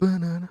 Banana.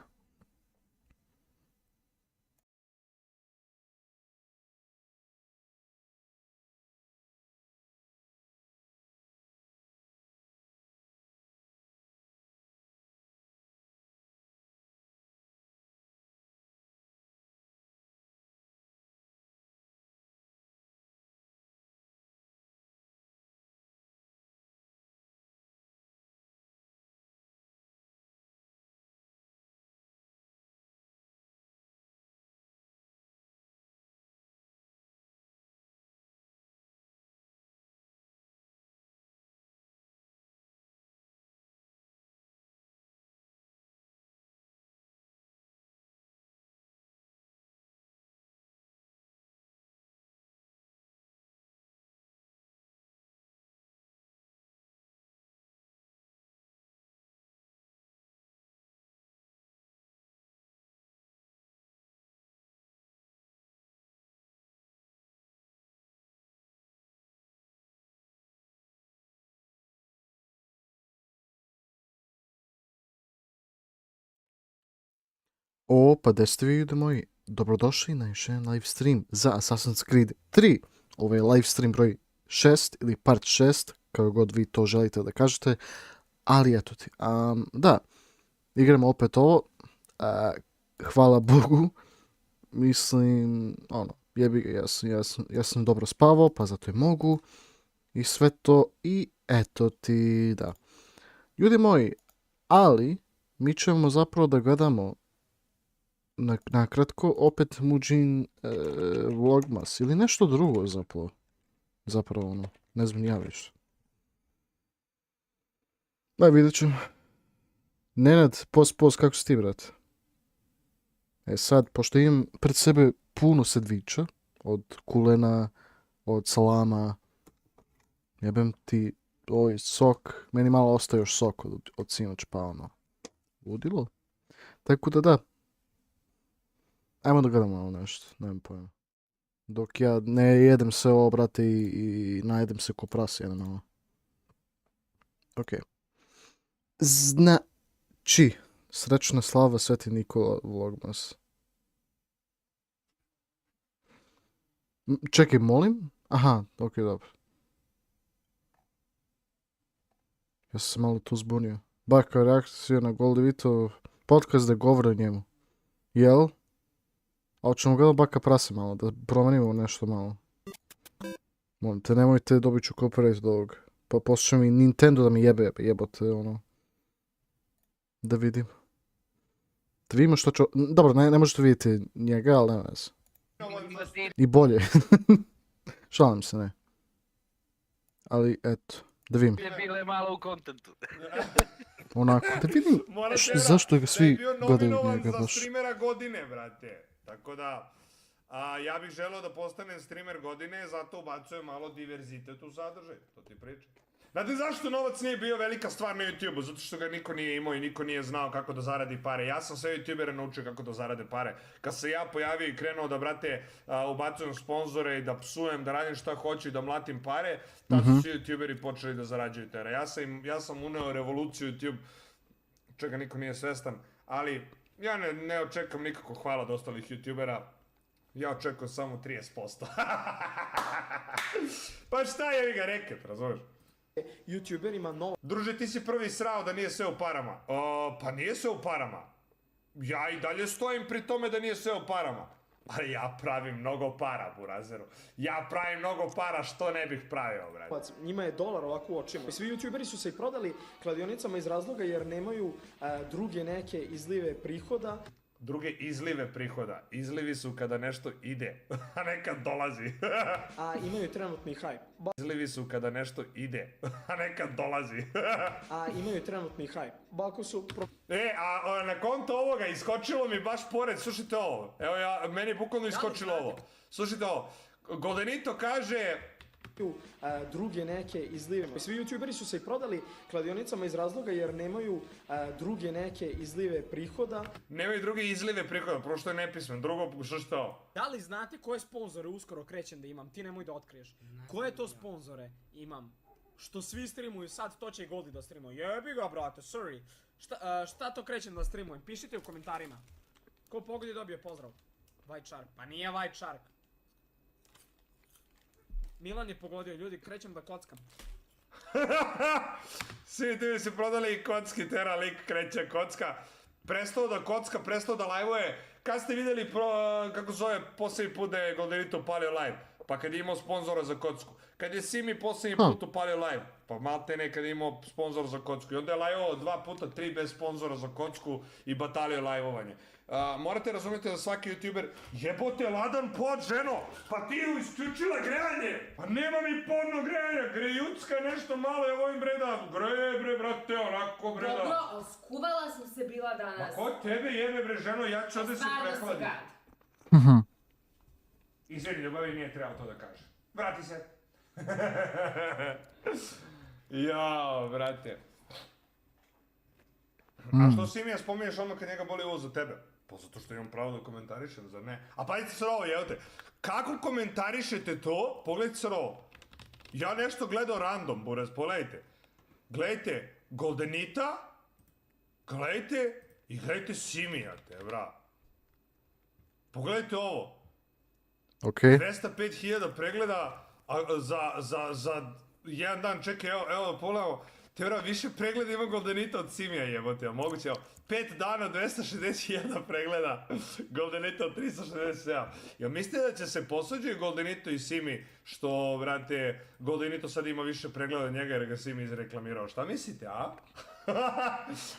Pa da ste vi ljudi moji, dobrodošli na još jedan live stream za Assassin's Creed 3. Ovo je live stream broj 6 ili part 6, kako god vi to želite da kažete. Ali eto ti, da, igramo opet ovo, hvala Bogu, mislim, jebi ga, ja sam dobro spavao, pa zato i mogu, i sve to, i eto ti, da. Ljudi moji, ali, mi ćemo zapravo da gledamo nakratko opet Muđin Vlogmas ili nešto drugo zapravo ne znam ja više. Daj, vidjet ćemo. Nenad, post, kako si ti, brate? Sad, pošto imam pred sebe puno sendviča, od kulena, od salama, jebem ti, ovaj sok, meni malo ostaje još sok od sinoć, pa ludilo. Tako da. Ajmo da gledamo malo nešto, nemam pojma. Dok ja ne jedem sve ovo, brate, i najedem se ko prase jedan malo. Okej. Znači, srećna slava Sveti Nikola Vlogmas. Čekaj, molim? Aha, okej, dobro. Ja sam se malo tu zbunio. Baka reakcija na Goldivito podcast da govore o njemu. Jel? A hoćemo gledati baka prase malo, da promenimo nešto malo. Molim te, nemojte, dobit ću copyright od ovog. Pa poslije mi Nintendo da mi jebote, Da vidim. Da vidimo što ću... Dobro, ne možete vidjeti njega, ali nema veze. I bolje. Šalim se, ne. Ali, eto, da vidim. Bile malo u kontentu. Onako, da vidim zašto ga svi gledaju njega baš. Da je bio nominovan za streamera godine, brate. Tako da, ja bih želeo da postanem streamer godine, zato ubacujem malo diverzitet u sadržaj, to ti pričam. Znate zašto novac nije bio velika stvar na YouTube-u? Zato što ga niko nije imao i niko nije znao kako da zaradi pare. Ja sam sve YouTubere naučio kako da zarade pare. Kad se ja pojavio i krenuo da, brate, ubacujem sponzore i da psujem, da radim šta hoću i da mlatim pare, tad su svi YouTuberi počeli da zarađuju tere. Ja sam uneo revoluciju YouTube, čega niko nije svestan, ali ja ne očekam nikako hvala od ostalih YouTubera. Ja očekujem samo 30%. Pa šta je ga reket, razumiješ? YouTuberima novo... Druže, ti si prvi srao da nije sve u parama. Pa nije sve u parama. Ja i dalje stojim pri tome da nije sve u parama. Ali ja pravim mnogo para, burazeru. Ja pravim mnogo para, što ne bih pravio, brate. Njima je dolar ovako u očima. Svi YouTuberi su se i prodali kladionicama iz razloga jer nemaju druge neke izlive prihoda. Druge izlive prihoda. Izlivi su kada nešto ide, a ne kad dolazi. A imaju trenutni hype. Izlivi su kada nešto ide, a ne kad dolazi. A imaju trenutni hype. Bako su... A na konto ovoga iskočilo mi baš pored, slušajte ovo. Evo meni bukvalno iskočilo ovo. Slušajte ovo. Goldenito kaže... druge neke izlive. Svi YouTuberi su se i prodali kladionicama iz razloga jer nemaju druge neke izlive prihoda. Nemaju druge izlive prihoda, prvo što je nepismen, drugo što je ovo. Da li znate koje sponzore uskoro krećem da imam? Ti nemoj da otkriješ. Koje to sponzore imam? što svi streamuju sad, to će i Goldi da streamuje. Jebi ga, brate, sorry. Šta to krećem da streamujem? Pišite u komentarima. Ko pogodi dobije pozdrav. White Shark, pa nije White Shark. Milan je pogodio, ljudi, krećem da kockam. Svi ti mi se prodali i kocki, tera lik kreće kocka. Prestao da kocka, prestao da live-uje. Kad ste vidjeli kako zove posljednji put da je Goldenito upalio live? Pa kad je imao sponzora za kocku. Kad je Simi posljednji put upalio live? Pa malte ne kad je imao sponzor za kocku. I onda je live-ovao 2 puta 3 bez sponzora za kocku i batalio live-ovanje. Morate razumjeti da svaki youtuber, jebote ladan pod ženo, pa ti ju isključila grejanje, pa nema mi podno grejanja, grejucka nešto malo, ja volim bre da greje bre brate, onako bre da. Dobro, skuvala sam se bila danas. Ma ko tebe jebe bre ženo, ja ću ovdje se prehladim. Izvini, ljubavi nije trebao to da kaže. Vrati se. Jao, brate. A što si mi ja spominješ ono kad njega boli ovo za tebe? Pa zato što imam pravo da komentarišem, zar ne? A pazite sad ovo, jel te? Kako komentarišete to? Pogledajte sad ovo. Ja nešto gledao random, buraz, pogledajte. Gledajte Goldenita, gledajte i gledajte Simija te, bra. Pogledajte ovo. Okej. 205.000 pregleda za jedan dan, čekaj, evo pogledamo. Te vra, više pregleda ima Goldenita od Simija jebote, a moguće, evo. 5 dana, 260.000 pregleda, Goldenita od 367. Jel mislite da će se posuđuju Goldenito i Simi, što, vrate, Goldenito sad ima više pregleda od njega jer ga Simi izreklamirao? Šta mislite, a?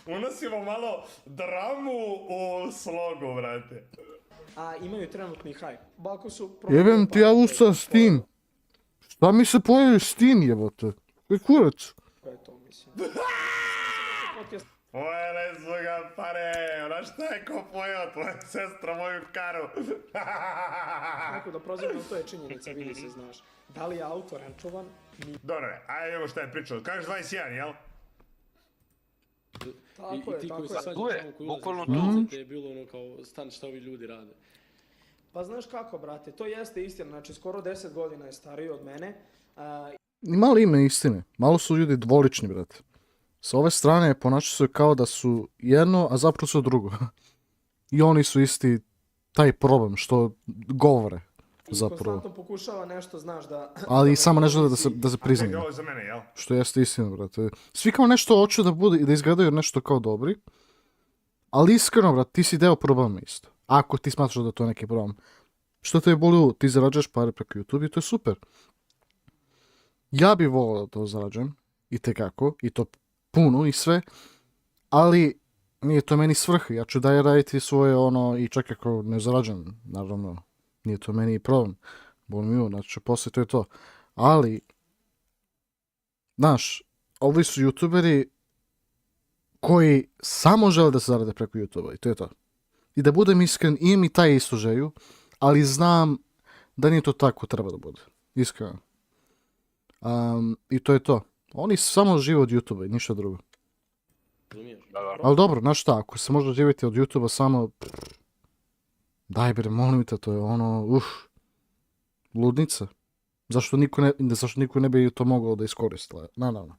Unosimo malo dramu u slogu, vrate. A imaju trenutni hype. Bako su... Jebem ti ja usta s tim. Šta mi se pojavi s tim jebote? Kaj kurac? Koje to mislim? Pojele su ga pare, ona šta je ko pojeo, tvoja sestra moju karu. Tako da prozivam, to je činjenica, vidi se, znaš. Da li je auto rančovan? Dobro, ajde vidimo šta je pričao. Kažeš 21, jel? Tako je, tako je. Tu je, bukvalno tu. Te je bilo ono kao, stan šta ovi ljudi rade. Pa znaš kako, brate, to jeste istina, znači skoro 10 godina je stariji od mene. Malo ima istine. Malo su ljudi dvolični, brate. Sa ove strane ponašaju se kao da su jedno, a zapravo su drugo. I oni su isti taj problem što govore. Zapravo. I konstantno pokušava nešto, znaš da... Ali samo ne žele da se A priznaju. čekaj, ovo je za mene, jel? Što jeste istina, brate. Svi kao nešto hoće da bude i da izgledaju nešto kao dobri. Ali iskreno, brate, ti si deo problema isto. Ako ti smatraš da je to neki problem. Što te je boli, ti zarađuješ pare preko YouTube i to je super. Ja bih volio da to zarađujem. I tekako. I to puno i sve. Ali nije to meni svrha. Ja ću da raditi svoje ono i čak ako ne zarađujem. Naravno, nije to meni problem. Bol mi znači poslije to je to. Ali, znaš, ovi su youtuberi koji samo žele da se zarade preko YouTube-a i to je to. I da budem iskren, imam i taj isto želju, ali znam da nije to tako treba da bude. Iskreno. I to je to. Oni samo žive od YouTube-a i ništa drugo. Razumiješ? Ali dobro, znaš šta, ako se može živjeti od YouTube-a samo... Daj bre, molim te, to je ono, ludnica. Zašto niko ne bi to mogao da iskoristi? Naravno.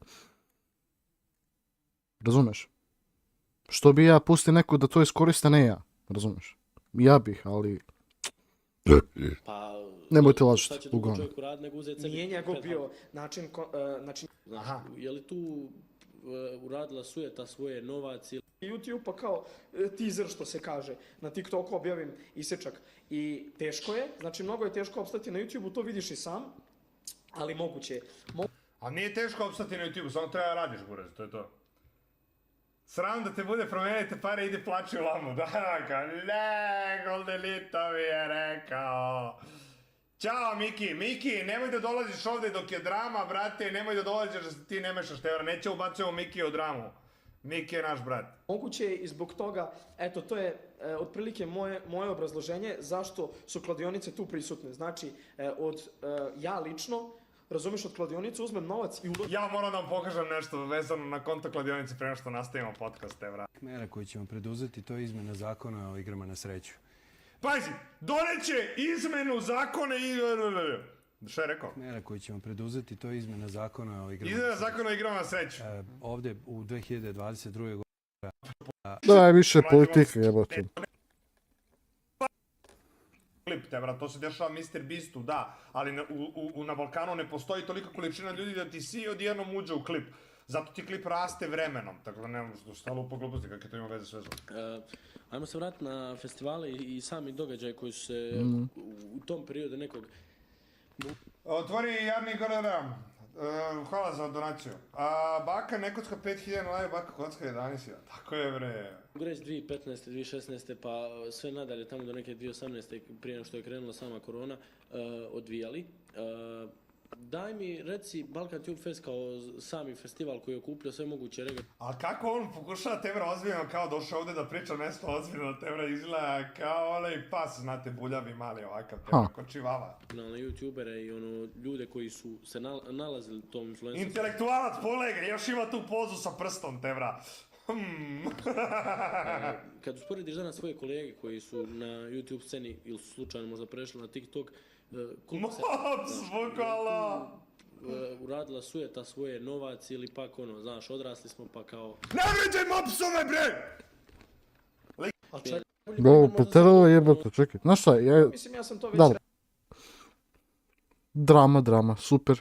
Razumeš? Što bi ja pustio neko da to iskoriste, ne ja. Razumeš? Ja bih, ali... Pa... Nemojte lažiti, Šta će drugo uglavnom. čovjeku rad nego uzeti sebi... Nije njegov bio način... Znaš, je li tu uradila sujeta svoje novac ili... YouTube pa kao teaser što se kaže. Na TikToku objavim isečak. I teško je, znači mnogo je teško opstati na YouTube-u, to vidiš i sam. Ali moguće je. A nije teško opstati na YouTube, samo treba radiš, buraz, to je to. Sram da te bude, promenite pare, idi plaći u lamu. Da, kao, ne, Goldenito mi je rekao. Ćao, Miki, nemoj da dolaziš ovdje dok je drama, brate, nemoj da dolaziš da ti ne mešaš te, neće ubacujemo Miki u dramu. Miki je naš brat. Moguće je i zbog toga, eto, to je otprilike moje obrazloženje zašto su kladionice tu prisutne. Znači, ja lično, razumiješ, od kladionice uzmem novac i Ja moram da vam pokažem nešto vezano na konto kladionice prema što nastavimo podcast, brat. Mera koju ćemo preduzeti, to je izmena zakona o igrama na sreću. Pazi, doneće izmenu zakona i... Šta je rekao? Mjera koju ćemo preduzeti, to je izmjena zakona o igrama. Izmjena zakona o igrama na sreću. Ovdje u 2022. godine. Da, je više politike, jebote. Klip, te brat, to se dešava Mr. Beastu, da, ali na Balkanu ne postoji tolika količina ljudi da ti svi odjednom uđe u klip. Zato ti klip raste vremenom, tako da nema šta lupo gluposti, kakve to ima veze sve zlo. Ajmo se vratiti na festivale i sami događaj koji su se u tom periodu nekog... Otvori Jarni Gorera, hvala za donaciju. Baka nekocka 5000 na live, baka kocka 11. Tako je bre. Mogu reći 2015. 2016. pa sve nadalje tamo do neke 2018. prije nego što je krenula sama korona odvijali. Daj mi reci Balkan Tube Fest kao sami festival koji je okupljao sve moguće regione. A kako on pokušava tebra ozbiljno kao došao ovdje da priča nešto ozbiljno, tebra izgleda kao onaj pas, znate, buljavi mali ovakav, tebra ko čivava. Na youtubere i ono ljude koji su se nalazili tom influenceru. Intelektualac, pogledaj, još ima tu pozu sa prstom, tebra. Kad usporediš danas svoje kolege koji su na YouTube sceni ili su slučajno možda prešli na TikTok, Zvukala! Uradila sujeta svoje novac ili pak ono, znaš, odrasli smo pa kao... Ne vriđaj mopsove, bre! Bo, poteralo jebote, čekaj. Znaš šta, Mislim, ja sam to već... Da. Drama, super.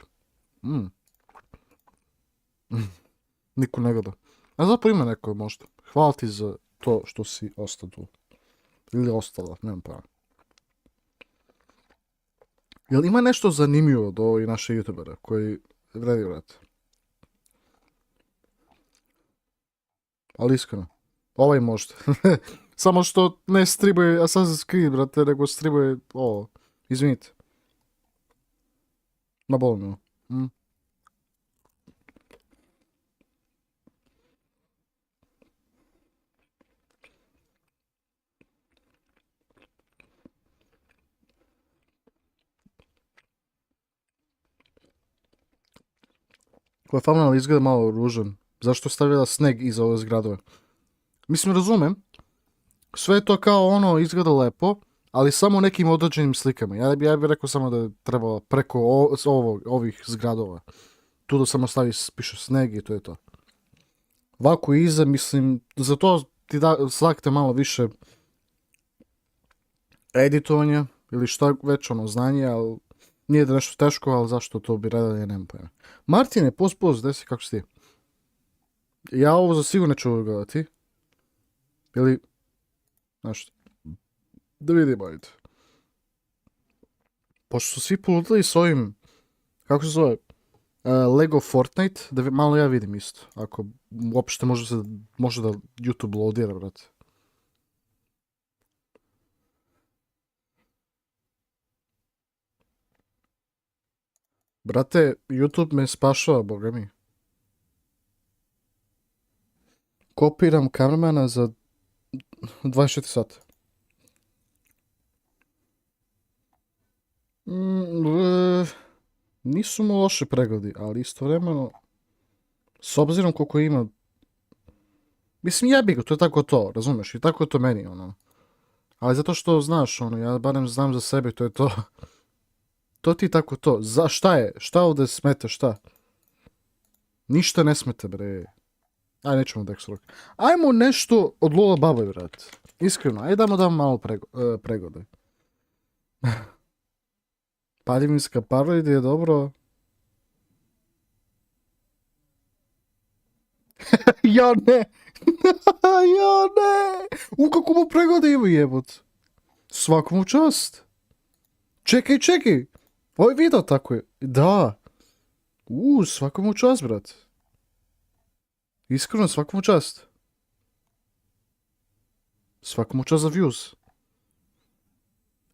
Niko ne gleda. A zapravo ima neko možda. Hvala ti za to što si ostao tu. Ili ostala, nemam pravo. Jel ima nešto zanimljivo od ovih naših youtubera koji vredi vrati? Ali iskreno. Ovaj možda. Samo što ne streamuje Assassin's Creed, brate, nego streamuje ovo. Izvinite. Na bolno. Ovaj thumbnail izgleda malo ružan. Zašto stavila sneg iza ove zgradove? Mislim, razumem. Sve je to kao ono izgleda lepo, ali samo nekim određenim slikama. Ja bih rekao samo da je trebalo preko ovih zgradova. Tu da samo stavi, piše sneg i to je to. Ovako iza, mislim, za to ti slagte malo više editovanja ili šta već ono znanje, ali nije da nešto teško, ali zašto to bi radili, ja nemam pojma. Martine, poz, desi kako si ti? Ja ovo za sigurno neću gledati. Ili, znaš, da vidimo, ajde. Pošto su svi poludili s ovim, kako se zove, Lego Fortnite, da malo ja vidim isto. Ako uopšte može da YouTube loadira, brate. Brate, YouTube me spašava, boga mi. Kopiram kamermana za 24 sata. Nisu mu loše pregledi, ali istovremeno, s obzirom koliko ima, mislim jebi ga, to je tako to, razumeš, i tako je to meni, ono. Ali zato što znaš, ono, ja barem znam za sebe, to je to. To ti tako to. Šta je? Šta ovdje smeta? Šta? Ništa ne smeta, bre. Aj, nećemo Dexrock. Ajmo nešto od Lola Babe, vrat. Iskreno, aj damo malo pregode. Paljevinska parodija je dobro. Ja ne! Ja ne! Kako mu pregode ima jebot? Svakomu čast. Čekaj. Ovo je video tako je. Da. Svakomu čast, brat. Iskreno, svakomu čast. Svakomu čast za views.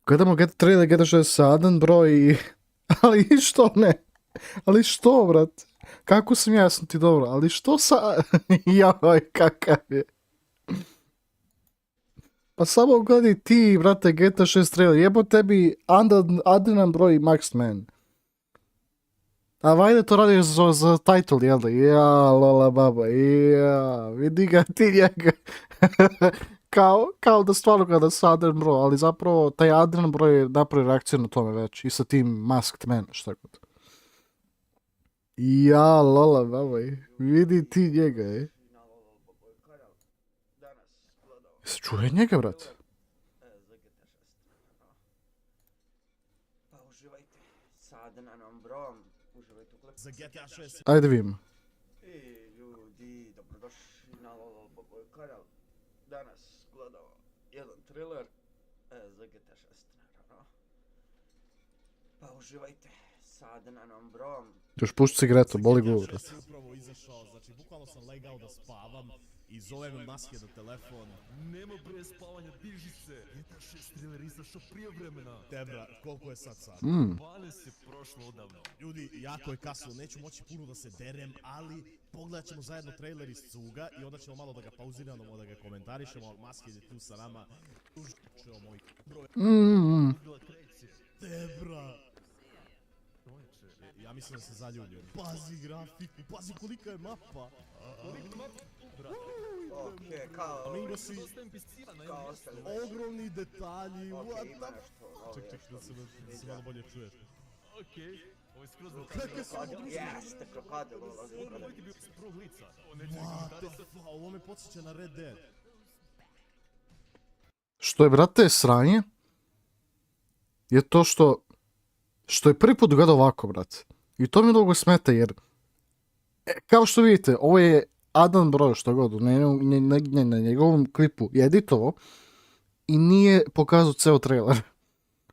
Gledamo trailer, gledaš da je sadan broj. Ali što ne? Ali što, brat? Kako sam jasno ti dobro? Ali što Joj, kakav je. Pa samo gledaj ti, brate, GTA 6 trailer, jebo tebi adrenan broj Max Man. A vajde to radi za title, jel da? Ja, lola baba, ja, vidi ga ti njega. kao da stvarno kada sa Adrian bro, ali zapravo taj Adrian bro je napravio reakciju na tome već i sa tim Masked Man, šta god. Ja, lola, babaj, vidi ti njega, Se čuje njega, brate? Pa uživajte sa Adnanom brom, uživajte u Za GTA 6. Ajde vidimo. Ljudi, dobrodošli na ovaj kanal. Danas gledamo jedan thriller za GTA 6, naravno. Pa uživajte sa Adnanom brom. Još pušti cigaretu, boli glavu, brate. GTA 6 je upravo izašao, znači bukvalno sam legao da spavam i zove me maske na telefon. Nema bre spavanja, diži se. GTA 6 thriller izašao prije vremena. Debra, koliko je sad sad? 12 se prošlo odavno. Ljudi, jako je kasno, neću moći puno da se derem, ali pogledat ćemo zajedno trailer iz cuga i onda ćemo malo da ga pauziramo, da ga komentarišemo. Maske je tu sa nama. Uživamo moj broj. Debra! Ja mislim da se zaljubio. Pazi grafiku, pazi kolika je mapa. Okej, kao... Mingosi, Kao ostali. ogromni detalji, Okej, what ima the... nešto. Ček, da se malo bolje čuješ. Okej, ovo je skroz Kakve su ovo druže? Jeste, krokodil ulazi. Ovo ti bio s prvog lica. What the fuck, ovo me podsjeća na Red Dead. Što je, brate, sranje, je to što je prvi put gledao ovako, brate. I to mi mnogo smeta, jer kao što vidite, ovo je Adnan broj, što god, na njegovom klipu je editovao i nije pokazao ceo trailer.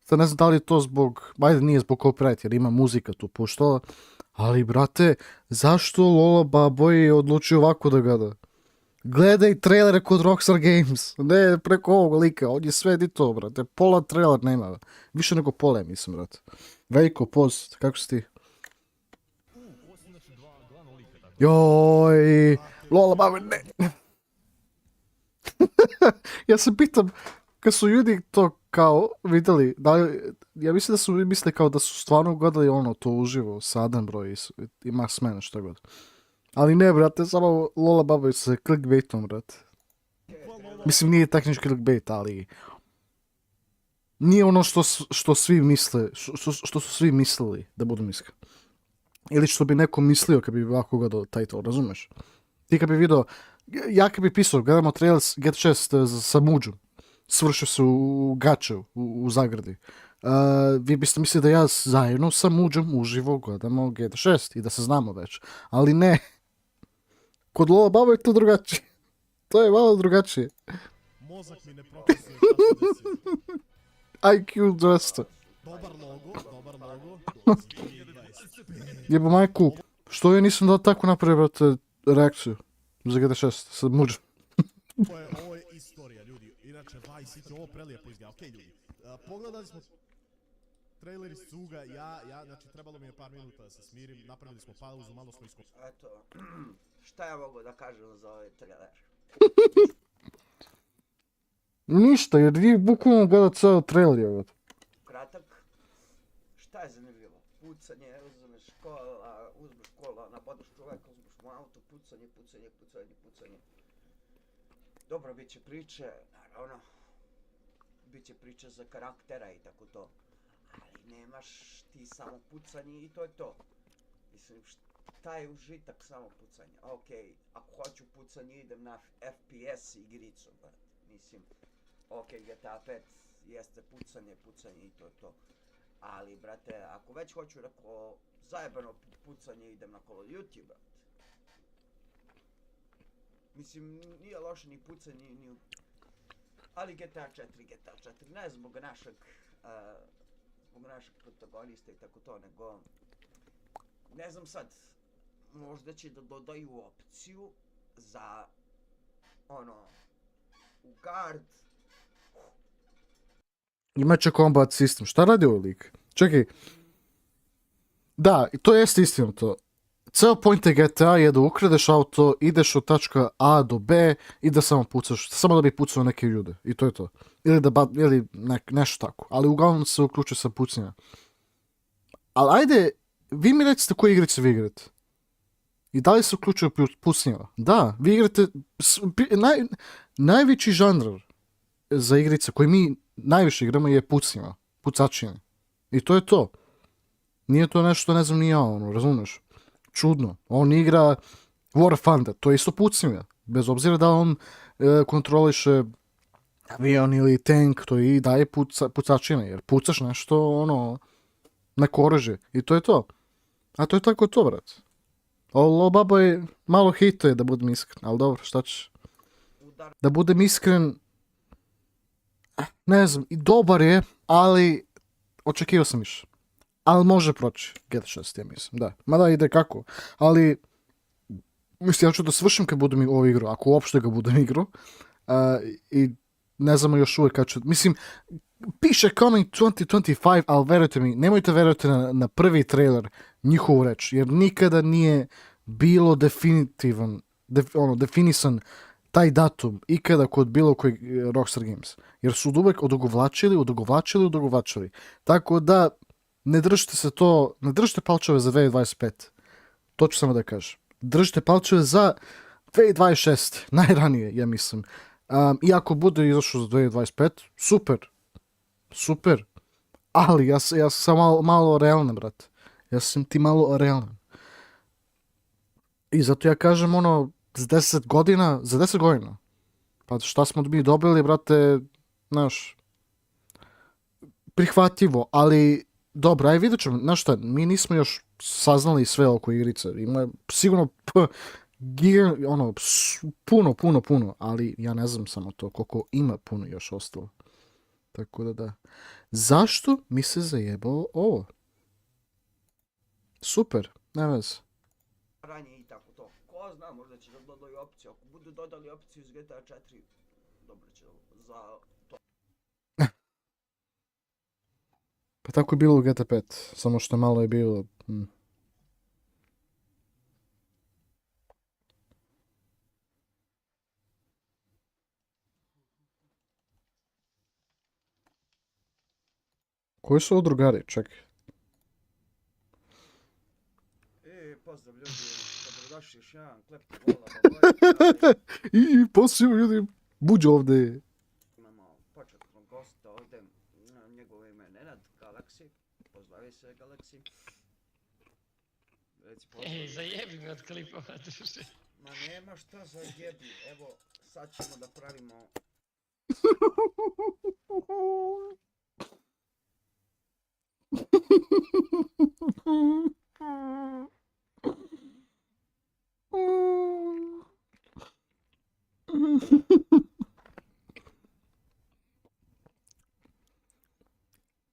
Sad ne znam da li je to zbog, ajde nije zbog copyright, jer ima muzika tu puštala, ali, brate, zašto Lola Baboj je odlučio ovako da gleda? Gledaj trailere kod Rockstar Games, ne preko ovog lika, on je sve editovao, brate, pola trailer nema, više nego pola, mislim, brate. Veliko, post, kako si ti? Joj, Lola Baboj, ne. Ja se pitam, kad su ljudi to kao vidjeli, ja mislim da su mislili kao da su stvarno gledali ono to uživo, sadan broj i Max Man, šta god. Ali ne, brate, samo Lola Baboj sa clickbaitom, brate. Mislim, nije tehnički clickbait, ali nije ono što svi misle, što su svi mislili, da budem iskren. Ili što bi neko mislio kad bi ovako gledao title, razumeš? Ti kad bi vidio, ja kad bi pisao, gledamo trailer GTA 6 sa Muđom, svršio se u Gačevu, u Zagradi. Vi biste mislili da ja zajedno sa Muđom uživo gledamo GTA 6 i da se znamo već. Ali ne. Kod Lola Baba je to drugačije. To je malo drugačije. Mozak mi ne procesuje šta se desilo. IQ 200. Dobar logo. Jebo majku, što ja nisam da tako napravio, brate, reakciju za GTA 6 sa Muđom. Ovo je istorija, ljudi. Inače, Vice City, ovo prelijepo izgleda. Okej, ljudi. Pogledali smo trailer iz cuga, znači trebalo mi je par minuta da se smirim, napravili smo pauzu, malo smo Eto, šta ja mogu da kažem za ovaj trailer? Ništa, jer nije bukvalno gleda ceo trailer, je. Kratak. Šta je zanimljivo? Pucanje, uzmeš kola, napadaš čoveka, uzmeš mu auto, pucanje. Dobro, bit će priče, naravno. Bit će priče za karaktera i tako to. Ali nemaš ti samo pucanje i to je to. Mislim, šta je užitak samo pucanje? Okej, ako hoću pucanje idem na FPS igricu, mislim. Okej, GTA 5 jeste pucanje i to je to. Ali, brate, ako već hoću neko zajebano pucanje idem na Call of Duty, brate. Mislim, nije loše ni pucanje, ni... Ali GTA 4, ne zbog našeg protagonista i tako to, nego... Ne znam sad, možda će da dodaju opciju za, u guard. Imaće combat system, šta radi ovaj lik? Čekaj, da, to jeste istina to. Ceo point GTA je da ukradeš auto, ideš od tačka A do B i da samo pucaš, samo da bi pucao neke ljude. I to je to. Ili nešto tako. Ali uglavnom se uključuje sa pucanja. Ali ajde, vi mi recite koje igrice vi igrate. I da li se uključuje pucnjeva? Da, vi igrate najveći žanr za igrice koje mi najviše igramo je pucnjima, pucačine. I to je to. Nije to nešto, ne znam, ni ja, ono, razumeš? Čudno. On igra War Thunder, to je isto pucnjima. Bez obzira da on kontroliše avion ili tank, to i daje pucačine, jer pucaš nešto, ono, neko oružje. I to je to. A to je tako to, brat. Ovo baba je malo hejtuje, da budem iskren, ali dobro, šta ćeš? Da budem iskren, ne znam, i dobar je, ali očekivao sam više. Ali može proći GT6, ja mislim, da. Mada ide kako, ali mislim, ja ću da svršim kad budem ovo igrao, ako uopšte ga budem igrao. I ne znamo još uvijek kad ću, mislim, piše coming 2025, ali verujte mi, nemojte verujte na prvi trailer njihovu reč, jer nikada nije bilo definisan taj datum ikada kod bilo kojeg Rockstar Games. Jer su uvijek odugovlačili. Tako da, ne držite palčeve za 2025. To ću samo da kažem. Držite palčeve za 2026. Najranije, ja mislim. Iako bude izašao za 2025, super. Ali ja sam malo realan, brate. Ja sam ti malo realan. I zato ja kažem, ono, za 10 godina. Pa šta smo mi dobili, brate, znaš, prihvatljivo, ali dobro, aj vidjet ćemo, znaš šta, mi nismo još saznali sve oko igrice. Ima sigurno puno, ali ja ne znam samo to, koliko ima puno još ostalo. Tako da. Zašto mi se zajebalo ovo? Super, ne veze. Ranje i tako to. Ko zna, možda će da dodaju opciju. Ako budu dodali opciju iz GTA 4, dobro će za to. Pa tako je bilo u GTA 5, samo što malo je bilo... Koji su ovo drugari? Čekaj. Pozdrav ljudi, dobrodošli još jedan klep vola. I poslije ljudi, buđu ovdje. Imamo početnog gosta ovdje, njegovo ime je Nenad, Galaxy. Pozdravi se, Galaxy. Ej, zajebi me od klipova, druže. Ma nema šta zajebi, evo, sad ćemo da pravimo...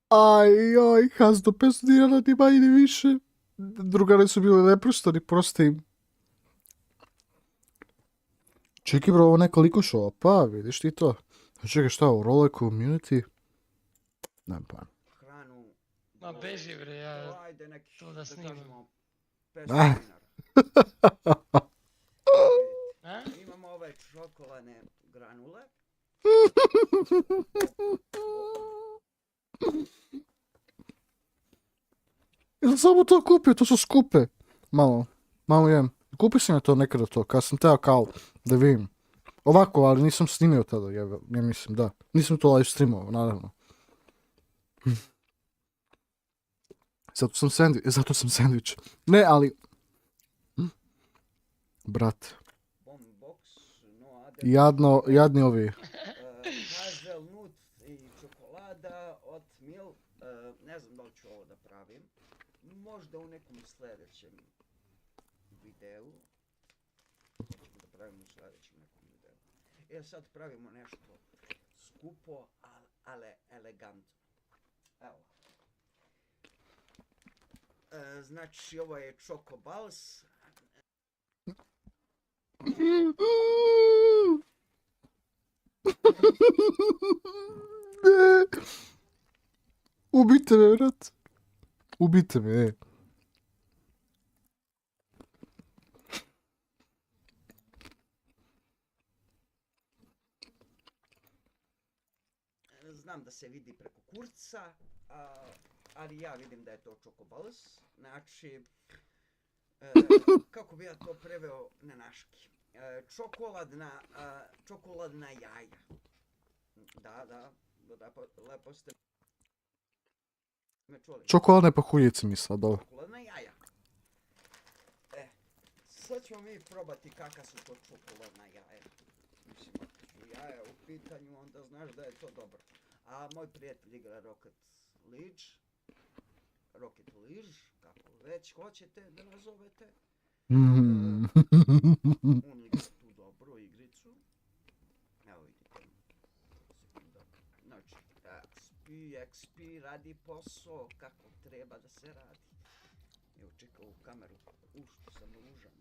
Aj, Hazdo, 500 dinara ni manje ni više. Drugari su bili neprostani, proste im. Čekaj bro, ovo nekoliko šova, pa vidiš ti to. Čekaj šta, u role community? Nemam pa. Ma beži bre, ja to da snimam. Imamo ove čokoladne granule. Ja sam samo to kupio, to su skupe. Malo jem. Kupio sam ja to nekada to, kad sam teo kao da vidim. Ovako, ali nisam snimio tada, ja mislim, da. Nisam to live streamao, naravno. Zato sam sandvič. Ne, ali... Brate. Jadni ovi. Hazelnut i čokolada od Mil. Ne znam da li ću ovo da pravim. Možda u nekom sljedećem videu. Hoćemo da pravimo u sljedećem nekom videu. Sad pravimo nešto skupo, ali elegantno. Evo. Znači, ovo je Choco Balls. Ubite me, brat. Ubite me, Znam da se vidi preko kurca, ali ja vidim da je to Choco Balls. Znači, kako bi ja to preveo na naški? Čokoladna jaja. Da, lepo ste me čuli. Čokoladne pahuljice mi sad ovo. Čokoladna jaja. Sad ćemo mi probati kakva su to čokoladna jaja. Mislim, ako su jaja u pitanju, onda znaš da je to dobro. A moj prijatelj igra Rocket League, kako već hoćete da nazovete. On igra tu dobru igricu. Evo vidite. Znači, XP radi posao kako treba da se radi. Evo čekaj ovu kameru. Što sam ružan.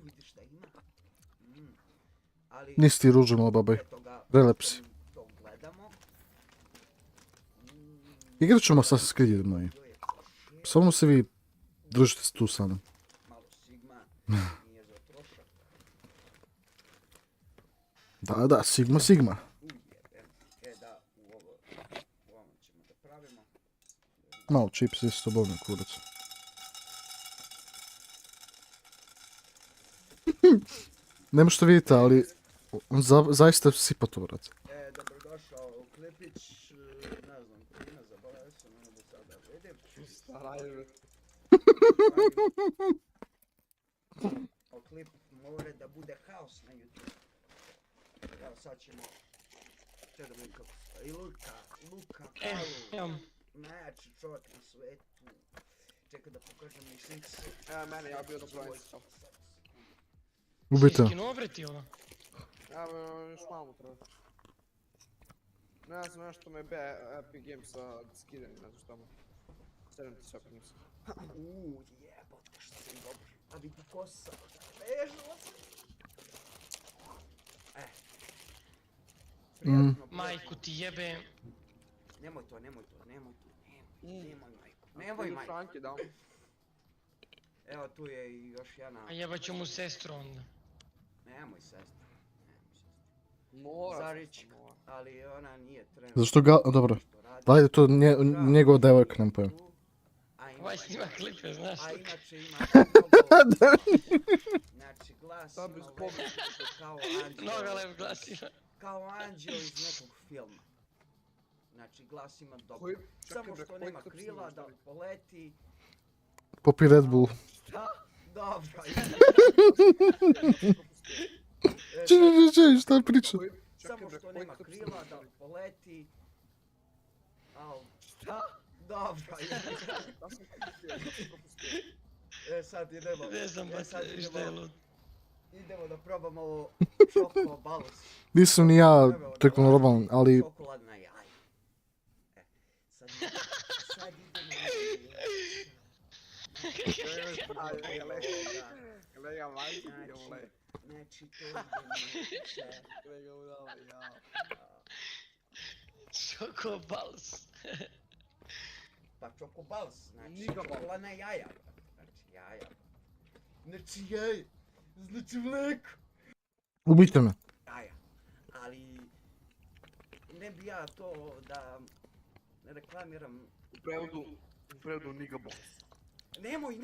Vidiš šta ima? Nisi ti ružan, ovo babaj. Relapsi. To gledamo. Igrat ćemo Assassin's Creed moji. Samo se vi držite tu sa mnom. Malo Sigma nije za trošak. Da, Sigma. Da, u ovom ćemo da pravimo. Malo čips je s tobom na kurac. Nemo što vidite, ali on zaista sipa to, brate. Dobrodošao u klipić, ne znam, Kina, zaboravio sam, ne mogu sada vidim. Starajve. O klip more da bude haos na YouTube. Evo sad ćemo, če da vidim kako se, i Luka, Kalu, najjači čovjek na svetu. Čekaj da pokažem mi slice. Evo mene, ja bio do brojnica. Ubite. Skino obreti ovo. Evo, još malo treba. Ne znam nešto me Epic Games skidani, ne znam šta mu. 7 ti sve njim se. Jebote što sam dobar. A vidi kosa. Bežala sam. Prijatno. Majku ti jebe. Nemoj majku. Nemoj majku. Franke dao. Evo tu je i još jedna. A jebat ću mu sestru onda. Nemoj sestra. Mora. Zarić, ali ona nije trenutno. Zašto ga... Dobro. Dajde to njegova devojka, nem pojem. Ovaj snima klipe, znaš A što? inače ima mnogo... Znači glas ima kao anđeo. Mnogo lep glas ima. Kao anđeo iz nekog filma. Znači glas ima dobro. Samo što nema krila da poleti. Popi Red Bull. Šta? Dobro. Šta priča? Samo što nema krila da poleti. Šta? Dobro. Sad idemo. Ne znam šta je lud. Idemo da probamo ovo čoko balus. Nisam ni ja tako normalan, ali... Čokoladna jaja. Sad Kolega majke, znači to ide kolega udala, jao. Čokobals. Pa čokobals, znači čokoladna jaja. Znači jaja. Znači jaja. Znači mleko. Ubijte me. Jaja. Ali... Ne bi ja to da... reklamiram... U prevodu nigga boss. Nemoj!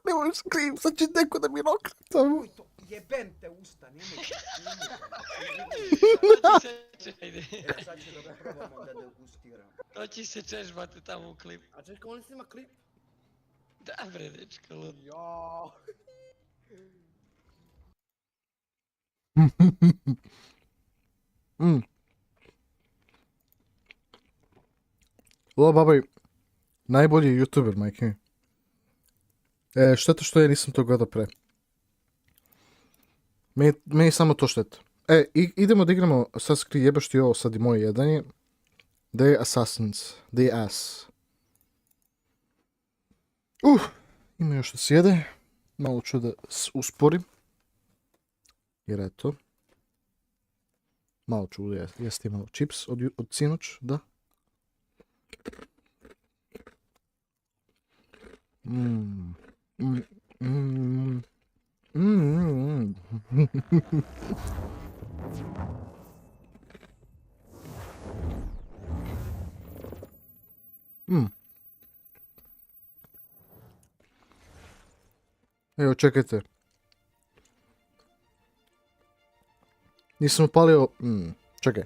Nemoj skrim, sad će neko da mi rokne tamo. Jebem te usta, nemoj. Sad ću da probamo da degustiram. To će se čežbati tamo u klip. A čekaj, on snima klip? Da bre, dečka, lud. Jao. Ovo babaj, najbolji youtuber, majke. Šteta što ja nisam to gledao pre. Meni samo to šteta. Idemo da igramo Assassin's Creed, jebaš ti ovo sad i moje jedanje. Da je Assassins, da je Ass. Ima još da sjede. Malo ću da usporim. Jer eto. Malo ću jesti malo čips od sinoć, da. Evo, čekajte. Nisam upalio... čekaj.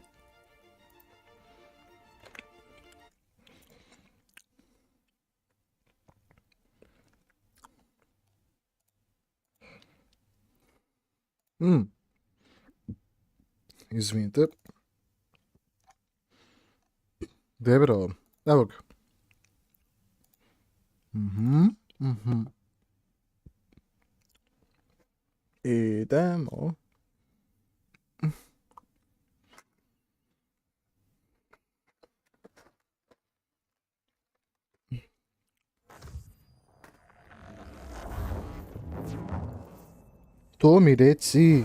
Izvinite. Dobro, evo ga. Idemo. To mi reci.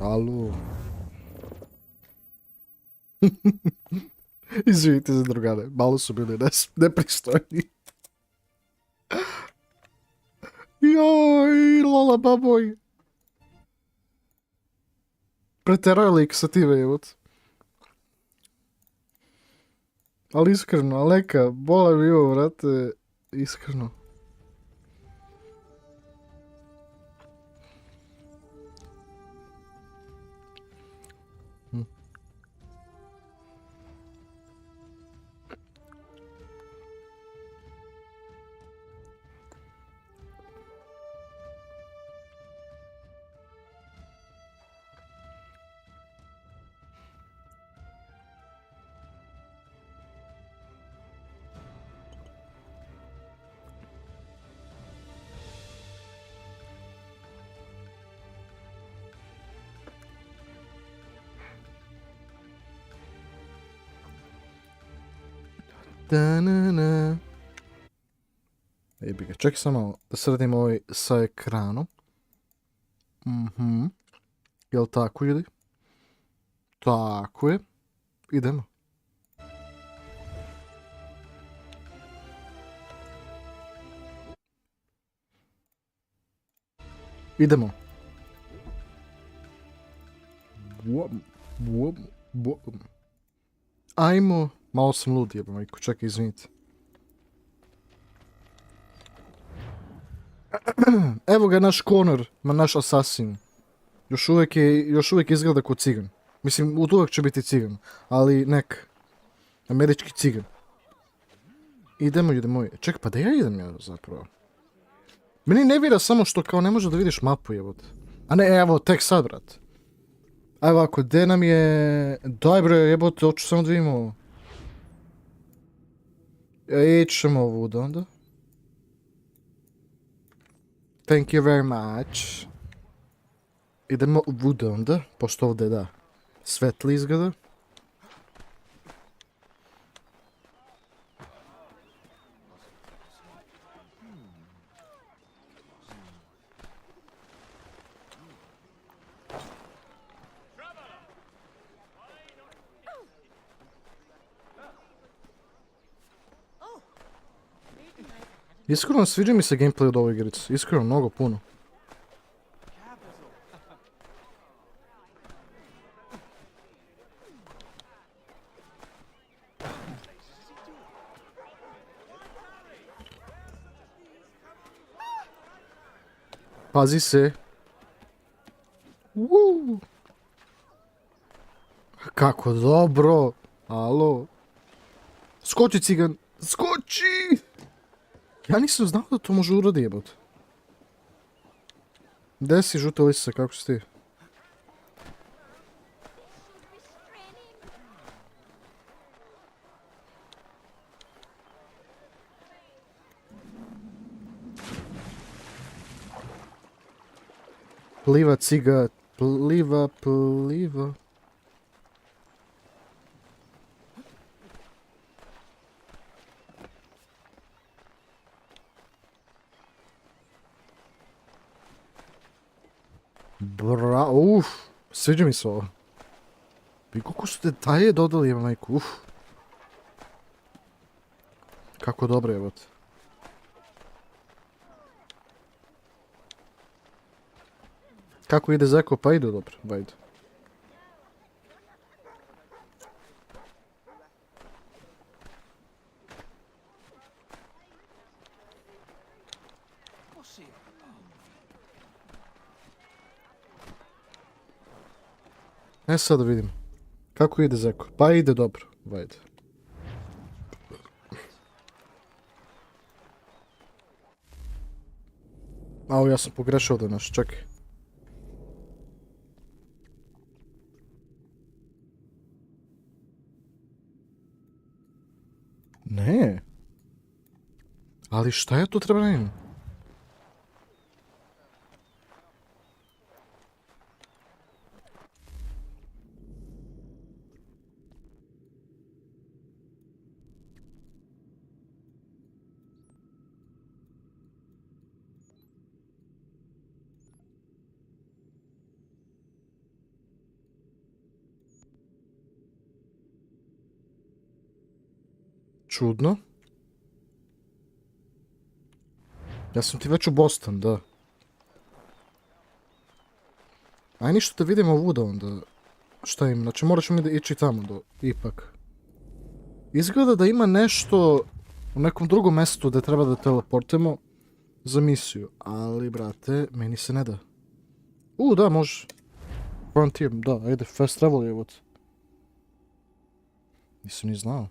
Alo. Izvinite za drugane, malo su bili nepristojni. Joj, lola baboj. Preterao lik sa time, jebot. Ali iskreno, Aleka, bola mi ovo, vrate, iskreno. Da-na-na. Jebi ga, čekaj samo da sredim ovaj sa ekranom. Jel tako ili? Tako je. Idemo. Idemo. Ajmo. Malo sam lud, jebam, majko, čekaj, izvinite. Evo ga naš Connor, naš asasin. Još uvijek izgleda kao cigan. Mislim, uvijek će biti cigan, ali nek. Američki cigan. Idemo. Čekaj, pa da ja idem ja zapravo. Meni ne vira samo što kao ne može da vidiš mapu, jebote. A ne, evo, tek sad, brat. Evo ovako, gdje nam je... Daj bre, jebote, hoću samo da vidimo. Ićemo ovuda onda. Thank you very much. Idemo ovuda onda, pošto ovdje da. Svetli izgleda. Iskreno sviđa mi se gameplay od ovoj igrice, iskreno mnogo puno. Pazi se. Kako dobro. Alo. Skoči cigan. Skoči! Ja nisam znao da to može uradi, jebot. Gdje si, žuta lisica, kako si ti? Pliva ciga, pliva. Sviđa mi se ovo. I koliko su detalje dodali, majku, Kako dobro je, bot. Kako ide Zeko, pa ide dobro, vajde. Sad da vidim. Kako ide Zeko? Pa ide dobro. Vajde. Ao, ja sam pogrešao ovdje nešto, čekaj. Ne. Ali šta ja tu treba radim? Čudno. Ja sam ti već u Boston, da. Aj ništa da vidimo ovuda onda. Šta im, znači morat ćemo ići tamo ipak. Izgleda da ima nešto u nekom drugom mjestu da treba da teleportujemo za misiju. Ali, brate, meni se ne da. Da, može. Frontier, da, ajde, fast travel je ovo. Nisam ni znao.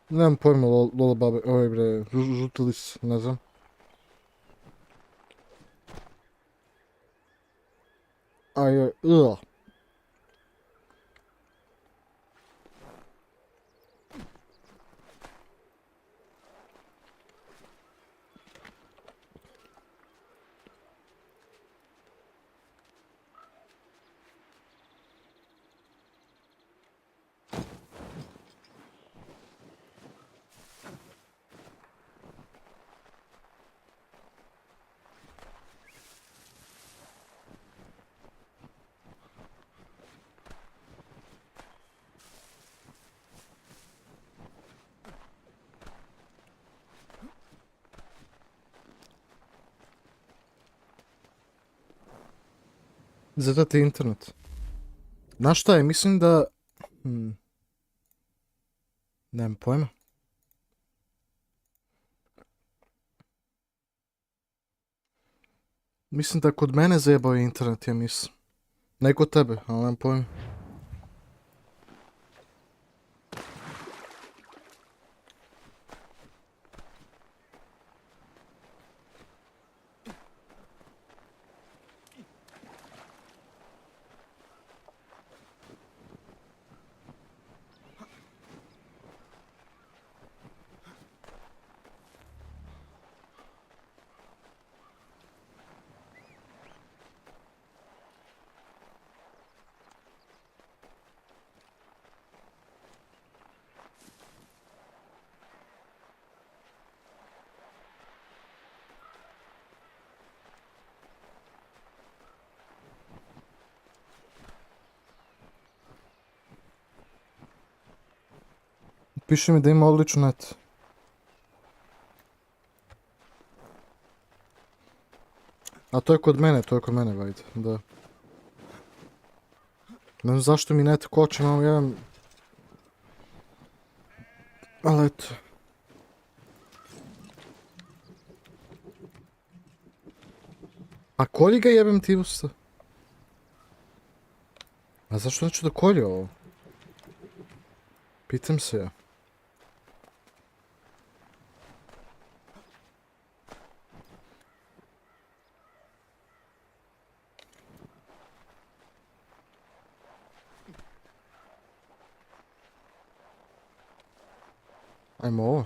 Nemam pojma, lola babe, ovaj bre, žuti lis, ne znam. Aj, Zato ti internet. Znaš šta je, mislim da... Nemam pojma. Mislim da kod mene zajebao je internet, ja mislim. Ne kod tebe, ali nemam pojma. Piše mi da ima odličan net. A to je kod mene, vajde, da. Ne znam zašto mi net koči, imamo jedan... Ali eto. A kolji ga jebem ti usta? A zašto neću da kolje ovo? Pitam se ja. Ajmo ovo.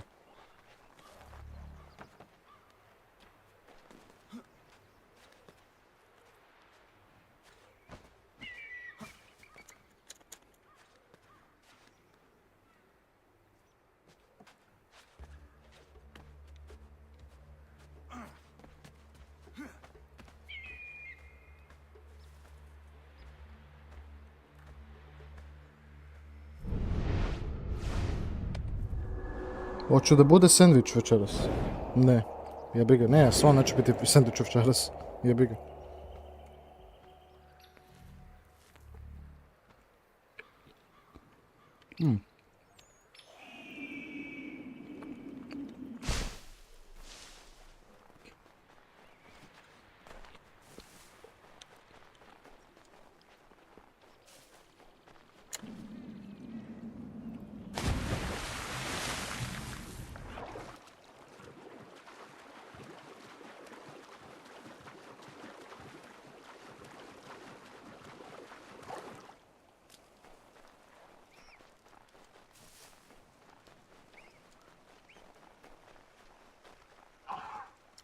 Hoću da bude sandvič večeras. Ne. Jebi ga. Ne, stvarno neće biti sandvič večeras. Jebi ga.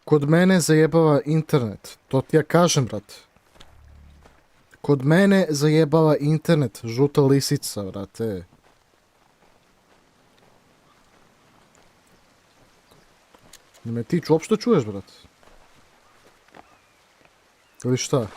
Kod mene zajebava internet. To ti ja kažem, brate. Kod mene zajebava internet. Žuta lisica, brate. Ne me ti uopšte čuješ, brate? Ili šta?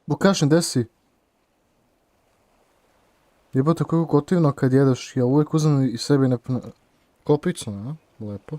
Bukašin, gdje si? Jebote, kako gotivno kad jedeš. Ja uvijek uzmem i sebi kopicu, a? Lepo.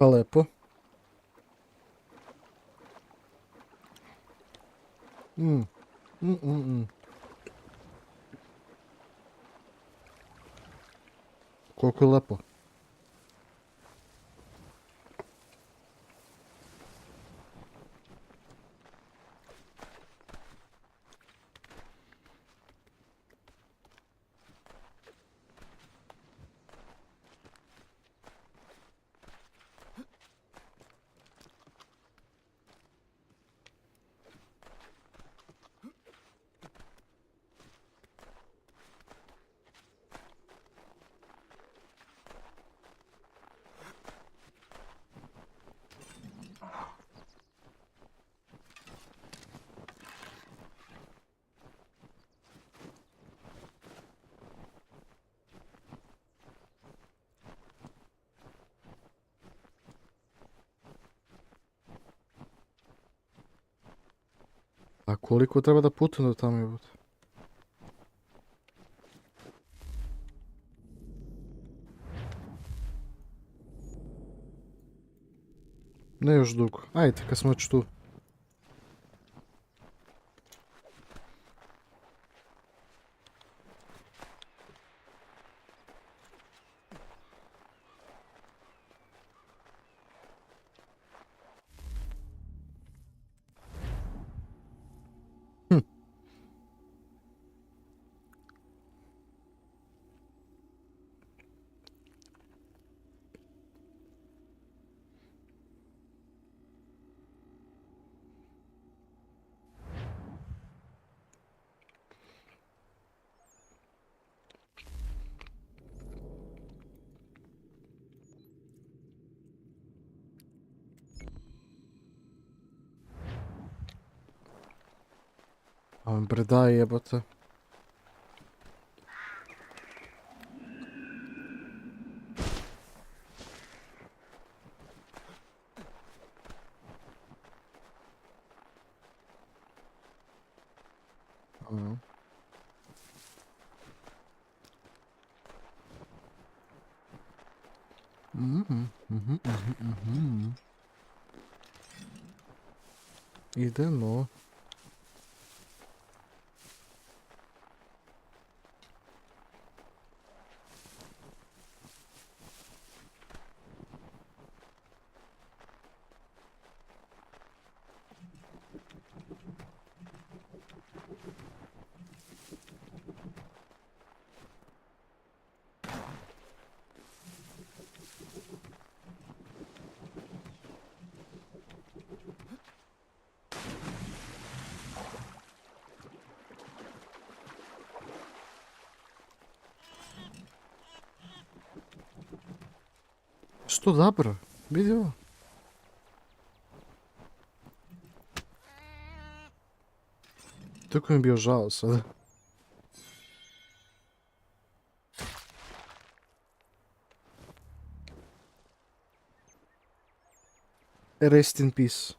Pa lepo. Koliko je lepo. A koliko treba da putujem do tamo, jebote? Ne još dugo. Ajde, kad smo već tu. On brda jebote. Idemo. Što dobro? Vidi ovo. Tako mi je bio žao sada. Rest in peace.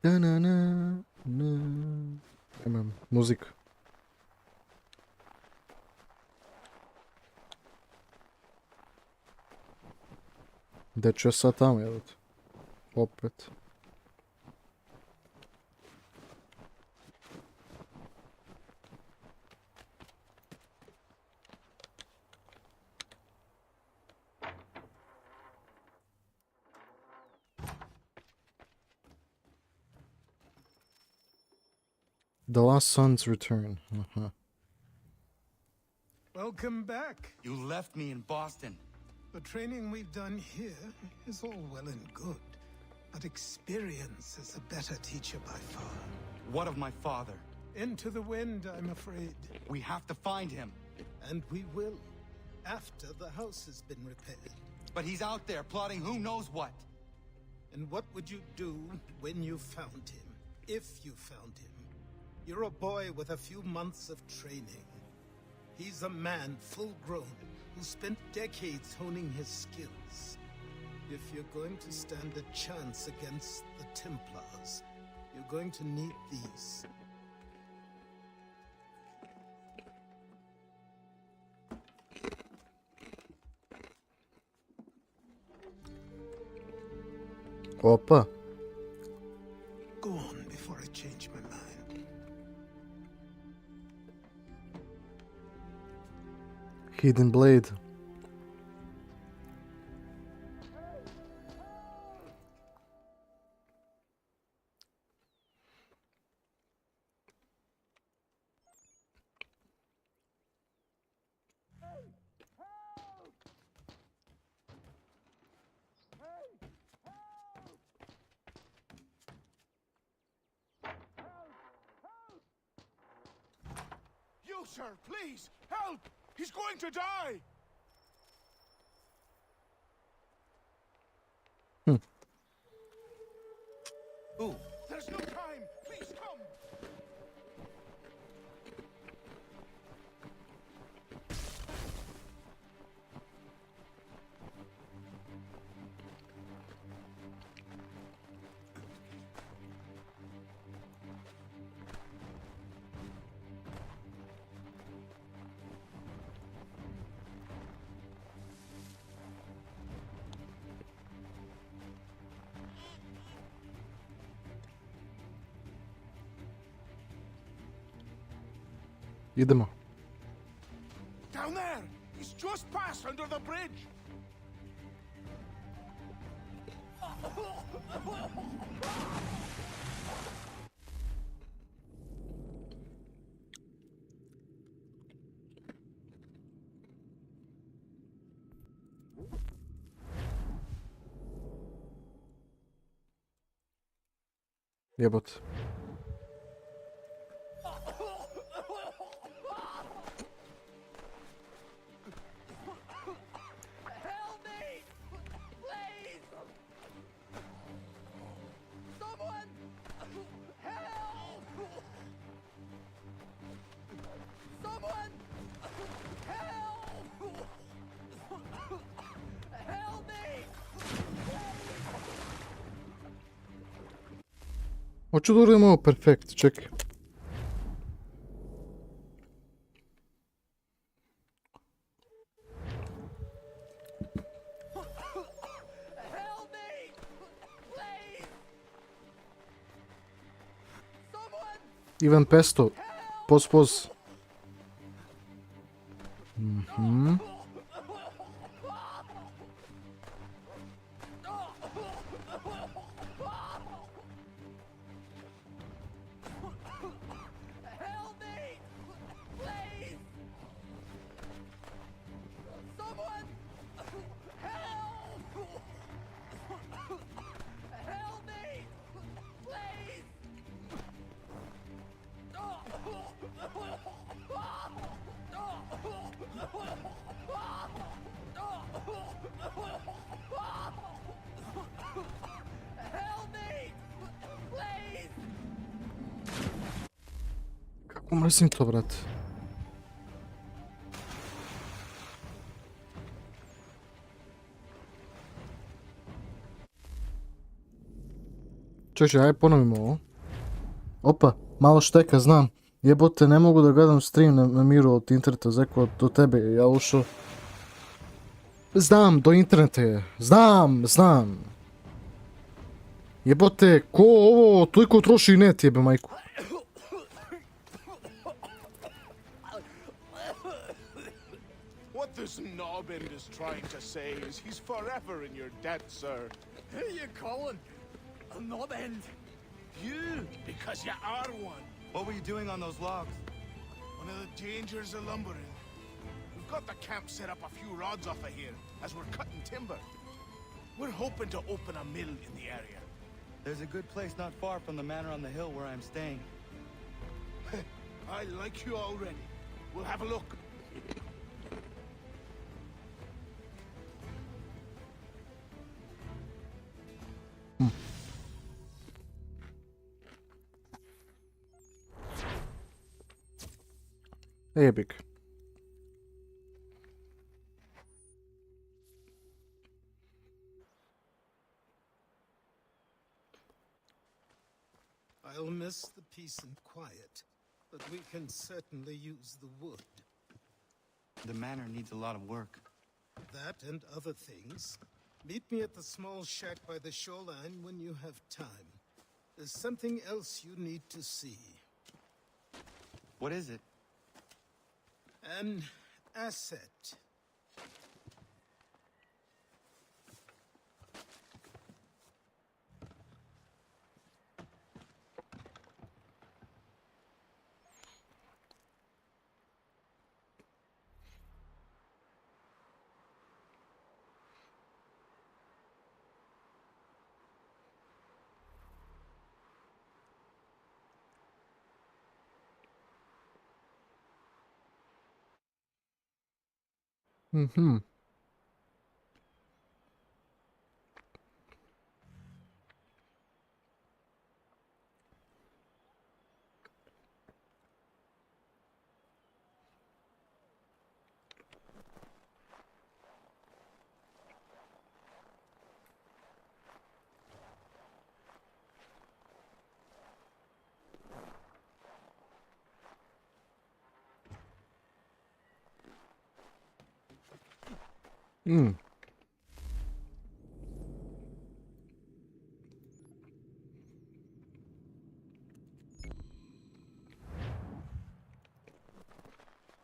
Na na na na. Imam muzik. Da ću ja sad tamo jedati. Opet. The Last Son's Return. Welcome back. You left me in Boston. The training we've done here is all well and good, but experience is a better teacher by far. What of my father? Into the wind, I'm afraid. We have to find him. And we will, after the house has been repaired. But he's out there plotting who knows what. And what would you do when you found him? If you found him? You're a boy with a few months of training. He's a man, full grown, who spent decades honing his skills. If you're going to stand a chance against the Templars, you're going to need these. Opa. Go on before I change my mind. Hidden Blade. You, sir, please, help! He's going to die! Ooh. There's no time! Please come! Idemo. Down there! He's just passed under the bridge! Jebote. Hoću da uradim ovo perfekt, čekaj. Ivan Pesto, pos. Kako mrzim to, brate. Čekaj, aj ponovimo ovo. Opa, malo šteka, znam. Jebote, ne mogu da gledam stream na miru od interneta, Zeko, do tebe je ja ušao. Znam, do interneta je. Znam. Jebote, ko ovo toliko troši net, jebe majku. What this knobhead is trying to say is he's forever in your debt, sir. Who you calling? A knob end? You, because you are one. What were you doing on those logs? One of the dangers of lumbering. We've got the camp set up a few rods off of here as we're cutting timber. We're hoping to open a mill in the area. There's a good place not far from the manor on the hill where I'm staying. I like you already. We'll have a look. Jebik. I'll miss the peace and quiet, but we can certainly use the wood. The manor needs a lot of work. That and other things. Meet me at the small shack by the shoreline when you have time. There's something else you need to see. What is it? An asset. Mhm.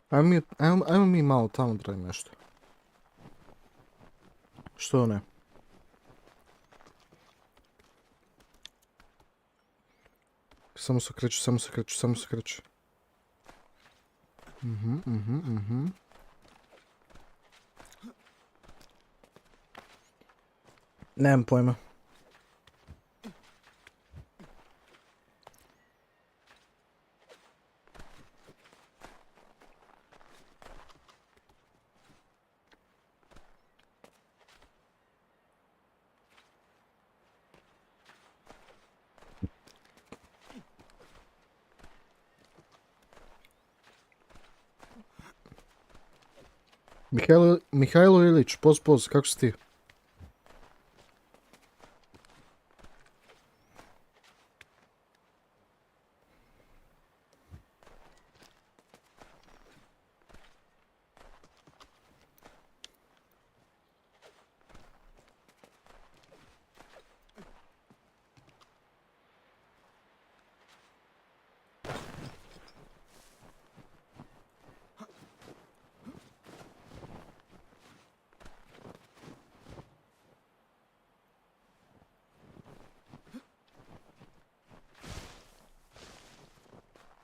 Ajmo mi malo tamo da radim nešto. Što ne? Samo se kreću. Nemam pojma. Mihajlo Ilić, poz, kako si ti?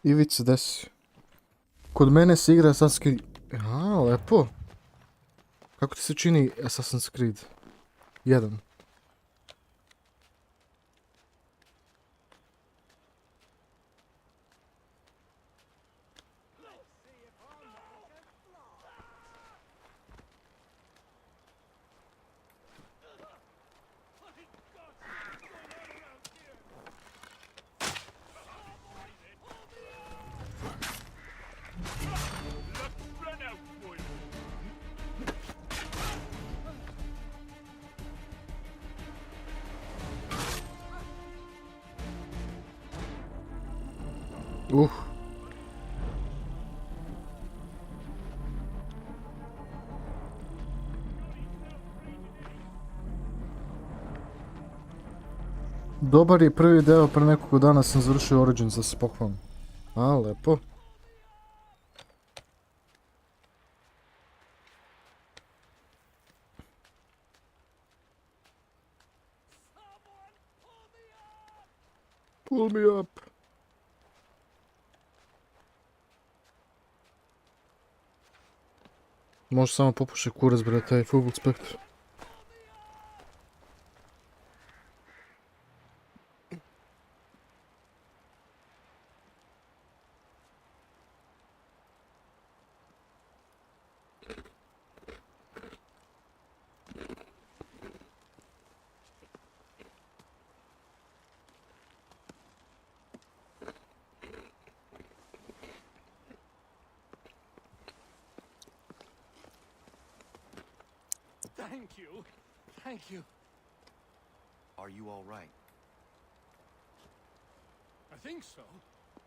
Ivica, desi. Kod mene se igra Assassin's Creed... Aha, lepo. Kako ti se čini Assassin's Creed 1? Dobar je prvi deo, pre nekoliko dana sam završio Origins da se pohvalim. A, lepo. Pull me up. Može samo popuše kurac, bre, taj Full Spectre. Thank you. Thank you. Are you all right? I think so.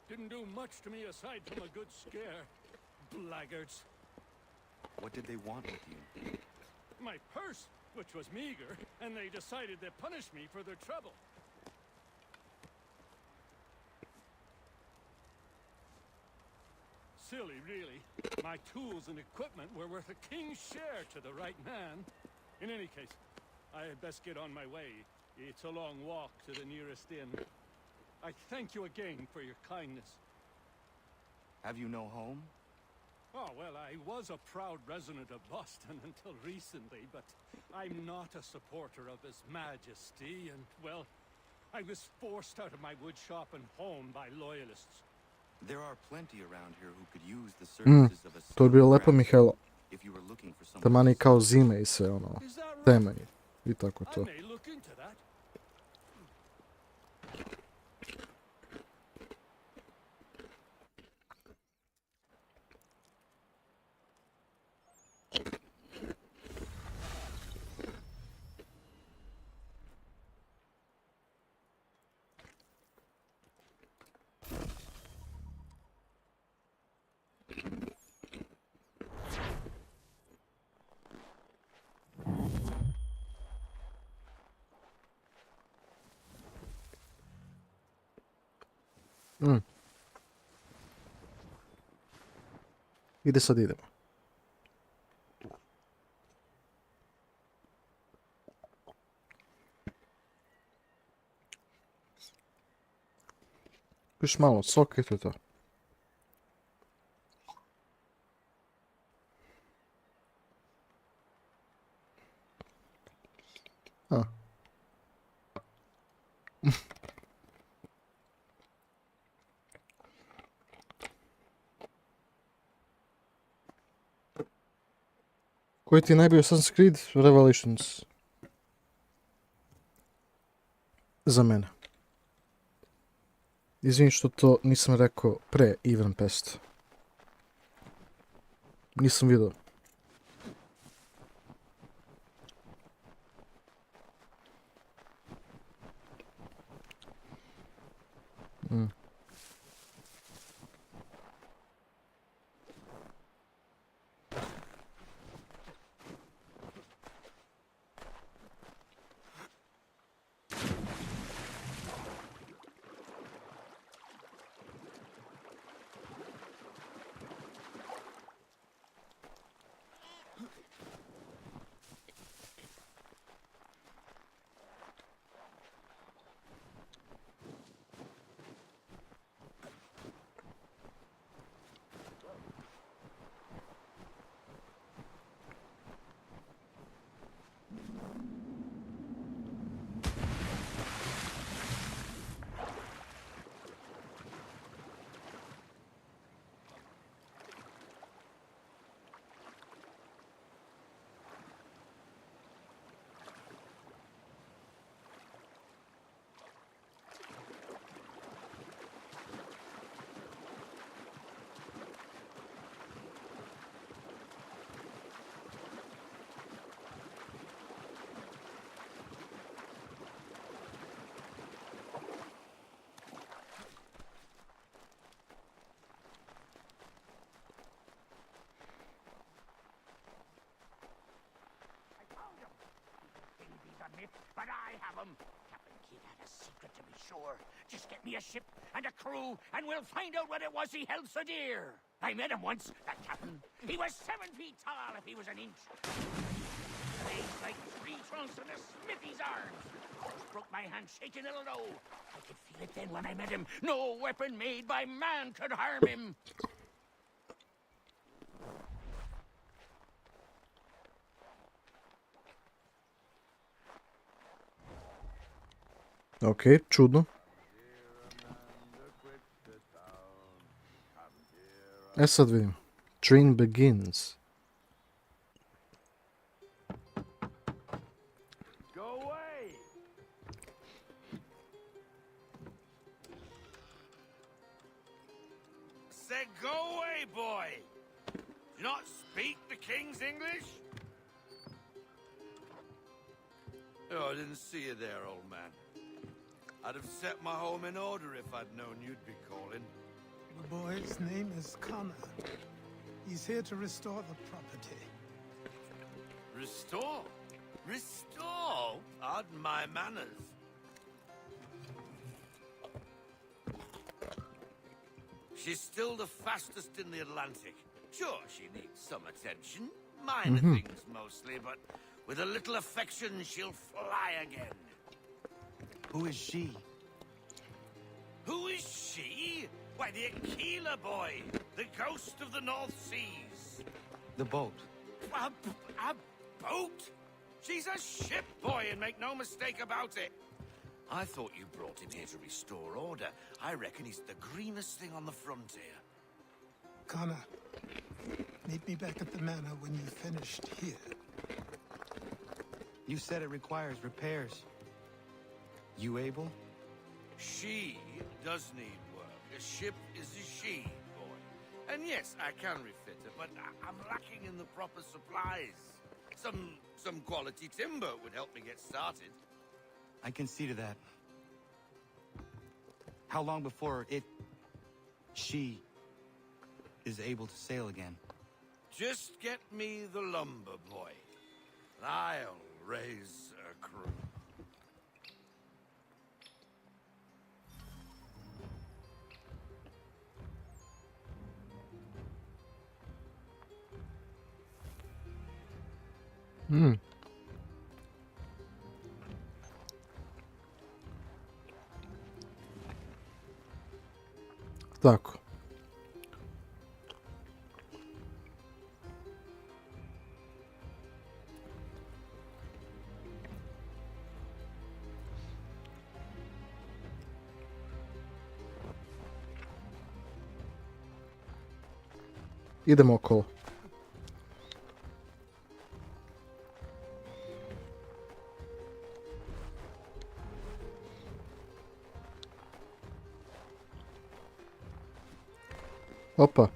Didn't do much to me aside from a good scare. Blackguards. What did they want with you? My purse, which was meager, and they decided to punish me for their trouble. Silly, really. My tools and equipment were worth a king's share to the right man. In any case, I had best get on my way. It's a long walk to the nearest inn. I thank you again for your kindness. Have you no home? Oh, well, I was a proud resident of Boston until recently, but I'm not a supporter of His Majesty, and, well, I was forced out of my wood shop and home by loyalists. There are plenty around here who could use the services of a To je bilo lepo, Mihajlo. if you were looking for someone. Taman i kao zime i sve, ono, teme i tako to. I may look into that. Ide sad idemo. Još malo soka i to je to. A. Koji ti je najbolji Assassin's Creed? Revelations. Za mene. Izvini što to nisam rekao pre Even Pest. Nisam vidio. But I have them. Captain Kidd had a secret to be sure. Just get me a ship and a crew, and we'll find out what it was he held so dear. I met him once, that captain. He was 7 feet tall if he was an inch. Legs like tree trunks and a smithy's arms. Broke my hand shaking it'll know. I could feel it then when I met him. No weapon made by man could harm him. Ok, čudno. E sad vidim. Train begins. Go away! Said go away, boy! Do you not speak the King's English? Oh, I didn't see you there, old man. I'd have set my home in order if I'd known you'd be calling. The boy's name is Connor. He's here to restore the property. Restore? Restore? Pardon my manners. She's still the fastest in the Atlantic. Sure, she needs some attention. Minor things mostly, but with a little affection, she'll fly again. Who is she? Who is she? Why, the Aquila boy, the ghost of the North Seas. The boat. A boat? She's a ship, boy, and make no mistake about it. I thought you brought him here to restore order. I reckon he's the greenest thing on the frontier. Connor, meet me back at the manor when you've finished here. You said it requires repairs. You able? She does need work. A ship is a she, boy. And yes, I can refit her, but I'm lacking in the proper supplies. Some quality timber would help me get started. I can see to that. How long before she is able to sail again? Just get me the lumber, boy. I'll raise a crew. Tako. Idemo okolo. Opa.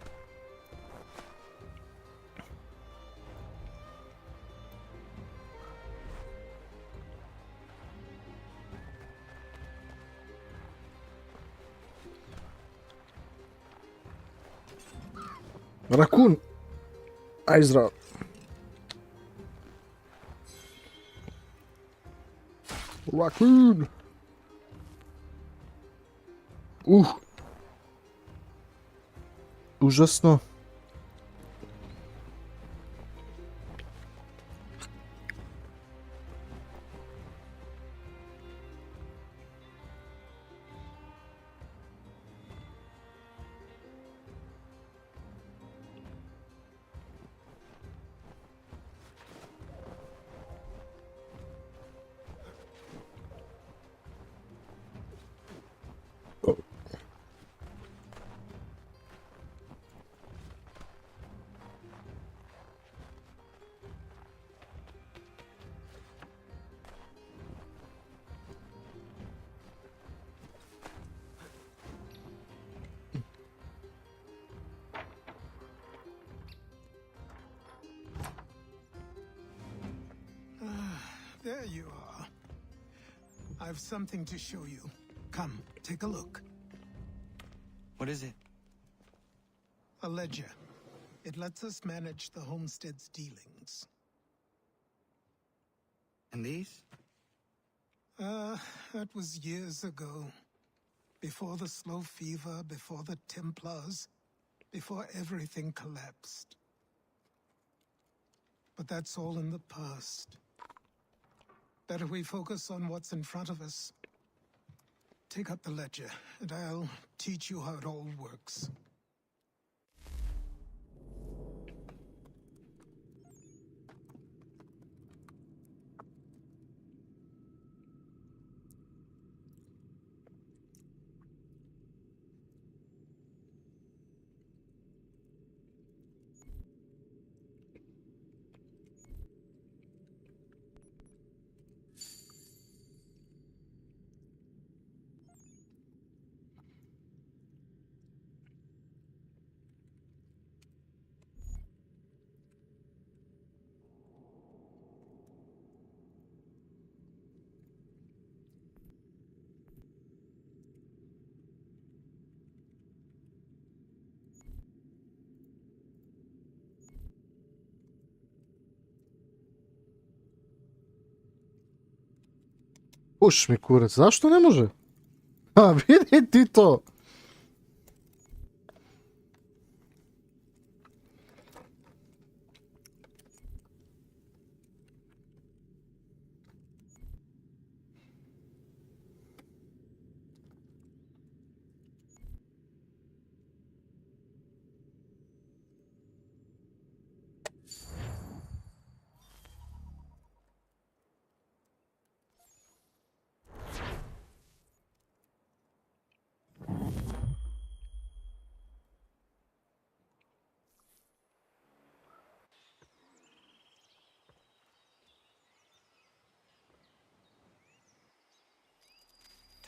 Rakun! Aj zdrav. Rakun! Užasno. There you are. I've something to show you. Come, take a look. What is it? A ledger. It lets us manage the homestead's dealings. And these? That was years ago. Before the slow fever, before the Templars, before everything collapsed. But that's all in the past. Better we focus on what's in front of us. Take up the ledger, and I'll teach you how it all works. Puš mi kurac, zašto ne može? A vidi ti to!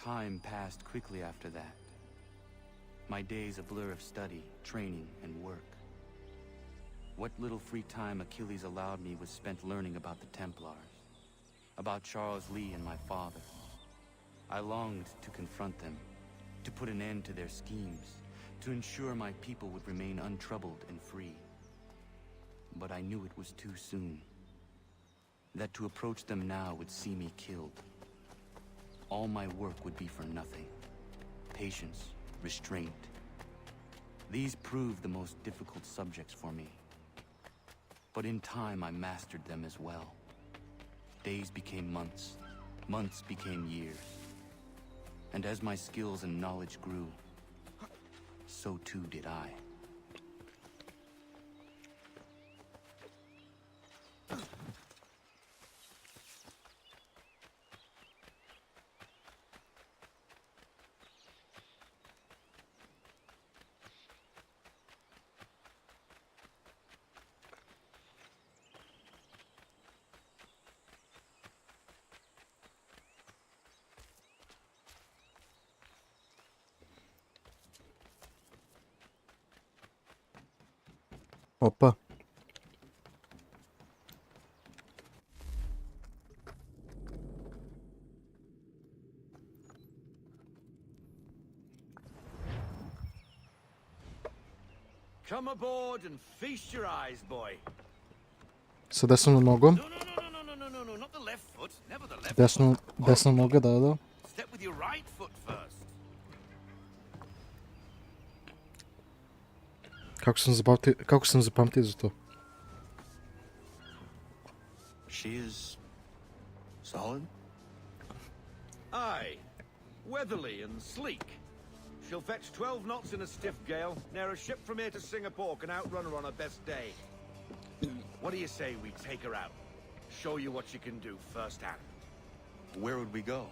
Time passed quickly after that. My days a blur of study, training, and work. What little free time Achilles allowed me was spent learning about the Templars, about Charles Lee and my father. I longed to confront them, to put an end to their schemes, to ensure my people would remain untroubled and free. But I knew it was too soon, that to approach them now would see me killed. All my work would be for nothing. Patience, restraint. These proved the most difficult subjects for me. But in time I mastered them as well. Days became months, months became years. And as my skills and knowledge grew, so too did I. Opa. Come aboard and feast your eyes, boy. Sa desnom nogom. No, not the left foot. Never the left Desna noga, da. Step with your right foot first. Kako sam zapamtio za to? She is solid? Aye. Weatherly and sleek. She'll fetch 12 knots in a stiff gale, near a ship from here to Singapore can outrun her on her best day. What do you say we take her out? Show you what she can do firsthand. Where would we go?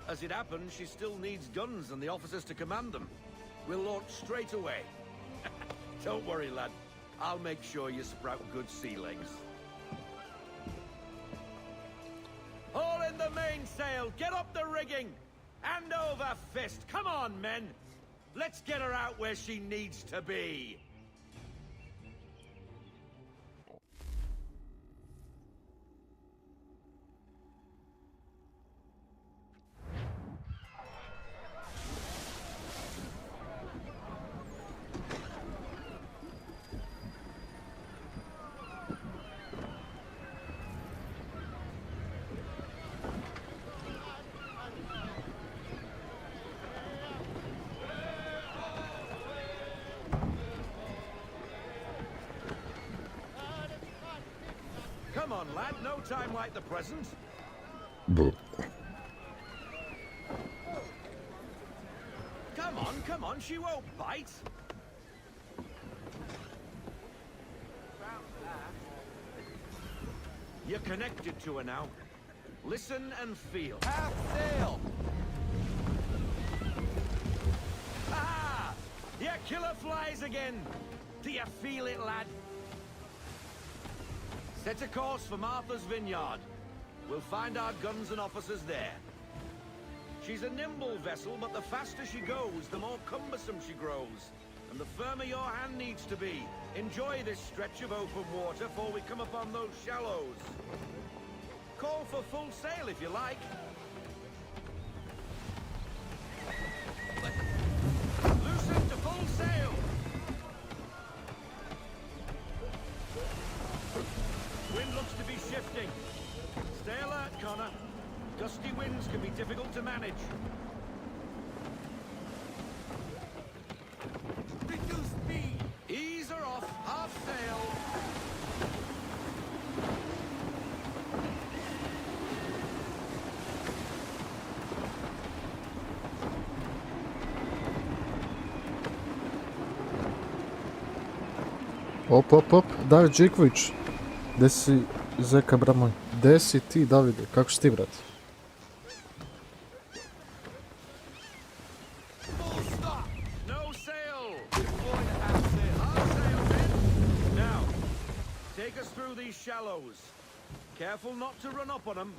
As it happens, she still needs guns and the officers to command them. We'll launch straight away. Don't worry, lad. I'll make sure you sprout good sea legs. All in the mainsail! Get up the rigging! Hand over fist! Come on, men! Let's get her out where she needs to be! Come on, lad, no time like the present. Come on, she won't bite. You're connected to her now. Listen and feel. Half sail! Ah! Your killer flies again! Do you feel it, lad? Set a course for Martha's Vineyard. We'll find our guns and officers there. She's a nimble vessel, but the faster she goes, the more cumbersome she grows. And the firmer your hand needs to be. Enjoy this stretch of open water before we come upon those shallows. Call for full sail if you like. Loosen to full sail. Wind looks to be shifting. Stay alert, Connor. Gusty winds can be difficult to manage. Reduce speed. Ease her off. Half sail. Op. David Žiković. Gde si, Zeka, brat moj? Gde si ti, Davide? Kako si ti, brat? Careful not to run up on them.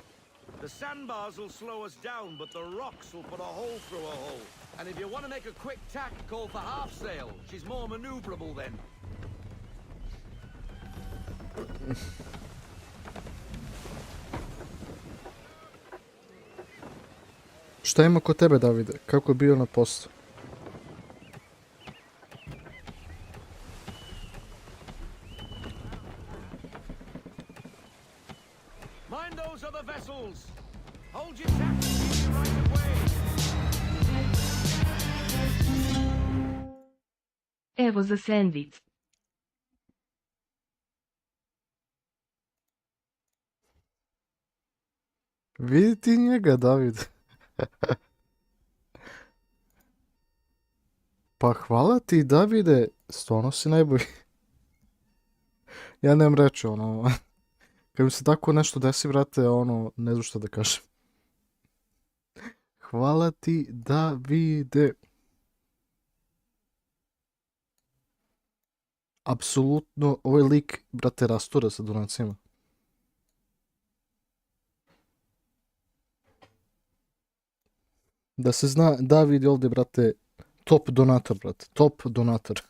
The sandbars will slow us down, but the rocks will put a hole through a hole. And if you want to make a quick tack, call for half sail. She's more maneuverable then. Šta ima kod tebe, Davide? Kako je bio na poslu? Mind those other vessels. Hold your tack and keep your right of way. Evo za sendvič. Vidi ti njega, David. Pa hvala ti, Davide. Stvarno si najbolji. Ja nemam reći, ono... Kad mi se tako nešto desi, brate, ono, ne znam što da kažem. Hvala ti, Davide. Apsolutno, ovaj lik, brate, rastura sa donacijama. Da se zna, David je ovdje, brate, top donator, brate. Top donator.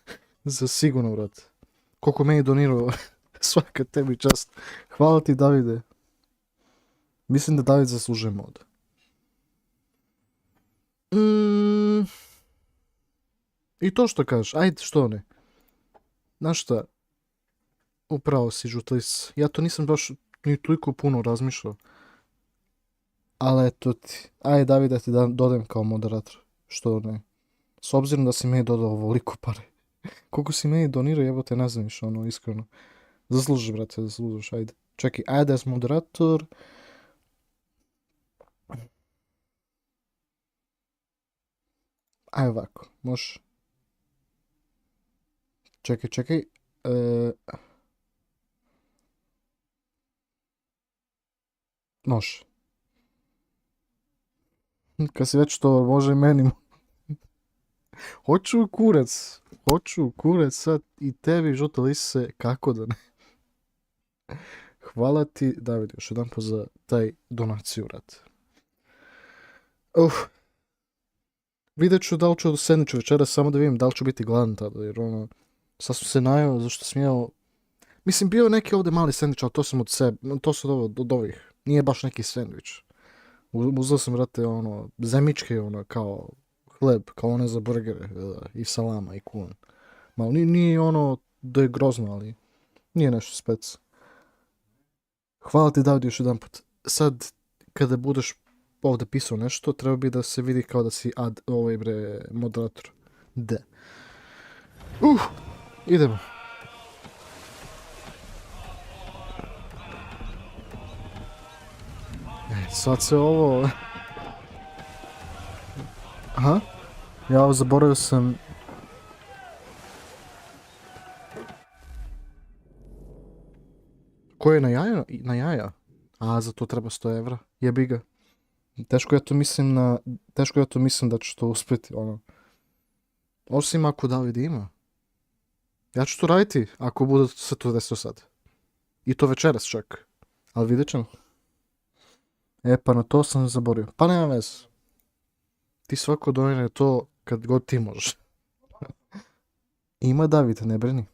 Za sigurno, brate. Koliko meni donirao, svaka tebi čast. Hvala ti, Davide. Mislim da David zaslužuje mod. I to što kažeš, ajde, što ne. Znaš šta, upravo si žutlis. Ja to nisam baš ni toliko puno razmišljao. Ali eto ti, ajde Davide ti dodajem kao moderator. Što ne. S obzirom da si meni dodao ovoliko pare. Koliko si meni donirao, jebote, ne znam više, ono, iskreno. Zaslužiš, brate, zaslužiš, ajde. Čekaj, ajde as moderator. Ajde ovako, možeš. Čekaj. Može. Kad si već to može i meni. Hoću kurac sad i tebi žuta lise, kako da ne. Hvala ti, David, još jedan po za taj donaciju, brate. Vidjet ću da li ću do sedniću večera, samo da vidim da li ću biti gladan tada, jer ono, sad sam se najao, zašto sam jeo, mislim, bio je neki ovdje mali sendvič, ali to sam od sebe, to su od ovih, nije baš neki sendvič. Uzeo sam, brate, ono, zemičke, ono, kao hleb, kao one za burgere, i salama, i kulen. Malo, nije ono da je grozno, ali nije nešto spec. Hvala ti, David, još jedan put. Sad, kada budeš ovdje pisao nešto, treba bi da se vidi kao da si moderator. Da. Idemo. Sad se ovo... Aha. Ja zaboravio sam... Ko je na jaja? A, za to treba 100 evra. Jebi ga. Teško ja to mislim da ću to uspjeti, ono. Osim ako David ima. Ja ću to raditi ako bude se to desilo sad. I to večeras čak. Ali vidjet ćemo. Pa na to sam zaboravio. Pa nema veze. Ti svako donira to kad god ti možeš. Ima David, ne brini.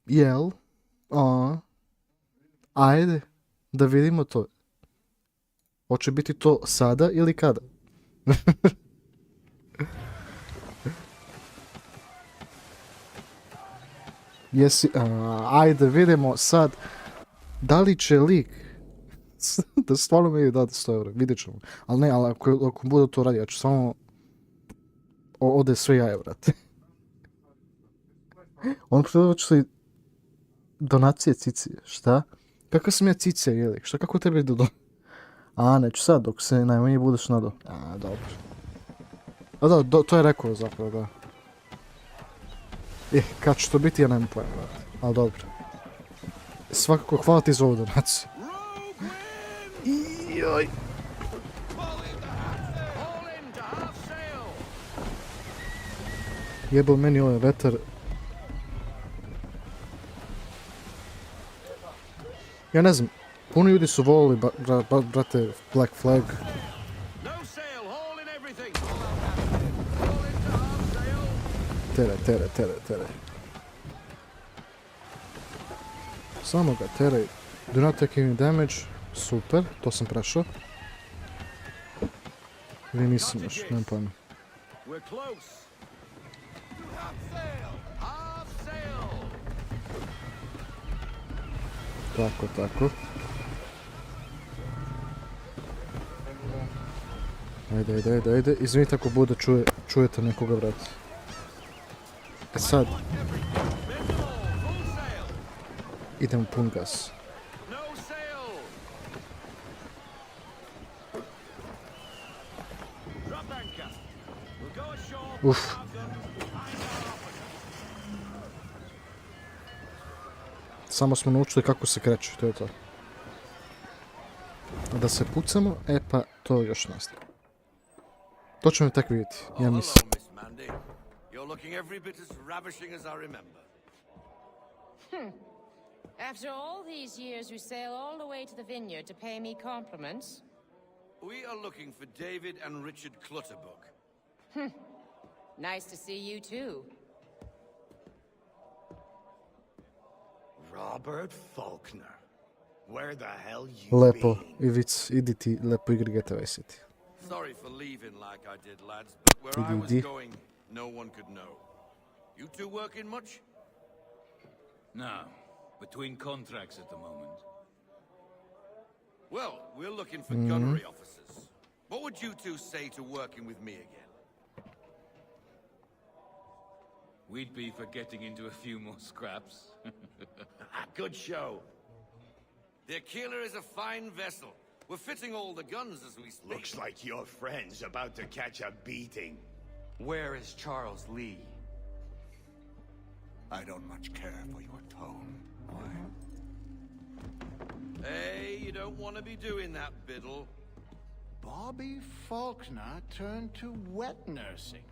Jel? Ajde, da vidimo to. Hoće biti to sada ili kada? Ajde, vidimo sad. Da li će lik da stvarno mi dati 100 evra, vidjet ćemo. Ali ne, ako bude to radi, ja ću samo ode sve jaje, brate. On predavač donacije cicije, šta? Kakva sam ja cicija, jeli? Šta, kako tebi do... neću sad, dok se najmanje budeš nadao. Dobro. Da, to je rekao zapravo, da. Kad će to biti, ja nemam pojma, brate. Ali dobro. Svakako, hvala ti za ovu donaciju. Joj. Jebao meni ovaj vetar. Ja ne znam, puno ljudi su volili, brate, Black Flag. Tere. Samo ga teraj. Do not take any damage. Super, to sam prešao. Ili nisam još, nemam pojma. Tako. Ajde. Izvinite ako bude čujete nekoga, vrati. Sad. Idemo pun gas. Samo smo naučili kako se kreću, to je to. Da se pucamo, pa to još nastaje. To ćemo tek vidjeti, ja mislim. After all these years, you sail all the way to the vineyard to pay me compliments? We are looking for David and Richard Clutterbuck. Nice to see you too. Robert Faulkner. Where the hell you Lepo, Ivic, idi ti lepo igri GTA Vice City. Sorry for leaving like I did, lads, but where I was going, no one could know. You two working much? Now, between contracts at the moment. Well, we're looking for gunnery officers. What would you two say to working with me again? We'd be for getting into a few more scraps. Good show. The Aquila is a fine vessel. We're fitting all the guns as we speak. Looks like your friend's about to catch a beating. Where is Charles Lee? I don't much care for your tone. Why? Hey, you don't want to be doing that, Biddle. Bobby Faulkner turned to wet nursing.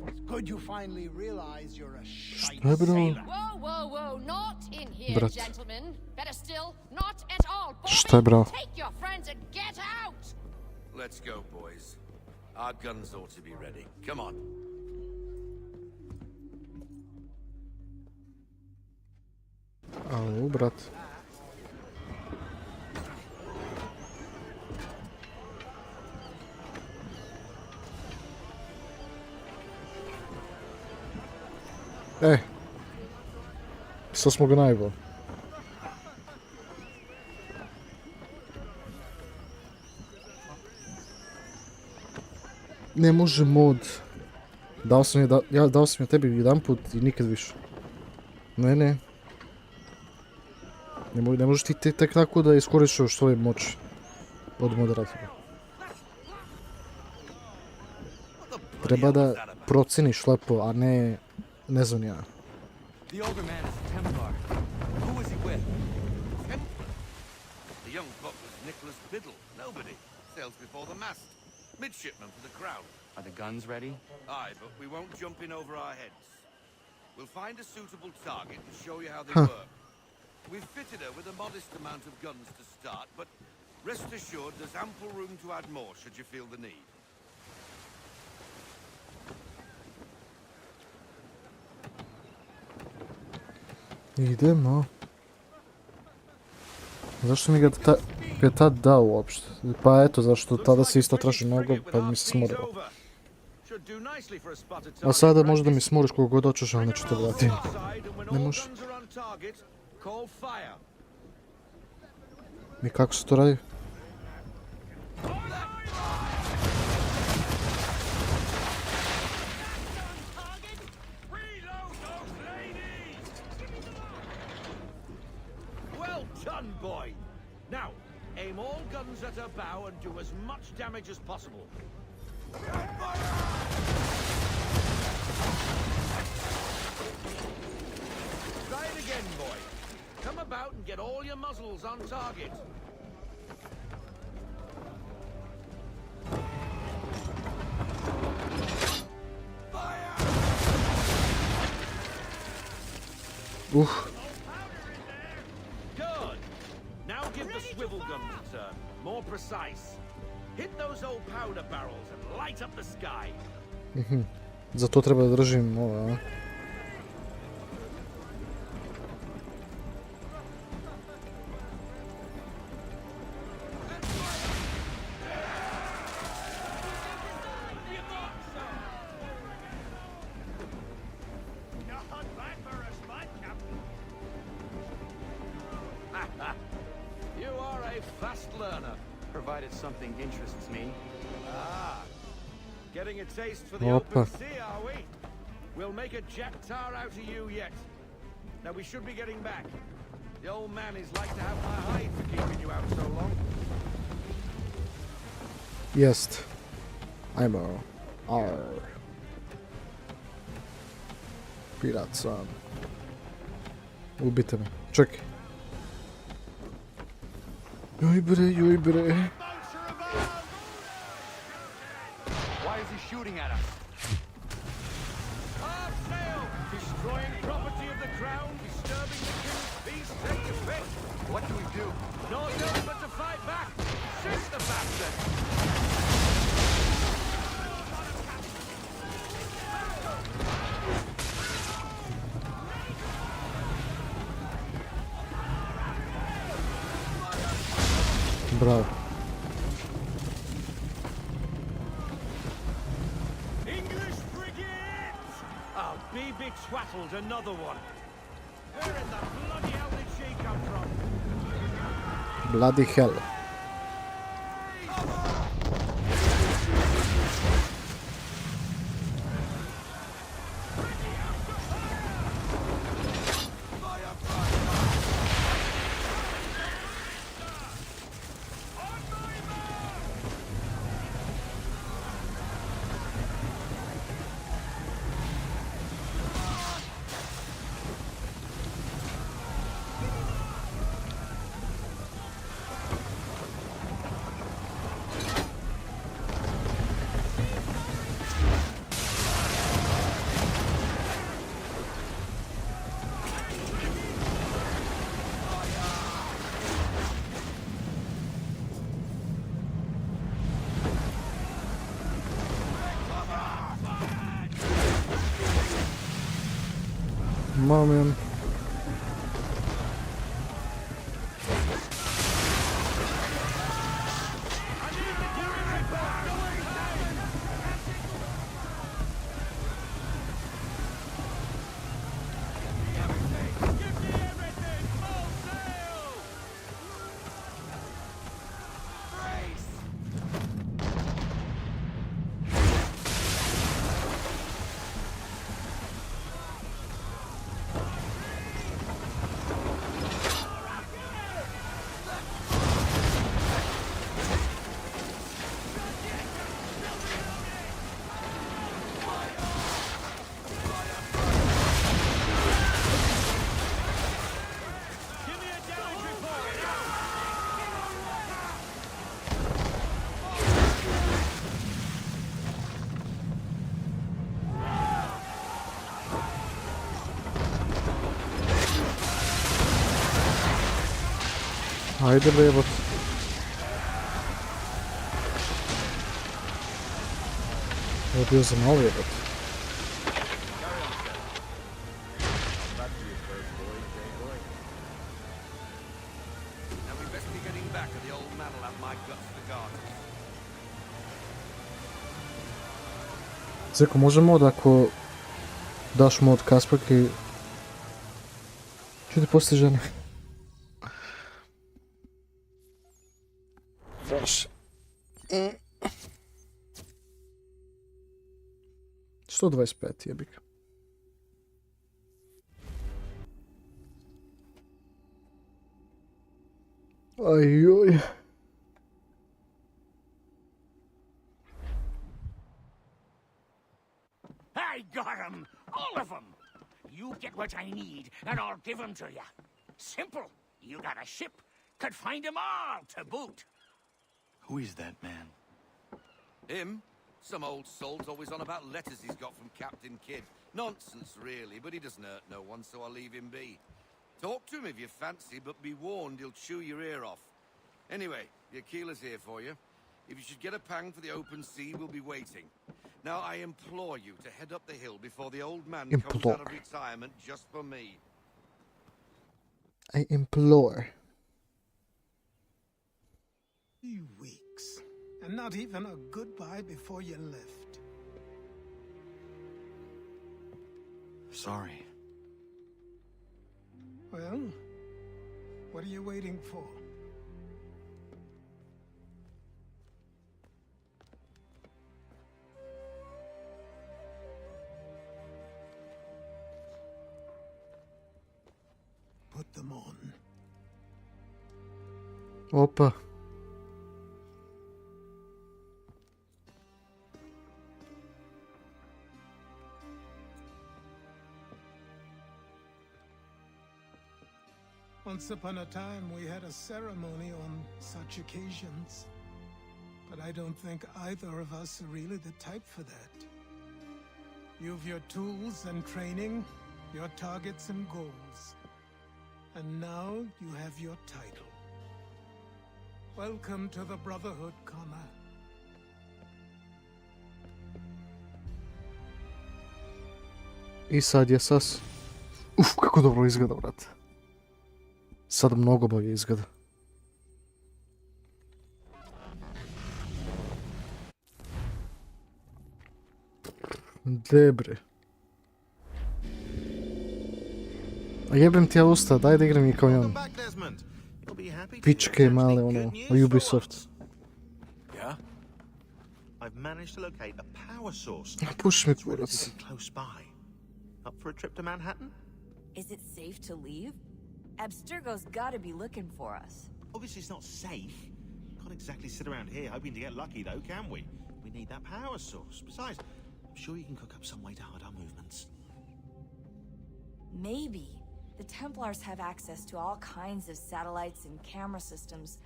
It's good you finally realize you're a shite sailor. Whoa, whoa, whoa, not in here, Brat. gentlemen. Better still, not at all. Šta je, bro? Take your friends and get out! Let's go, boys. Our guns ought to be ready. Come on. Au, brat. Sad smo ga najbolj. Ne može mod. Dao sam je tebi jedan put i nikad više. Ne. Ne možeš ti tek tako da iskoristiš svoje moći od moderatora. Treba da proceniš lepo, a ne znam ja. The older man is a Templar. Who was he with? The young buck was Nicholas Biddle. Nobody. Sails before the mast. Midshipman for the crown. Are the guns ready? Aye, but we won't jump in over our heads. We'll find a suitable target to show you how they work. We've fitted her with a modest amount of guns to start, but rest assured there's ample room to add more should you feel the need. Idemo. Zašto mi ga tad dao uopšte? Pa eto, zašto tada se isto traži mnogo, pa mi se smorilo. A sada možda mi smoriš koliko god hoćeš, ali neću te vratim. Ne može. I kako se to radi? Boy. Now, aim all guns at her bow and do as much damage as possible. Try it again, boy. Come about and get all your muzzles on target. Swivel guns a turn. More precise. Hit those old powder barrels and light up the sky. Zato treba da držim ovo, a? Something interests me. Getting a taste for the open sea, are we? We'll make a jack tar out of you yet. Now we should be getting back. The old man is like to have my hide for keeping you out so long. Jest. Ajmo. Arr. Pirat sam. Ubite me. Čekaj. Joj bre. Shooting at us. Half sail! Destroying property of the crown, disturbing the king's peace, take your pick. What do we do? No choice but to fight back. Shoot the bastard! Bravo. English frigates! I'll Be big swaddled another one. Where in the bloody hell did she come from? Bloody hell. Man. Haydi be bak. Yapıyorsun al ya bak. Zeko, možemo da ako daš mod Kasperki ću ti posti žene. Baš. 125 jebik. Ajoj. I got 'em! All of them! You get what I need, and I'll give 'em to you. Simple. You got a ship. Could find 'em all to boot. Who is that man? Him? Some old salt's always on about letters he's got from Captain Kidd. Nonsense, really, but he doesn't hurt no one, so I'll leave him be. Talk to him if you fancy, but be warned he'll chew your ear off. Anyway, your keeler's here for you. If you should get a pang for the open sea, we'll be waiting. Now, I implore you to head up the hill before the old man comes out of retirement just for me. I implore. Few weeks, and not even a goodbye before you left. Sorry. Well, what are you waiting for? Put them on. Opa. Once upon a time, we had a ceremony on such occasions. But I don't think either of us are really the type for that. You've your tools and training, your targets and goals. And now you have your title. Welcome to the Brotherhood, Connor. I sad je sas. Uf, kako dobro izgleda, brate. Sad mnogo bolje izgleda. Debre. A jebem ti ja usta, daj da igram i kao i on. Pičke male, ono, Ubisoft. Yeah? I've managed to locate a power source. Push me, It's kurac. relatively close by. Up for a trip to Manhattan? Is it safe to leave? Abstergo's gotta be looking for us. Obviously it's not safe. Can't exactly sit around here hoping to get lucky though, can we? We need that power source. Besides, I'm sure you can cook up some way to hide our movements. Maybe. The Templars have access to all kinds of satellites and camera systems.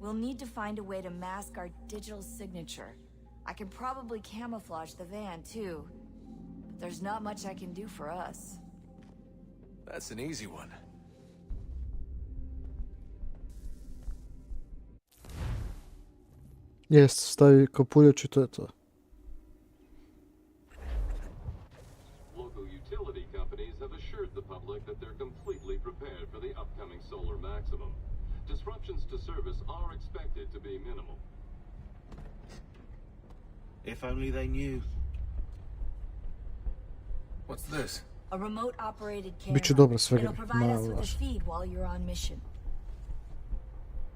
We'll need to find a way to mask our digital signature. I can probably camouflage the van too. But there's not much I can do for us. That's an easy one. Jest, stavi kopuljač i to je to. Local utility companies have assured the public that they're completely prepared for the upcoming solar maximum. Disruptions to service are expected to be minimal. If only they knew. What's this? A remote-operated Biće camera. dobro svega, It'll provide us malo with a vaš. feed while you're on mission.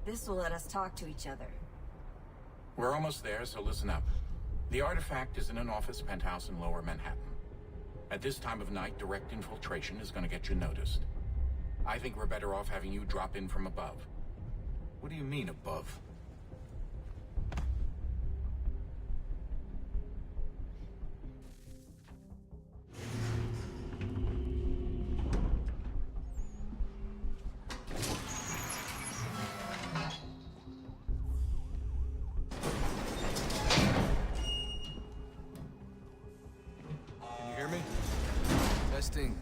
This will let us talk to each other. We're almost there, so listen up. The artifact is in an office penthouse in Lower Manhattan. At this time of night, direct infiltration is going to get you noticed. I think we're better off having you drop in from above. What do you mean above? Can you hear me? Testing.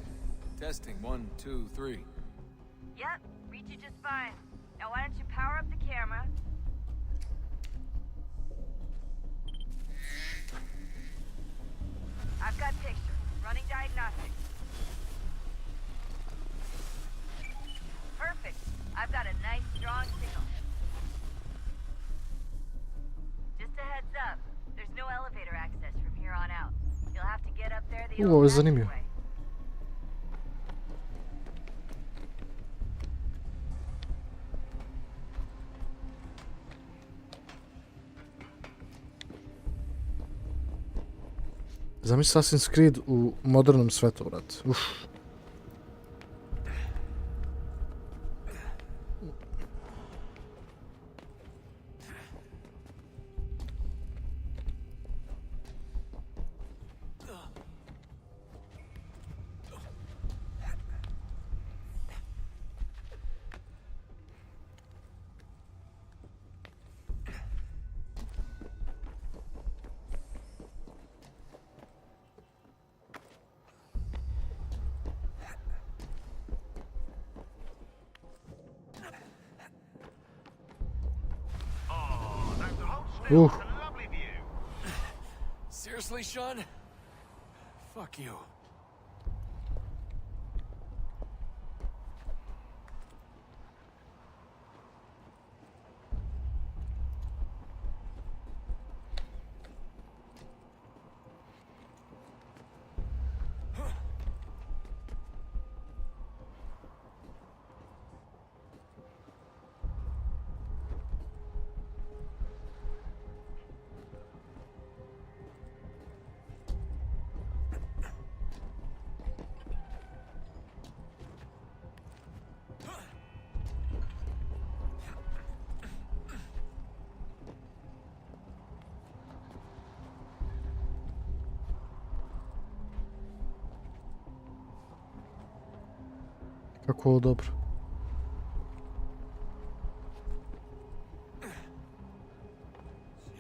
Testing. 1, 2, 3. Yep, reach you just fine. Now why don't you power up the camera? I've got pictures. Running diagnostics. Perfect. I've got a nice strong signal. Just a heads up. There's no elevator access from here on out. You'll have to get up there the Ovo je old zanimljivo. way. Zamisli Assassin's Creed u modernom svetu, brate. Uf. Seriously, Sean? Fuck you. Kako ovo dobro.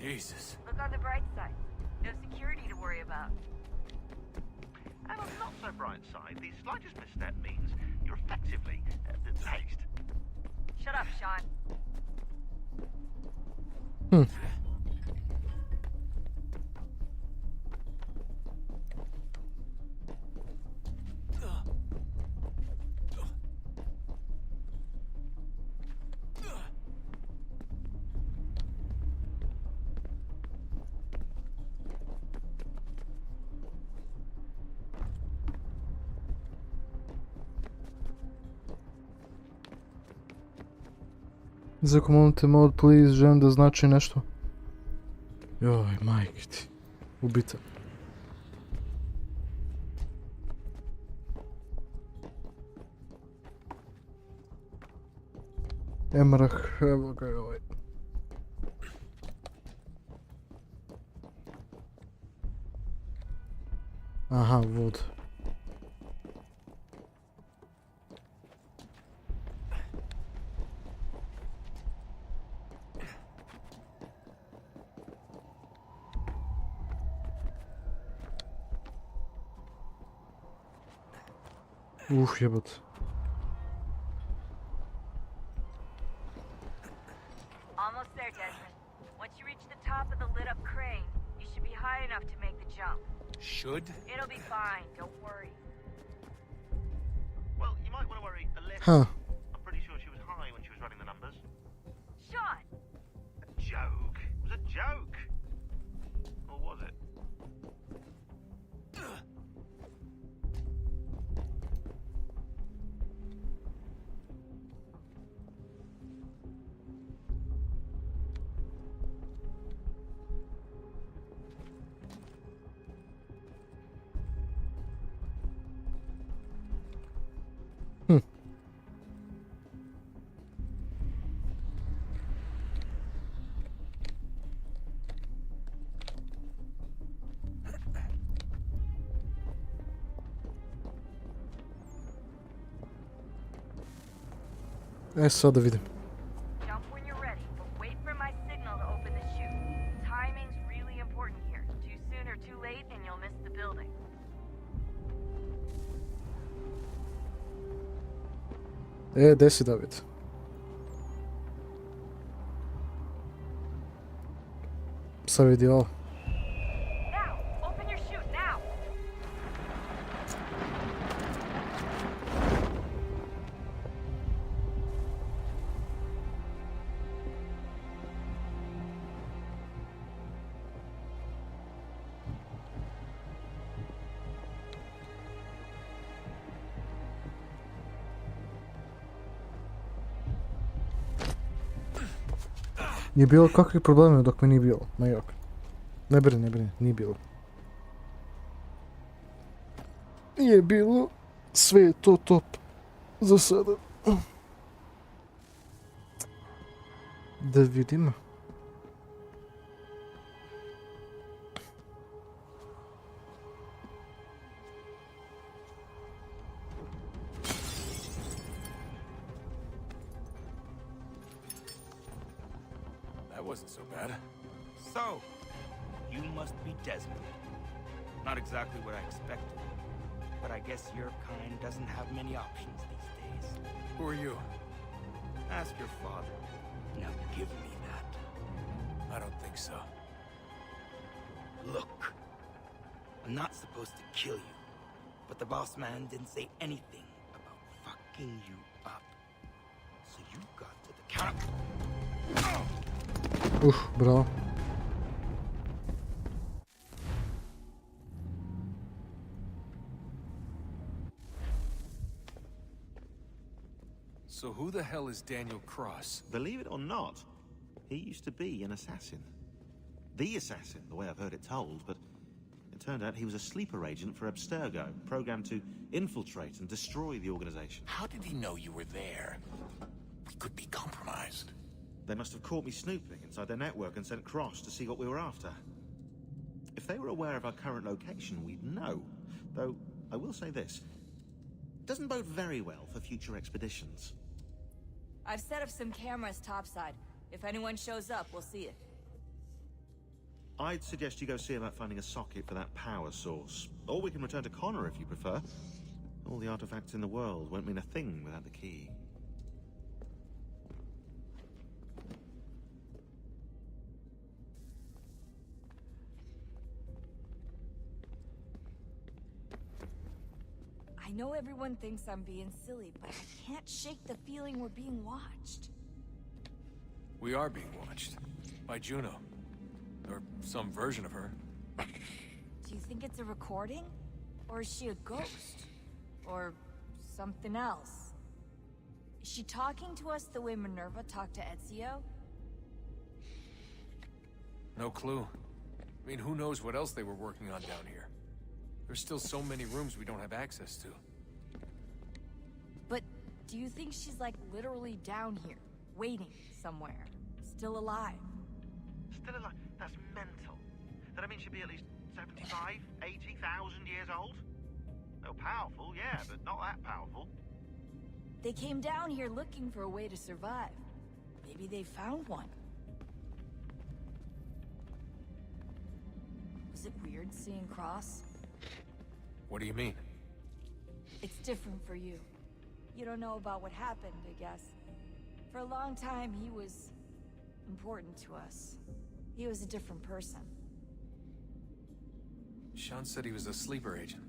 Jesus. Look on the bright side. No security to worry about. And on the not so bright side, the slightest misstep means you're effectively hazed. Shut up, Sean. Zeko, molim te, mod, please, želim da znači nešto. Joj, majke ti. Ubita. Emrah, evo ga je ovaj. Aha, vod. Jebot. Almost there, Desmond. Once you reach the top of the lit-up crane, you should be high enough to make the jump. Should? It'll be fine, don't worry. Well, you might want to worry a little. Huh. I'm pretty sure she was high when she was running the numbers. Sean! A joke. It was a joke. Or was it? Sad da vidim. Jump when you're ready, but wait for my signal to open the chute. Timing's really important here. Too soon or too late and you'll miss the building. Desi David. Sad vidi ovo. Now, open your chute now. Nije bilo kakvih problema dok me nije bilo, ma jok. Ne brini, nije bilo. Nije bilo, sve je to top za sada. Da vidimo. Wasn't so bad. So, you must be Desmond. Not exactly what I expected, but I guess your kind doesn't have many options these days. Who are you? Ask your father. Now give me that. I don't think so. Look, I'm not supposed to kill you, but the boss man didn't say anything about fucking you up. So you got to the counter. Bravo. So who the hell is Daniel Cross? Believe it or not, he used to be an assassin. The assassin, the way I've heard it told, but it turned out he was a sleeper agent for Abstergo, programmed to infiltrate and destroy the organization. How did he know you were there? We could be compromised. They must have caught me snooping inside their network and sent Cross to see what we were after. If they were aware of our current location, we'd know. Though, I will say this. It doesn't bode very well for future expeditions. I've set up some cameras topside. If anyone shows up, we'll see it. I'd suggest you go see about finding a socket for that power source. Or we can return to Connor if you prefer. All the artifacts in the world won't mean a thing without the key. I know everyone thinks I'm being silly, but I can't shake the feeling we're being watched. We are being watched. By Juno. Or some version of her. Do you think it's a recording? Or is she a ghost? Or something else? Is she talking to us the way Minerva talked to Ezio? No clue. I mean, who knows what else they were working on down here? There's still so many rooms we don't have access to. But do you think she's like literally down here, waiting somewhere, still alive? Still alive? That's mental. That I mean she'd be at least 75, 80,000 years old? Oh, powerful, yeah, but not that powerful. They came down here looking for a way to survive. Maybe they found one. Was it weird seeing Cross? What do you mean? It's different for you. You don't know about what happened, I guess. For a long time, he was important to us. He was a different person. Sean said he was a sleeper agent,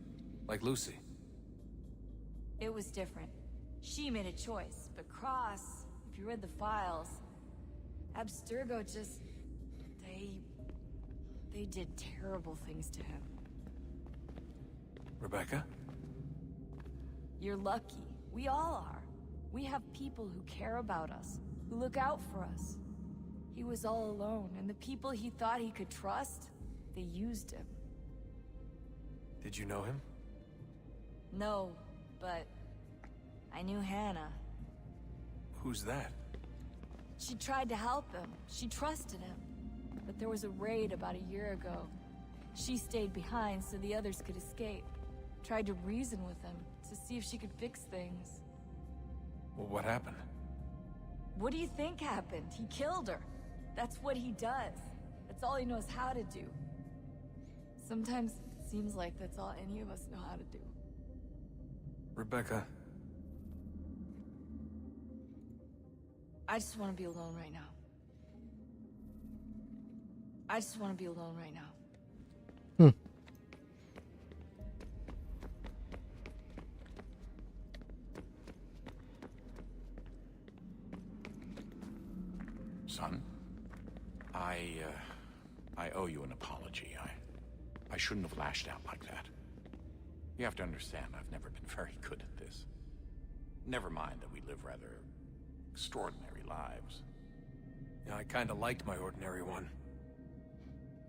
like Lucy. It was different. She made a choice, but Cross, if you read the files, Abstergo just... They did terrible things to him. Rebecca? You're lucky. We all are. We have people who care about us, who look out for us. He was all alone, and the people he thought he could trust, they used him. Did you know him? No, but I knew Hannah. Who's that? She tried to help him. She trusted him. But there was a raid about a year ago. She stayed behind so the others could escape. Tried to reason with him to see if she could fix things. Well, what happened? What do you think happened? He killed her. That's what he does. That's all he knows how to do. Sometimes it seems like that's all any of us know how to do. Rebecca. I just want to be alone right now. I just want to be alone right now. Son, I owe you an apology. I shouldn't have lashed out like that. You have to understand, I've never been very good at this. Never mind that we live rather extraordinary lives. Yeah, I kinda liked my ordinary one.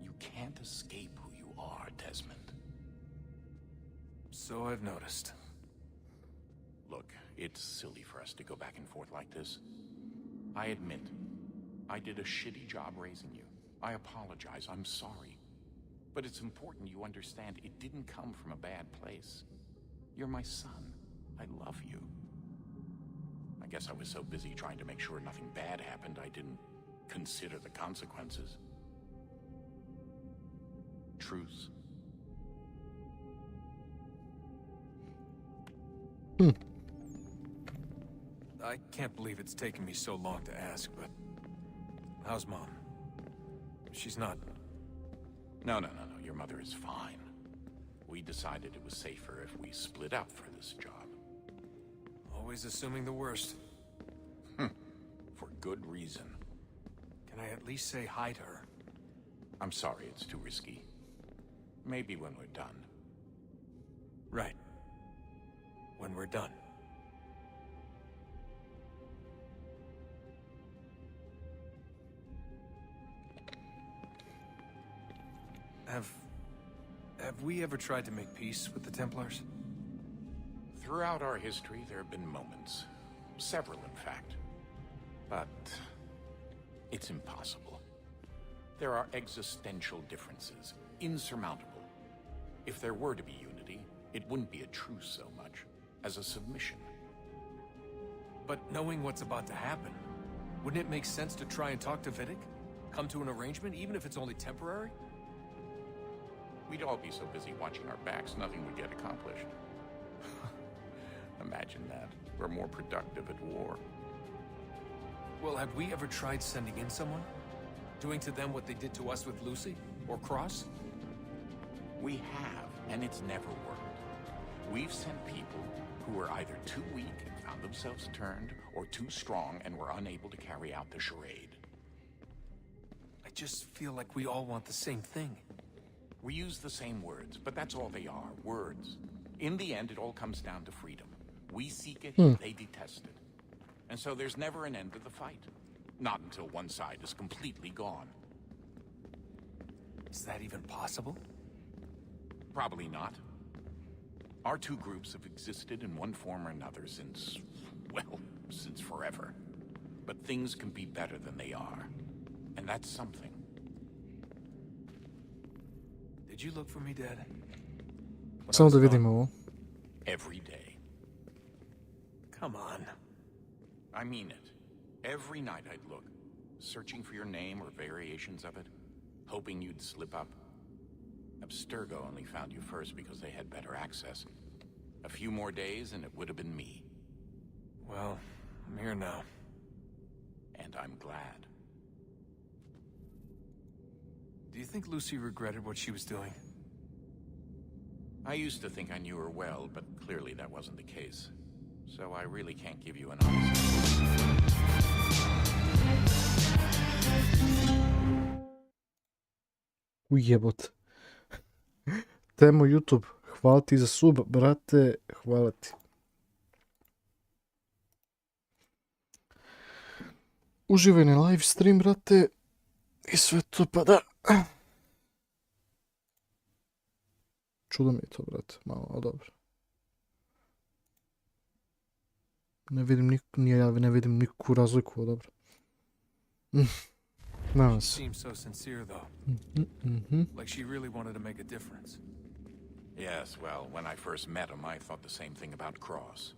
You can't escape who you are, Desmond. So I've noticed. Look, it's silly for us to go back and forth like this. I admit, I did a shitty job raising you. I apologize, I'm sorry. But it's important you understand it didn't come from a bad place. You're my son. I love you. I guess I was so busy trying to make sure nothing bad happened, I didn't consider the consequences. Truce. I can't believe it's taken me so long to ask, but... how's Mom? She's not... No. Your mother is fine. We decided it was safer if we split up for this job. Always assuming the worst. For good reason. Can I at least say hi to her? I'm sorry, it's too risky. Maybe when we're done. Right. When we're done. Have we ever tried to make peace with the Templars? Throughout our history, there have been moments. Several, in fact. But it's impossible. There are existential differences, insurmountable. If there were to be unity, it wouldn't be a truce so much as a submission. But knowing what's about to happen, wouldn't it make sense to try and talk to Vidic? Come to an arrangement, even if it's only temporary? We'd all be so busy watching our backs, nothing would get accomplished. Imagine that. We're more productive at war. Well, have we ever tried sending in someone? Doing to them what they did to us with Lucy? Or Cross? We have, and it's never worked. We've sent people who were either too weak and found themselves turned, or too strong and were unable to carry out the charade. I just feel like we all want the same thing. We use the same words, but that's all they are, words. In the end, it all comes down to freedom. We seek it, they detest it. And so there's never an end to the fight. Not until one side is completely gone. Is that even possible? Probably not. Our two groups have existed in one form or another since, well, since forever. But things can be better than they are. And that's something. Did you look for me, Dad? Samo da vidimo ovo. Every day. Come on. I mean it. Every night I'd look, searching for your name or variations of it, hoping you'd slip up. Abstergo only found you first because they had better access. A few more days and it would have been me. Well, I'm here now. And I'm glad. Do you think Lucy regretted what she was doing? I used to think I knew her well, but clearly that wasn't the case. So I really can't give you an honest Ujebot. Temo YouTube. Hvala ti za sub, brate. Hvala ti. Uživaj na live stream, brate. I sve to, pa da. Čudo mi je to, brate. Malo, ali dobro. Ne vidim nikakvu razliku, ali dobro. She seems so sincere, though. Like she really wanted to make a difference. Yes, well, when I first met him, I thought the same thing about Cross.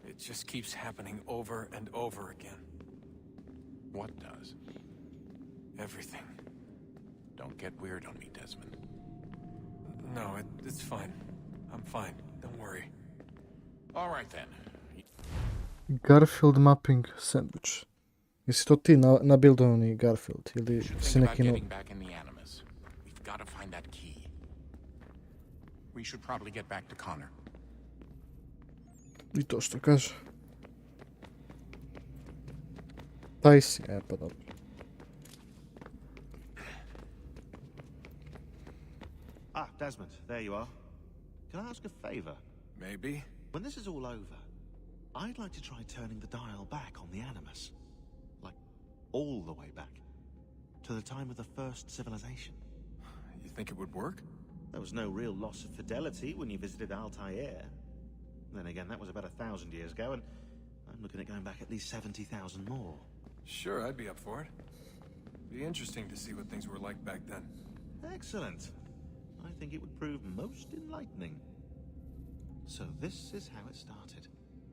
It just keeps happening over and over again. What does? Everything. Don't get weird on me, Desmond. No, it's fine. I'm fine. Don't worry. All right, then. Garfield mapping sandwich. Jesi to ti nabildovani Garfield ili si neki novi? We've got to find that key. We should probably get back to Connor. I to što kaže. Taj si, pa dobro. Ah, Desmond, there you are. Can I ask a favor? Maybe. When this is all over, I'd like to try turning the dial back on the Animus. Like, all the way back. To the time of the first civilization. You think it would work? There was no real loss of fidelity when you visited Altair. Then again, that was about 1,000 years ago, and I'm looking at going back at least 70,000 more. Sure, I'd be up for it. Be interesting to see what things were like back then. Excellent. I think it would prove most enlightening. So this is how it started.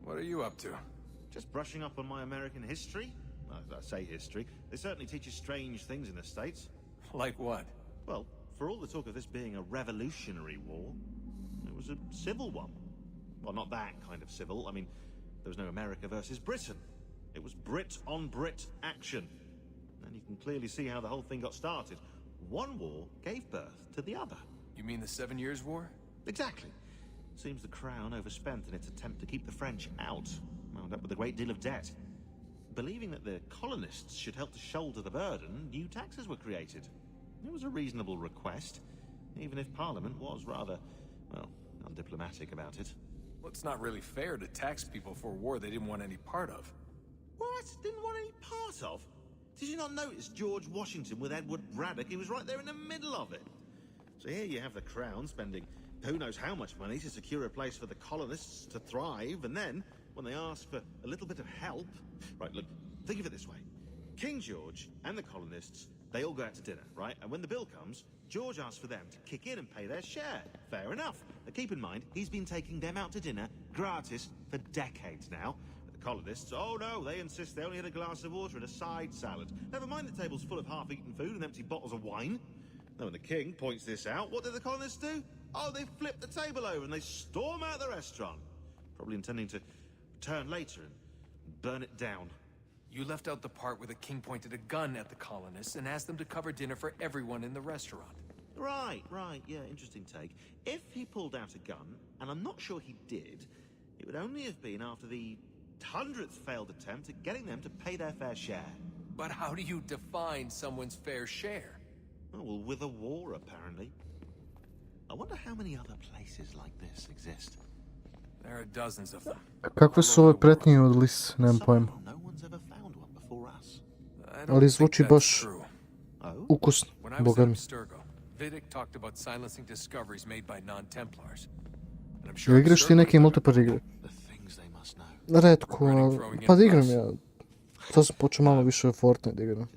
What are you up to? Just brushing up on my American history. Well, I say history. They certainly teach you strange things in the States. Like what? Well, for all the talk of this being a revolutionary war, it was a civil one. Well, not that kind of civil. I mean, there was no America versus Britain. It was Brit on Brit action. And you can clearly see how the whole thing got started. One war gave birth to the other. You mean the 7 Years' War? Exactly. Seems the Crown overspent in its attempt to keep the French out, wound up with a great deal of debt. Believing that the colonists should help to shoulder the burden, new taxes were created. It was a reasonable request, even if Parliament was rather, well, undiplomatic about it. Well, it's not really fair to tax people for a war they didn't want any part of. What? Didn't want any part of? Did you not notice George Washington with Edward Braddock? He was right there in the middle of it. So here you have the Crown spending who knows how much money to secure a place for the colonists to thrive, and then, when they ask for a little bit of help... Right, look, think of it this way. King George and the colonists, they all go out to dinner, right? And when the bill comes, George asks for them to kick in and pay their share. Fair enough. But keep in mind, he's been taking them out to dinner gratis for decades now. But the colonists, oh no, they insist they only had a glass of water and a side salad. Never mind the table's full of half-eaten food and empty bottles of wine. Now when the king points this out, what do the colonists do? Oh, they flip the table over and they storm out the restaurant. Probably intending to return later and burn it down. You left out the part where the king pointed a gun at the colonists and asked them to cover dinner for everyone in the restaurant. Right, yeah, interesting take. If he pulled out a gun, and I'm not sure he did, it would only have been after the 100th failed attempt at getting them to pay their fair share. But how do you define someone's fair share? Oh, well, with a war, apparently. I wonder how many other places like this exist. There are dozens of them. Kakve su ove pretnje od lis, nemam pojma. Ali zvuči baš ukusno, boga mi. Vidic talked about silencing discoveries made by non-Templars. And I'm Jel sure igraš ti neke multiplayer igre? Retko, pa da igram ja. Sad sam počeo malo više o Fortnite da igram.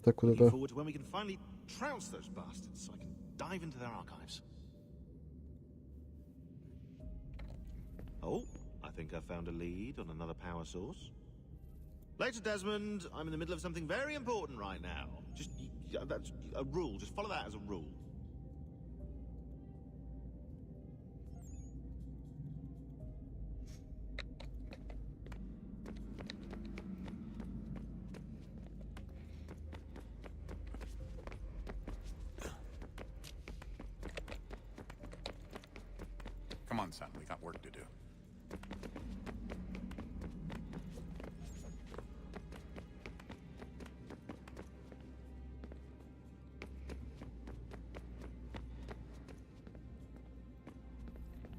Tako da da. Oh, I think I found a lead on another power source. Later, Desmond, I'm in the middle of something very important right now. Just, that's a rule, just follow that as a rule. Come on, son, we got work to do.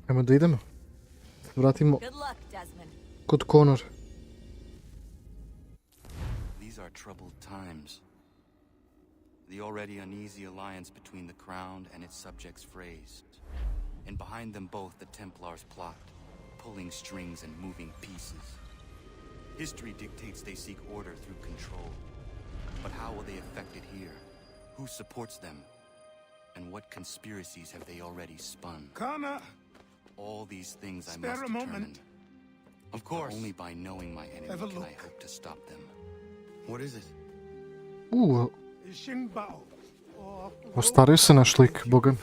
Ajmo da idemo. Vratimo kod Connor. These are troubled times. The already uneasy alliance between the crown and its subjects phrased. And behind them both the Templars plot, pulling strings and moving pieces. History dictates they seek order through control. But how will they affect it here? Who supports them? And what conspiracies have they already spun? Connor! All these things I Spare must a determine. moment. Of course. Only by knowing my enemy Have a can I look. hope to stop them. What is it? Xingbao, or Ostario se naš lik, boga.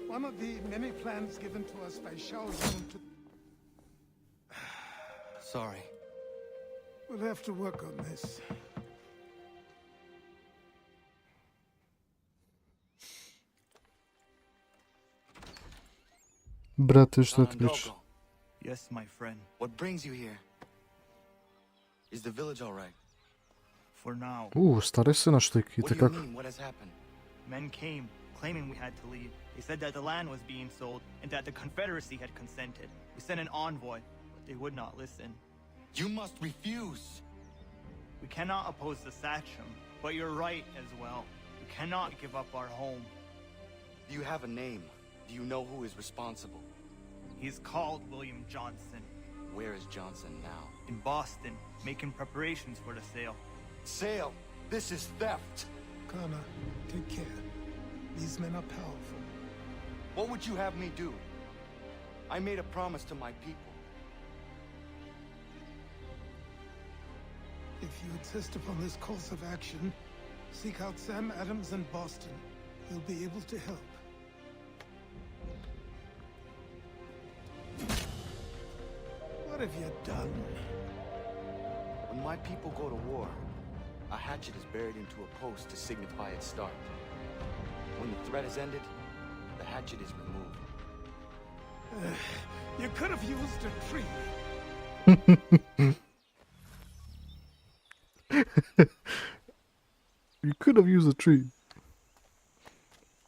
one of the many plans given to us by Shaoyun to... Sorry. We'll have to work on this. Brate, što ti pričaš? Yes, my friend. What brings you here? Is the village all right? For now. Ostario se naš lik, What do you itekako. mean? What has happened? Men came, claiming we had to leave. They said that the land was being sold and that the Confederacy had consented. We sent an envoy, but they would not listen. You must refuse. We cannot oppose the Sachem, but you're right as well. We cannot give up our home. Do you have a name? Do you know who is responsible? He's called William Johnson. Where is Johnson now? In Boston, making preparations for the sale. Sale? This is theft. Connor, take care. These men are powerful. What would you have me do? I made a promise to my people. If you insist upon this course of action, seek out Sam Adams in Boston. He'll be able to help. What have you done? When my people go to war, a hatchet is buried into a post to signify its start. When the threat is ended, the hatchet is removed. You could have used a tree. You could have used a tree.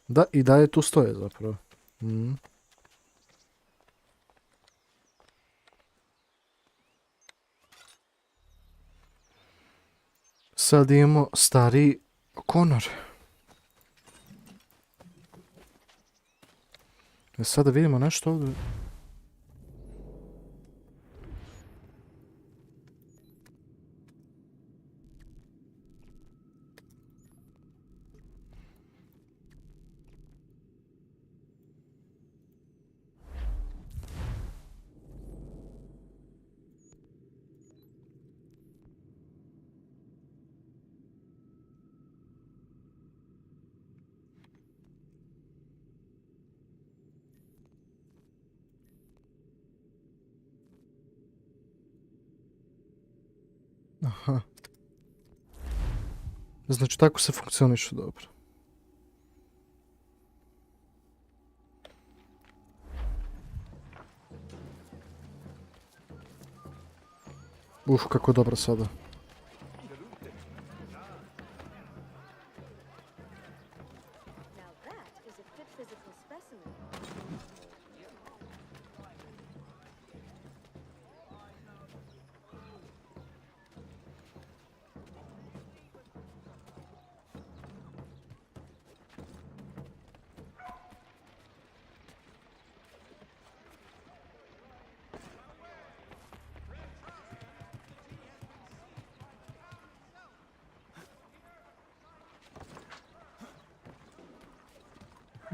Da, i dalje tu stoje zapravo. Mm. Sad imamo stari Connor. Sada vidimo nešto ovdje. Aha. Znači tako se funkcioniše dobro. Kako je dobro sada.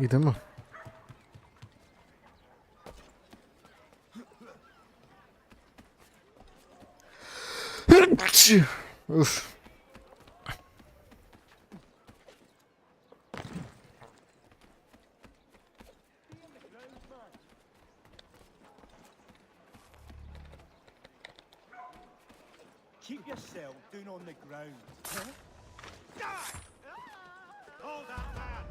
Idemo. Uf. Keep yourself down on the ground. Huh? Hold that man!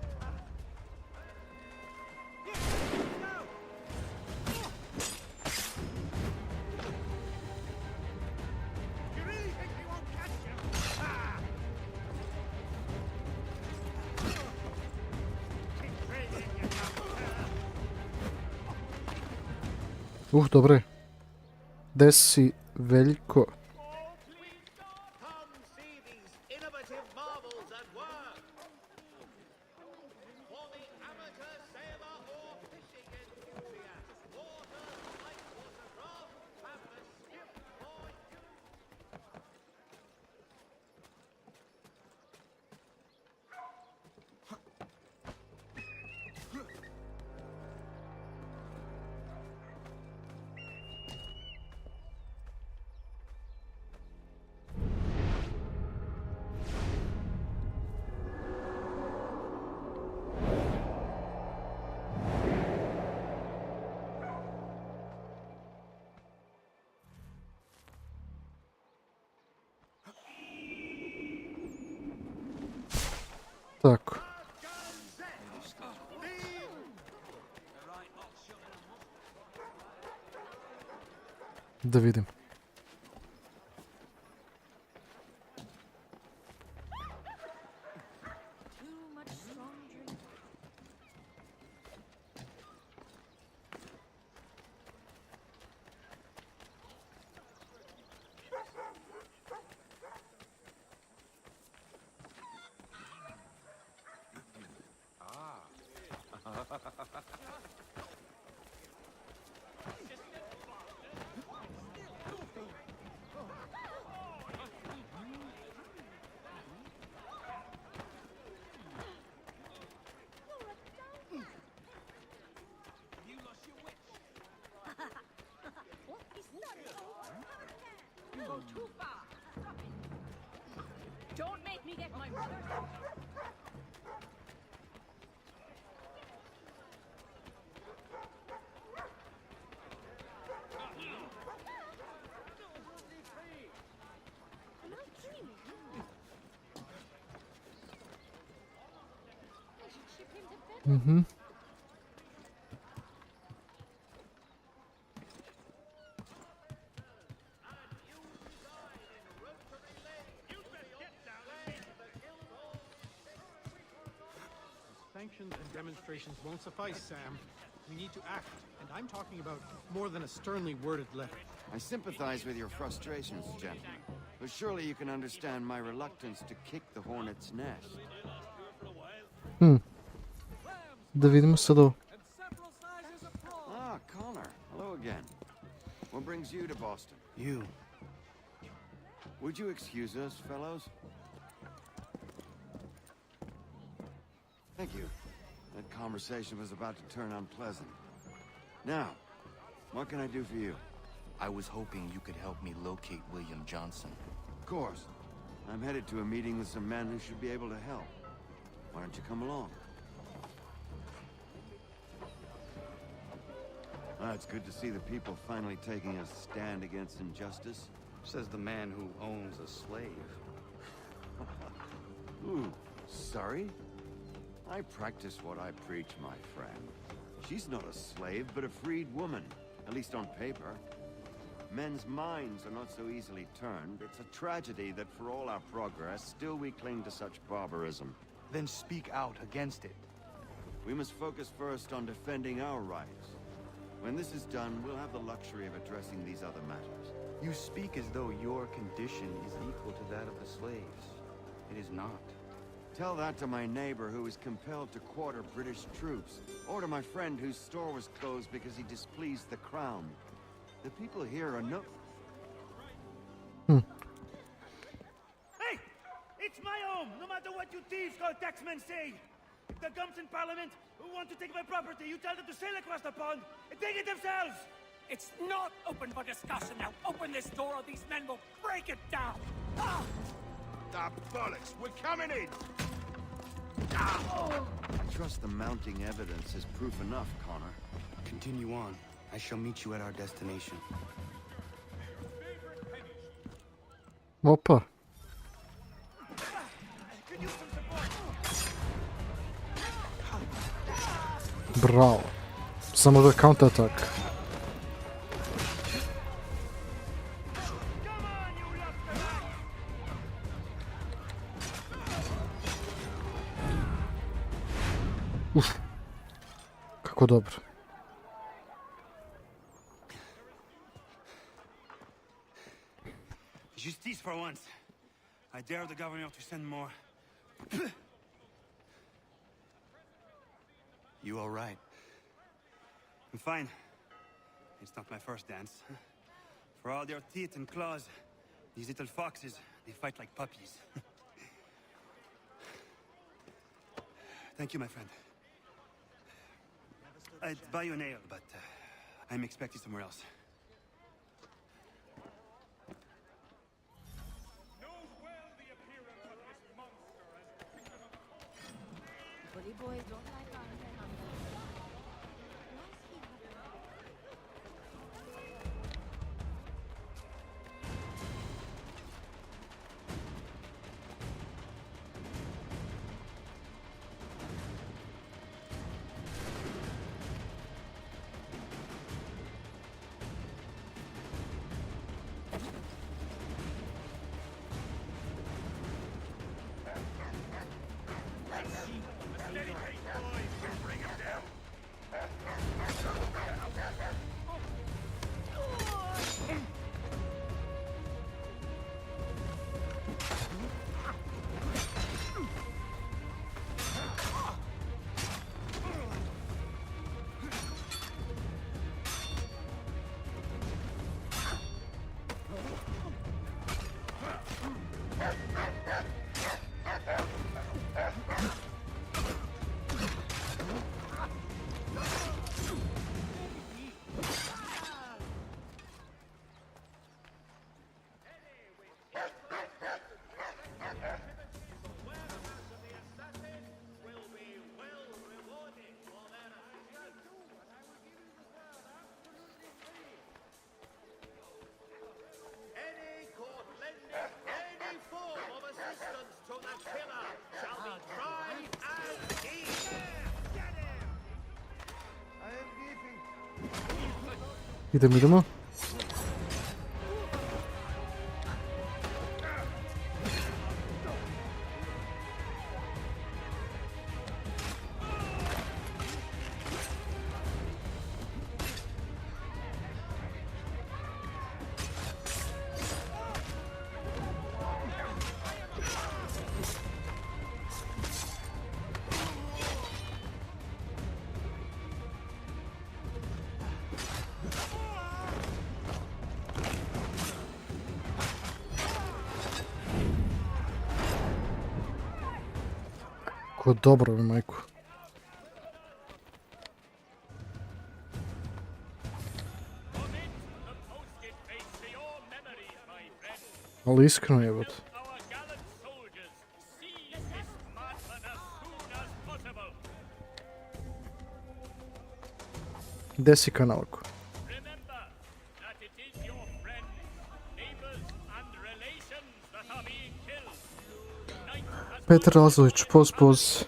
You really think we won't catch you? Keep training, you Dobre. Desi Veljko. Tako. Da vidim. Too far. Don't make me get my brother. Mhm. Sanctions and demonstrations won't suffice, Sam. We need to act, and I'm talking about more than a sternly worded letter. I sympathize with your frustrations, gentlemen, but surely you can understand my reluctance to kick the hornet's nest. Da vidimo sad ovo. Ah, Connor. Hello again. What brings you to Boston? You. Would you excuse us, fellows? Thank you. That conversation was about to turn unpleasant. Now, what can I do for you? I was hoping you could help me locate William Johnson. Of course. I'm headed to a meeting with some men who should be able to help. Why don't you come along? It's good to see the people finally taking a stand against injustice. Says the man who owns a slave. Ooh, sorry? I practice what I preach, my friend. She's not a slave, but a freed woman, at least on paper. Men's minds are not so easily turned. It's a tragedy that for all our progress, still we cling to such barbarism. Then speak out against it. We must focus first on defending our rights. When this is done, we'll have the luxury of addressing these other matters. You speak as though your condition is equal to that of the slaves. It is not. Tell that to my neighbor who was compelled to quarter British troops, or to my friend whose store was closed because he displeased the crown. The people here are no... Hey! It's my home, no matter what you thieves called taxmen say! If the gumps in Parliament who want to take my property, you tell them to sail across the pond and take it themselves! It's not open for discussion now. Open this door or these men will break it down. Ah! Ah, bollocks! We're coming in! I trust the mounting evidence is proof enough, Connor. Continue on. I shall meet you at our destination. Opa. Bravo. Samo da counter attack. Uf. Kako dobro. Justice for once. I dare the governor to send more. You all right? I'm fine. It's not my first dance. For all their teeth and claws, these little foxes, they fight like puppies. Thank you, my friend. I'd buy you an ale, but I'm expected somewhere else. Bully boys don't like our Idemo. Kako dobro je, majku. Ali iskreno je, bot. Gde si kanalku? Petar Lazović, poz.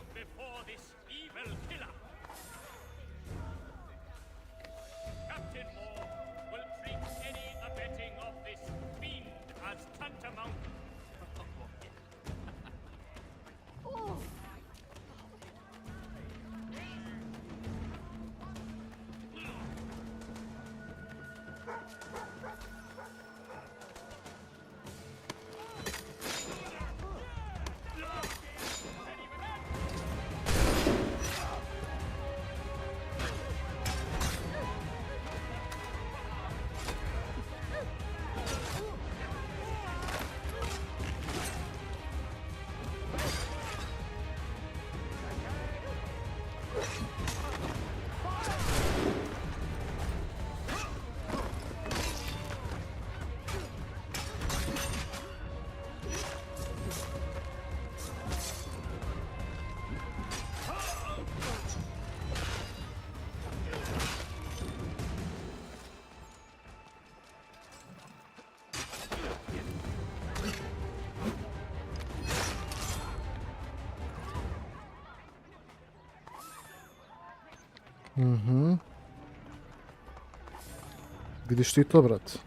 Vidiš ti to, brat?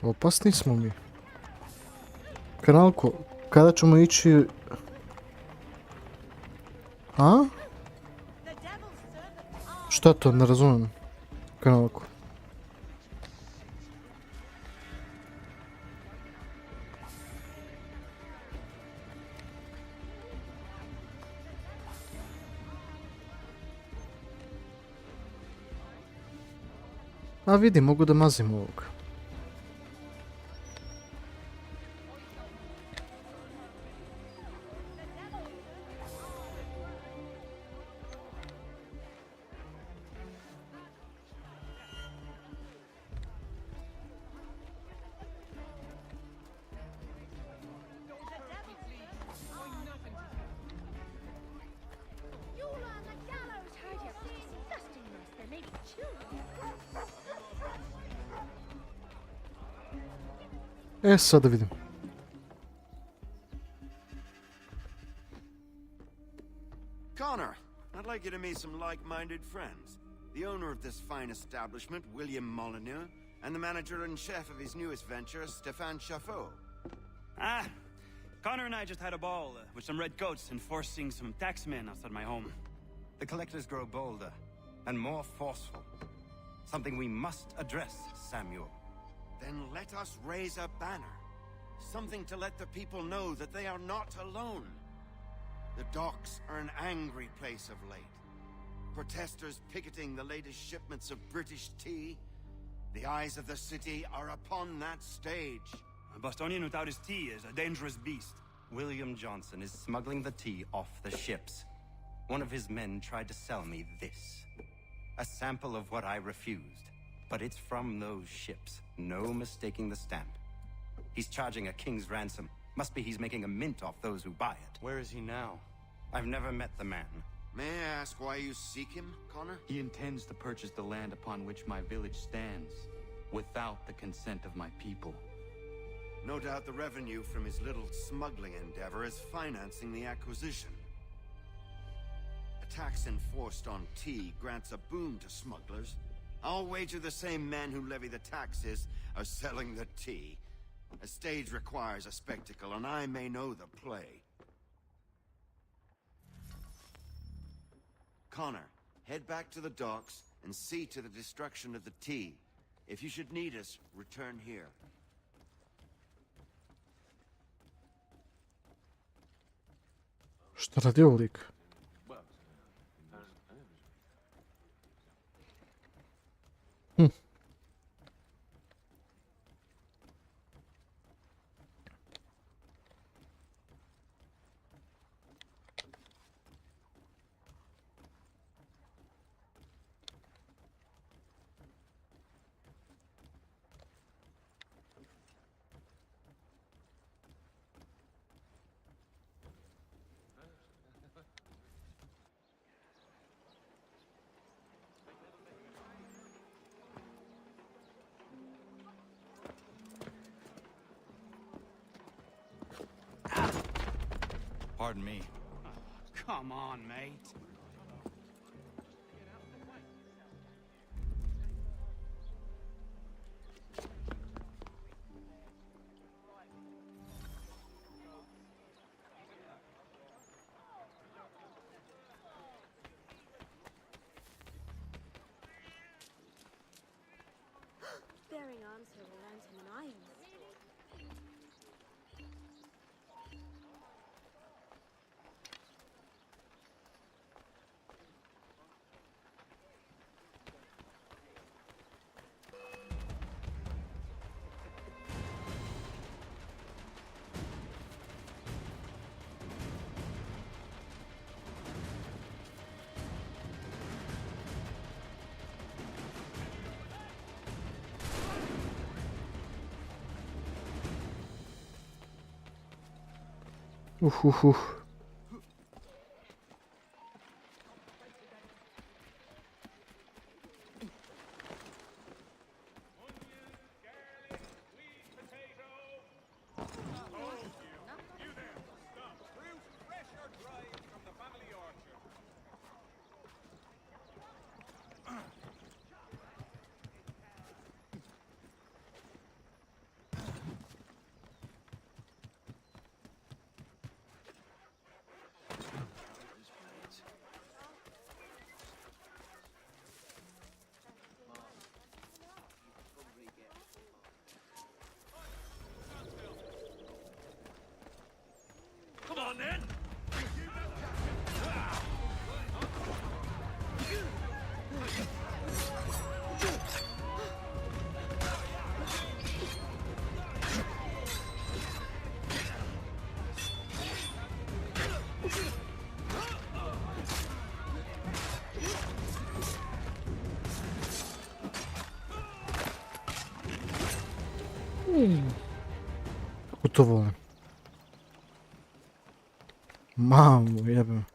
Opasni smo mi. Kanalko, kada ćemo ići... A? Šta to? Ne razumijem. Kanalko. A vidi, mogu da mazim ovog. Sad da vidim. Connor, I'd like you to meet some like-minded friends. The owner of this fine establishment, William Molyneux, and the manager and chef of his newest venture, Stéphane Chaffeau. Connor and I just had a ball with some red coats enforcing some taxmen outside my home. The collectors grow bolder and more forceful. Something we must address, Samuel. Then let us raise a banner. Something to let the people know that they are not alone. The docks are an angry place of late. Protesters picketing the latest shipments of British tea. The eyes of the city are upon that stage. A Bostonian without his tea is a dangerous beast. William Johnson is smuggling the tea off the ships. One of his men tried to sell me this. A sample of what I refused. But it's from those ships. No mistaking the stamp. He's charging a king's ransom. Must be he's making a mint off those who buy it. Where is he now? I've never met the man. May I ask why you seek him, Connor? He intends to purchase the land upon which my village stands, without the consent of my people. No doubt the revenue from his little smuggling endeavor is financing the acquisition. A tax enforced on tea grants a boon to smugglers. I'll wager the same men who levy the taxes are selling the tea. A stage requires a spectacle, and I may know the play. Connor, head back to the docks and see to the destruction of the tea. If you should need us, return here. Šta radi ovo lik? Pardon me. Come on, mate. Bearing arms here will land him in irons. Uf. Kako to volim? Mamu jebem.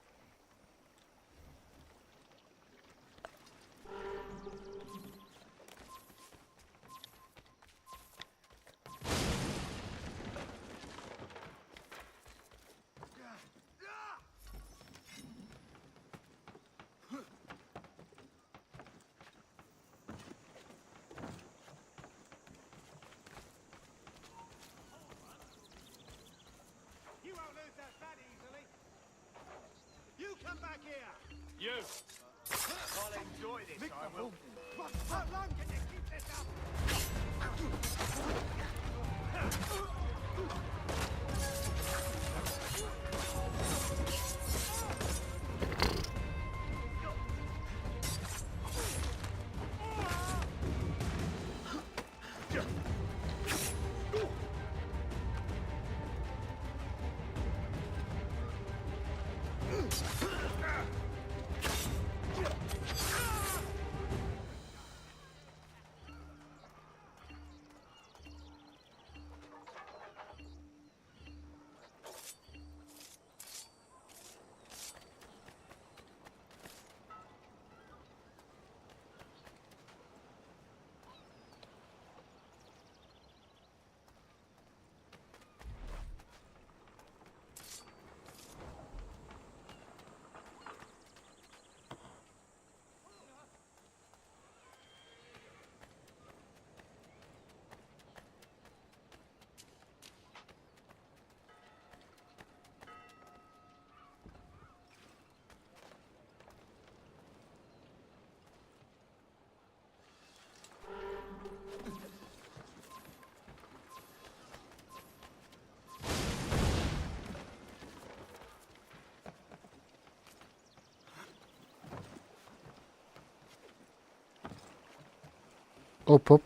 You won't lose that easily. You come back here. You! I'll enjoy this, I will. How long can you keep this up? Hop hop.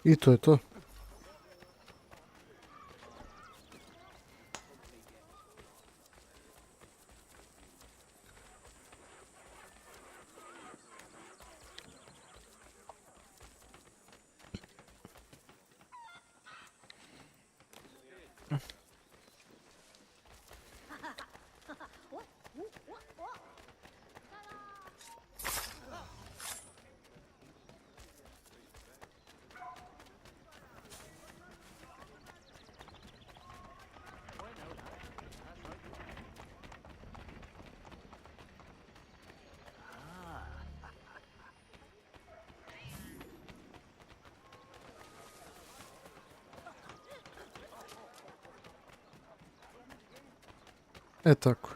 I to je to. E tako.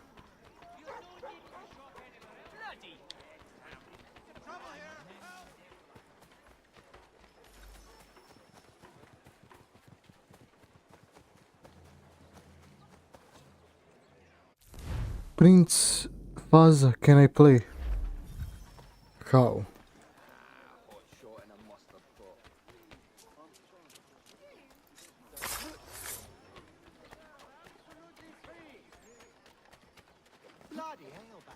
Prince Faza, can I play? How? Bloody hell, back.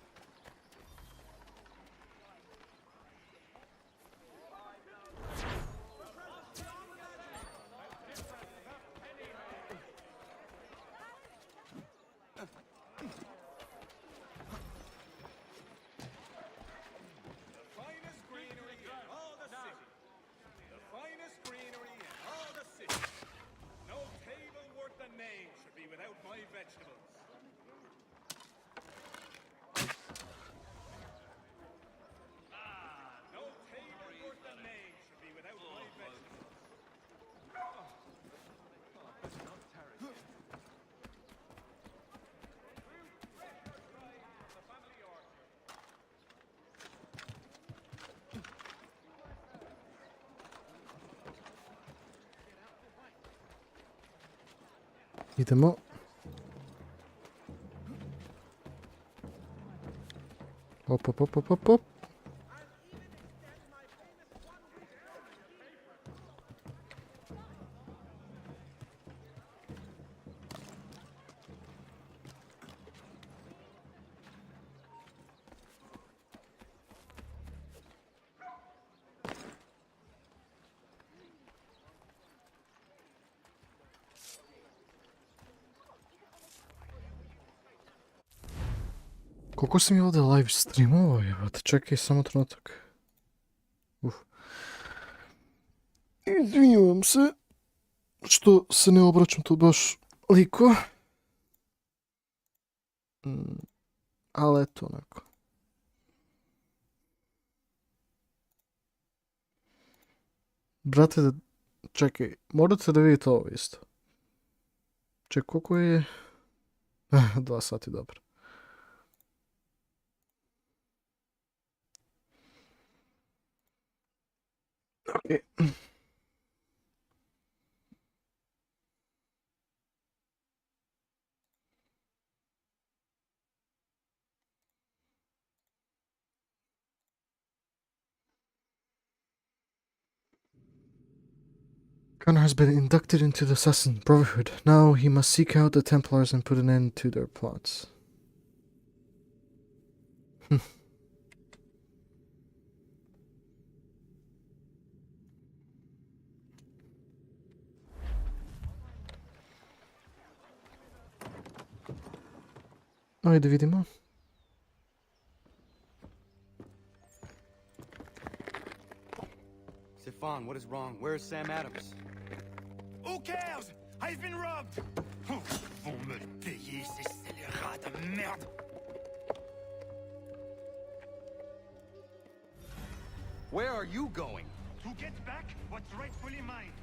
Idemo. Op, op, op, op, op, op. Koliko sam je ovdje live streamova, jebate, čekaj samo trenutak. Izvinjavam se, što se ne obraćam tu baš liko. Ali eto, onako. Brate, čekaj, morate da vidite ovo isto. Čekaj, koliko je... 2 sati, dobro. Okay. Connor has been inducted into the Assassin Brotherhood. Now he must seek out the Templars and put an end to their plots. Ajde vidimo. Stefan, what is wrong? Where is Sam Adams? Who cares? I've been robbed! Vont me payer, ces scélérats de merde! Where are you going? To get back what's rightfully mine.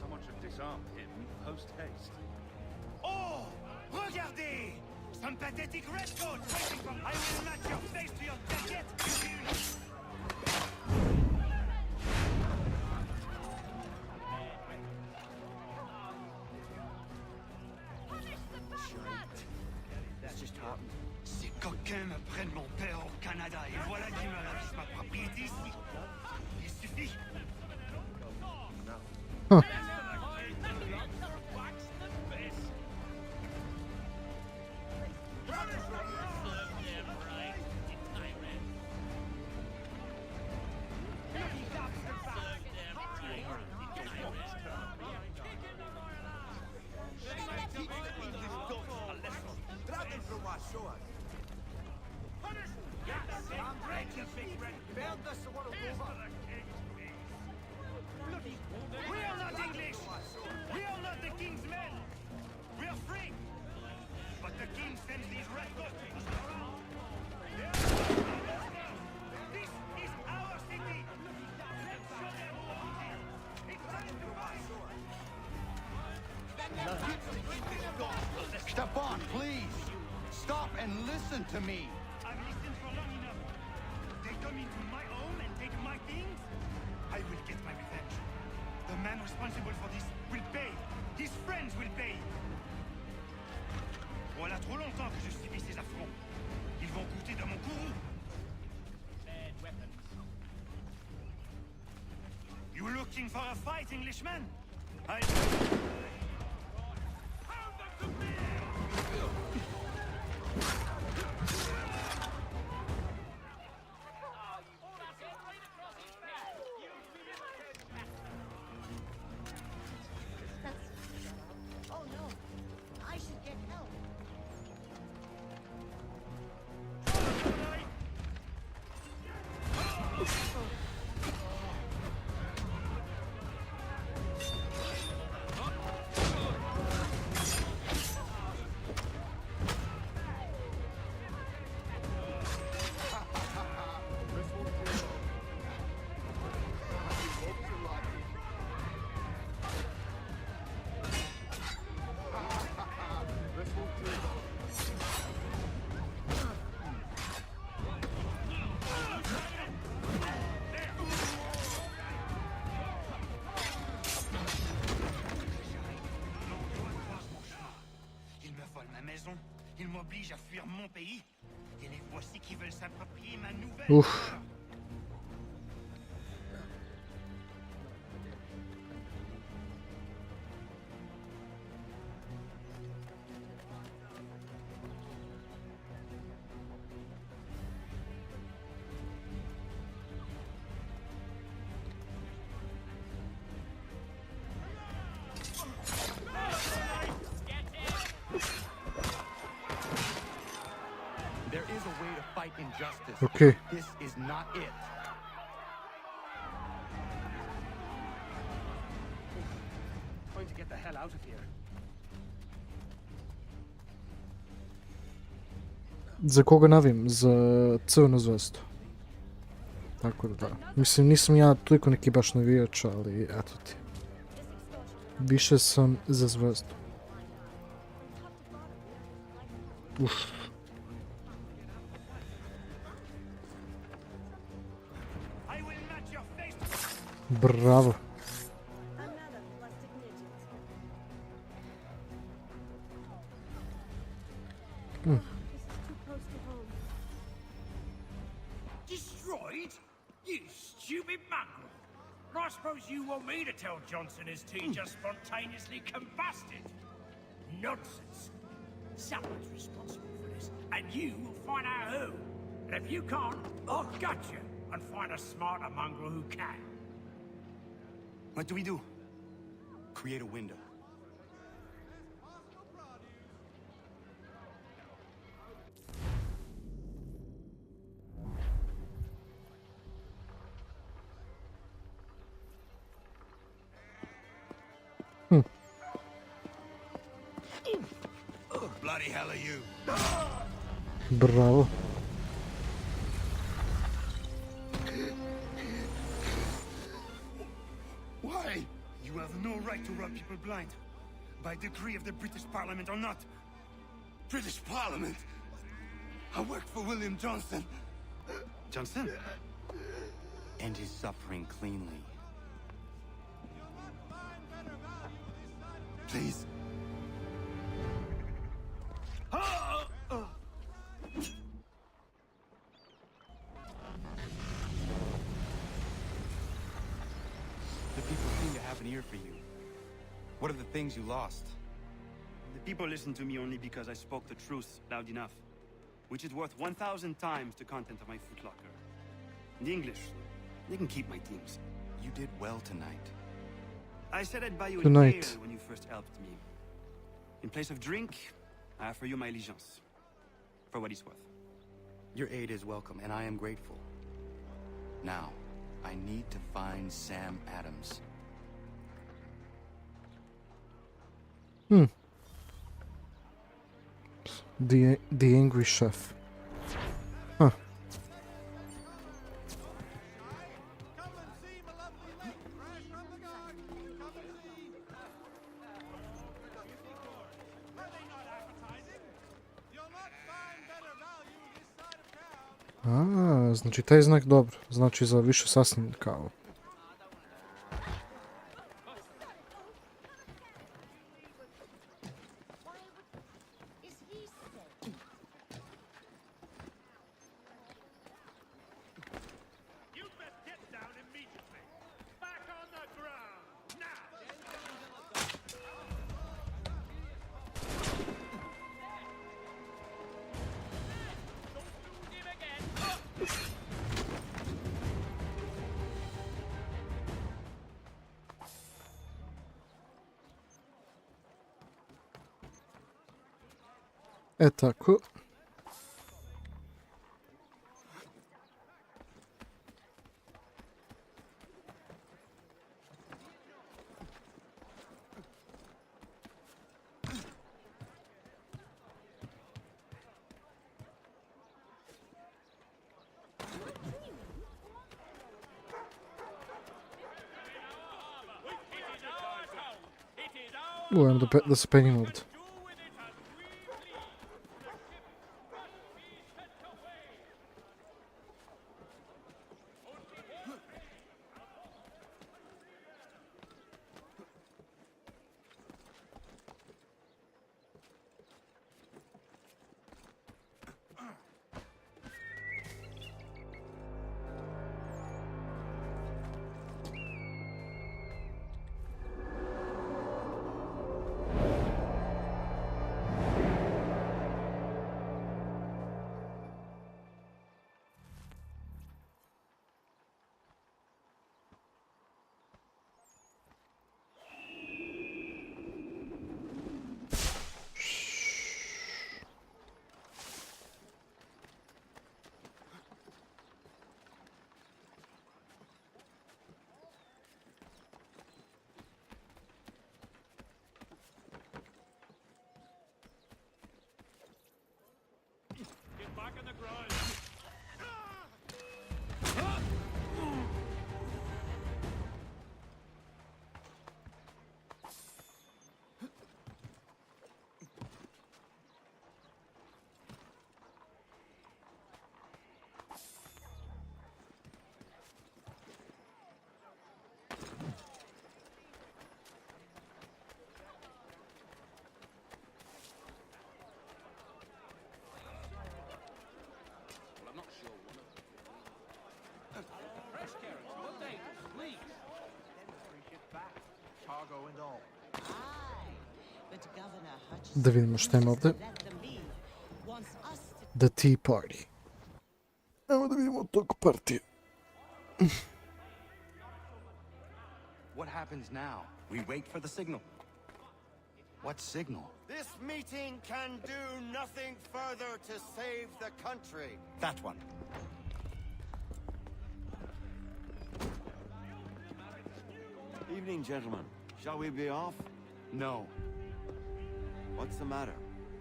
Someone should disarm him post-haste. Oh! Regardez! Some pathetic redcoat waiting for... I will match your face to your jacket! That just happened. Ces coquins me prennent mon père au Canada et voilà qu'ils me ravissent ma propriété ici. Il suffit. Huh. We are not English! We are not the king's men! We are free! But the king sends these redcoats to us around. This is our city! Let's show them who owns it! It's time to fight! Stefan, please! Stop and listen to me! I've listened for long enough. They come into my home and take my things? I will get my revenge. The man responsible for this will pay. His friends will pay. Voilà trop longtemps que je subis ces affronts. Ils vont goûter de mon courroux. You looking for a fight, Englishman? Oh no, I should get help. m'obligent à fuir mon pays, et les voici qui veulent s'approprier ma nouvelle. Uf. There is a way to fight injustice. Okay. This is not it. Going to get the hell out of here. Za koga navijam? Za Crvenu zvezdu. Tako da. Mislim, nisam ja toliko neki baš navijač, ali eto ti. Više sam za zvezdu. Uf. Bravo. Destroyed? You stupid mongrel! I suppose you want me to tell Johnson his tea just spontaneously combusted? Nonsense. Someone's responsible for this, and you will find out who. And if you can't, I'll gut you and find a smarter mongrel who can. What do we do? Create a window. Bloody hell are you? Bravo. Why? You have no right to rub people blind. By decree of the British Parliament or not. British Parliament? I worked for William Johnson. Johnson? End his suffering cleanly. Please. The people seem to have an ear for you. What are the things you lost? The people listen to me only because I spoke the truth loud enough, which is worth 1,000 times the content of my footlocker. In English, they can keep my teams. You did well tonight. I said I'd buy you a Tonight. beer when you first helped me. In place of drink, I offer you my allegiance. For what it's worth. Your aid is welcome, and I am grateful. Now, I need to find Sam Adams. The angry chef. Huh. A, znači taj znak dobro. Znači za više sasnim kao. E tako. Ajmo da se penjemo ovdje. back on the ground. Da vidimo šta ima ovdje. The Tea Party. Evo da vidimo tog partiju. What happens now? We wait for the signal. What signal? This meeting can do nothing further to save the country. That one. Evening, gentlemen. Shall we be off? No. What's the matter?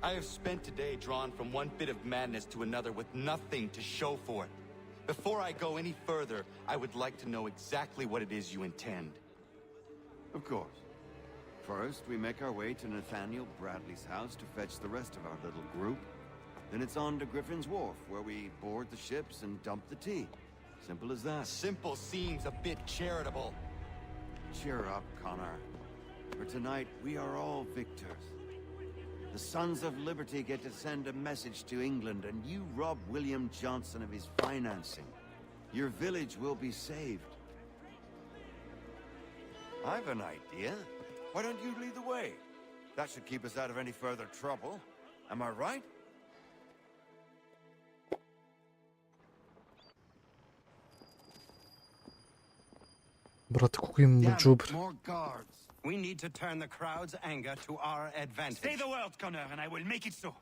I have spent today drawn from one bit of madness to another with nothing to show for it. Before I go any further, I would like to know exactly what it is you intend. Of course. First, we make our way to Nathaniel Bradley's house to fetch the rest of our little group. Then it's on to Griffin's Wharf, where we board the ships and dump the tea. Simple as that. Simple seems a bit charitable. Cheer up, Connor. For tonight, we are all victors. The Sons of Liberty get to send a message to England, and you rob William Johnson of his financing. Your village will be saved. I've an idea. Why don't you lead the way? That should keep us out of any further trouble. Am I right? Brate, kako imamo džubre. More guards. We need to turn the crowd's anger to our advantage. Say the word, Connor, and I will make it so.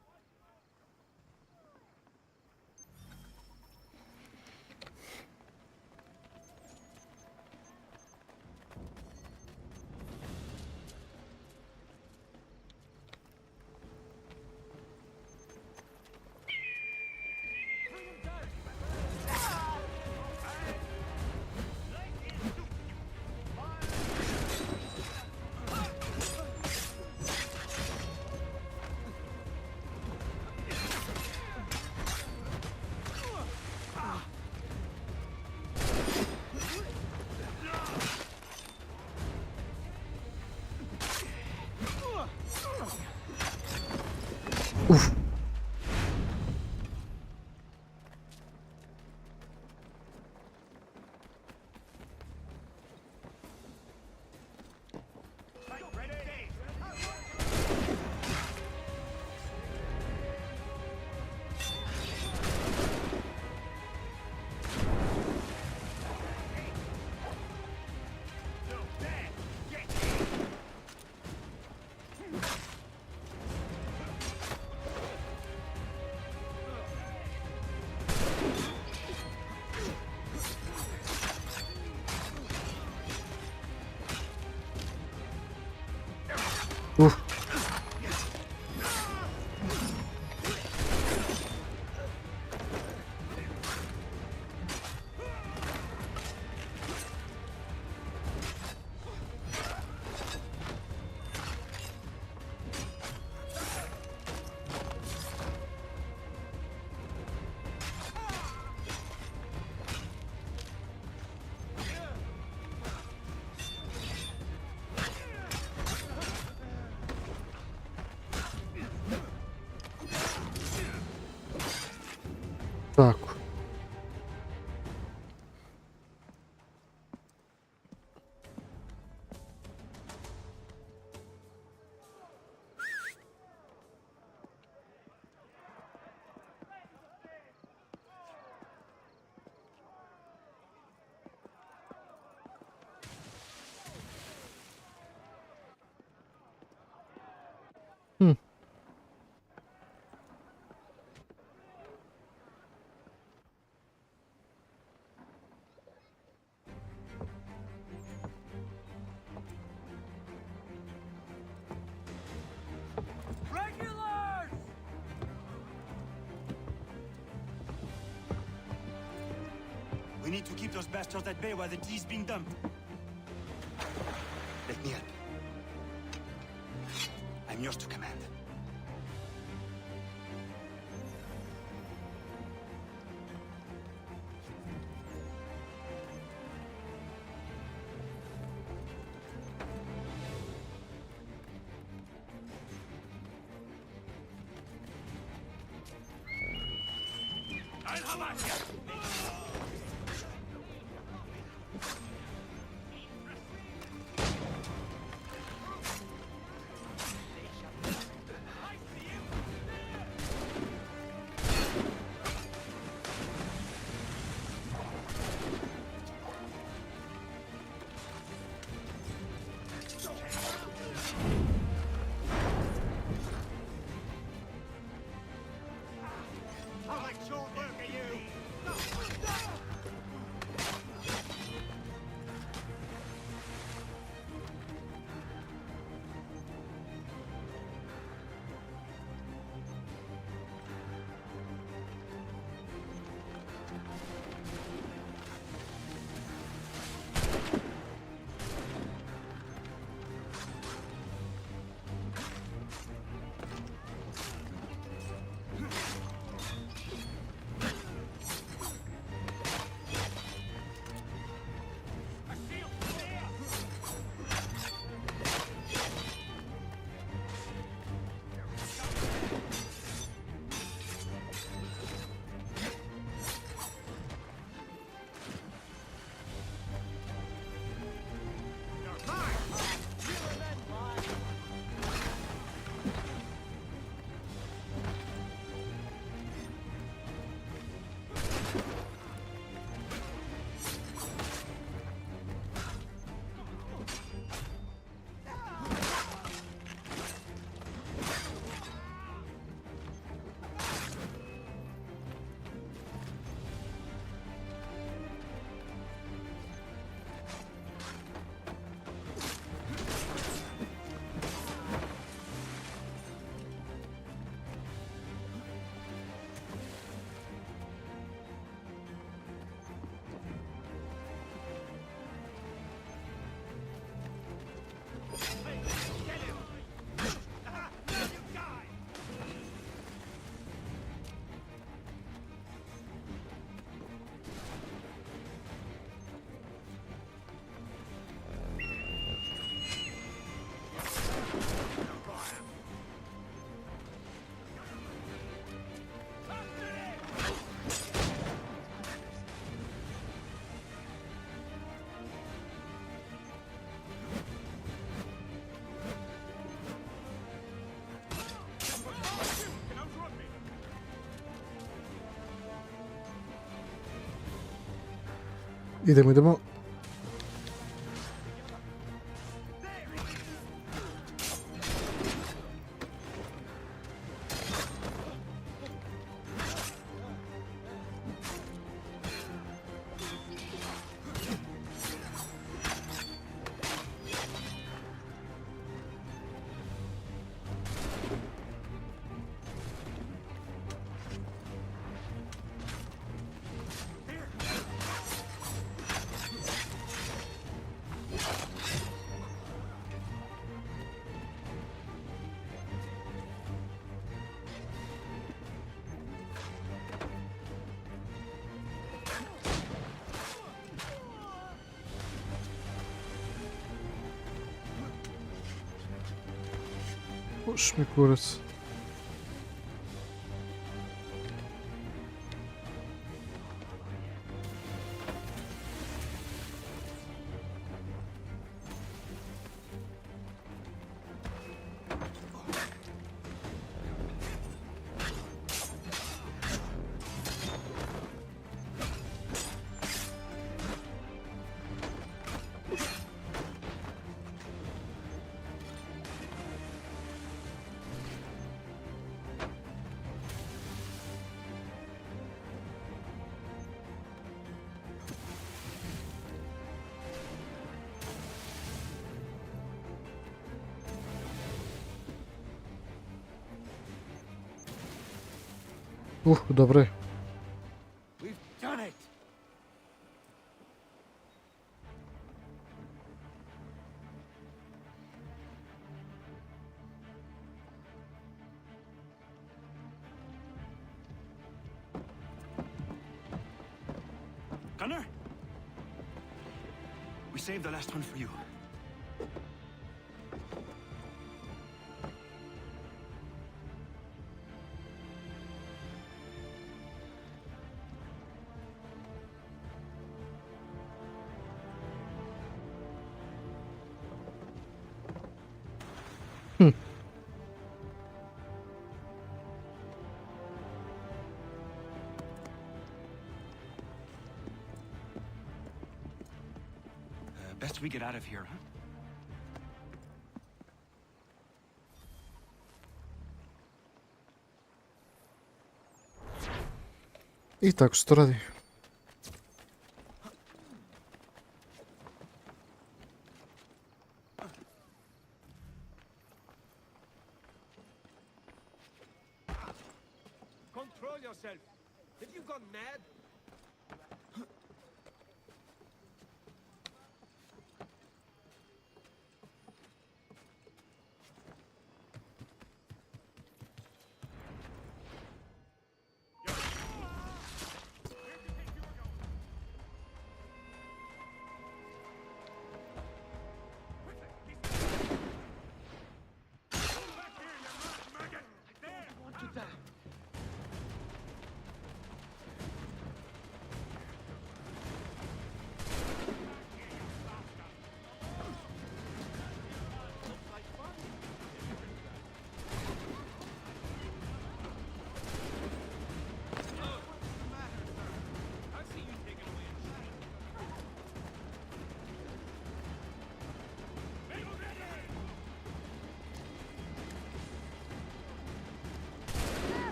Uf. Tako. We need to keep those bastards at bay while the tea's being dumped. Let me help. I'm yours to command. Idemo. Boş mi kurac? Dobre. We've done it. Gunner? We saved the last one for you. Best we get out of here, huh? I tako se to radi. Control yourself. Have you gone mad?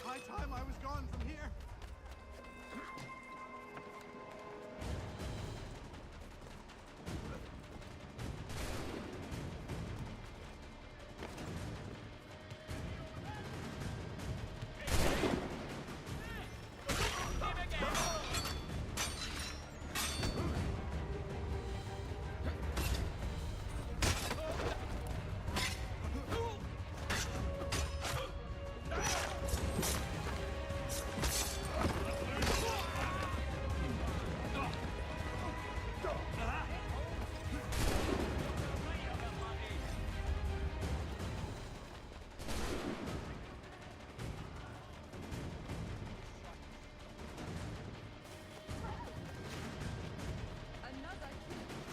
High time I was gone from here.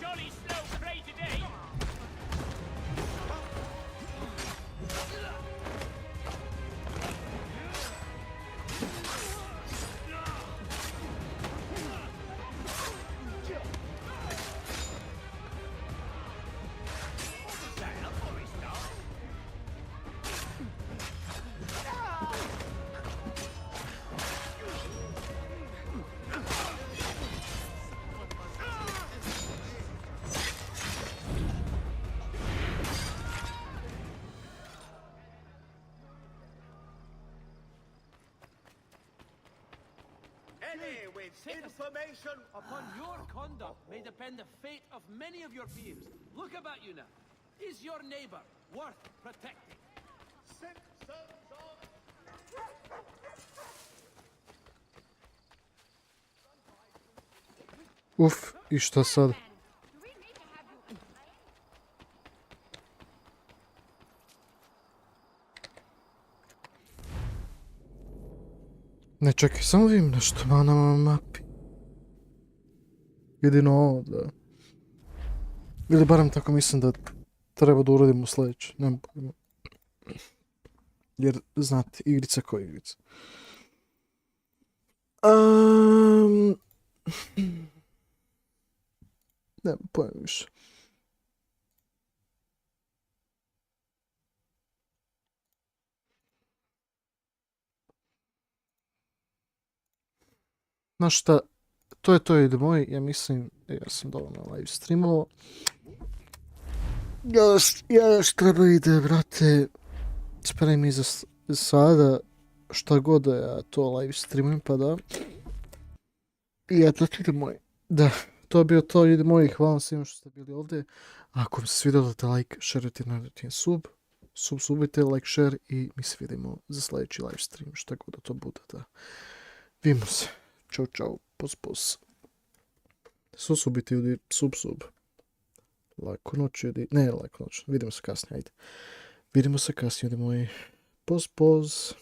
Jolly slow prey today. Information upon your conduct may depend the fate of many of your peers. Look about you now. Is your neighbor worth protecting? Uf, i šta sad? Ne, čekaj, samo vidim nešto na mapi. Jedino ovo, da. Ili barem tako mislim da treba da uradimo sljedeće. Nemam pojma. Jer, znate, igrica ko igrica. Nemam pojma više. Znaš šta, to je to ljudi moji, ja mislim, ja sam dovoljno live streamao. Ja još treba ide, brate, speraj mi za sada, šta god da ja to live streamim, pa da. I eto, ljudi moji, da, to je bio to, ljudi moji, hvala vam svima što ste bili ovdje. Ako vam se svidjelo, dajte like, sharujte, naravno subujte, like, share i mi se vidimo za sljedeći live stream, šta god da to bude, da. Vidimo se. Ćao, čao, pos. Susubiti ljudi, sub. Lako noć ljudi, ne lako noć, vidimo se kasnije, ajde. Vidimo se kasnije ljudi moji, pos.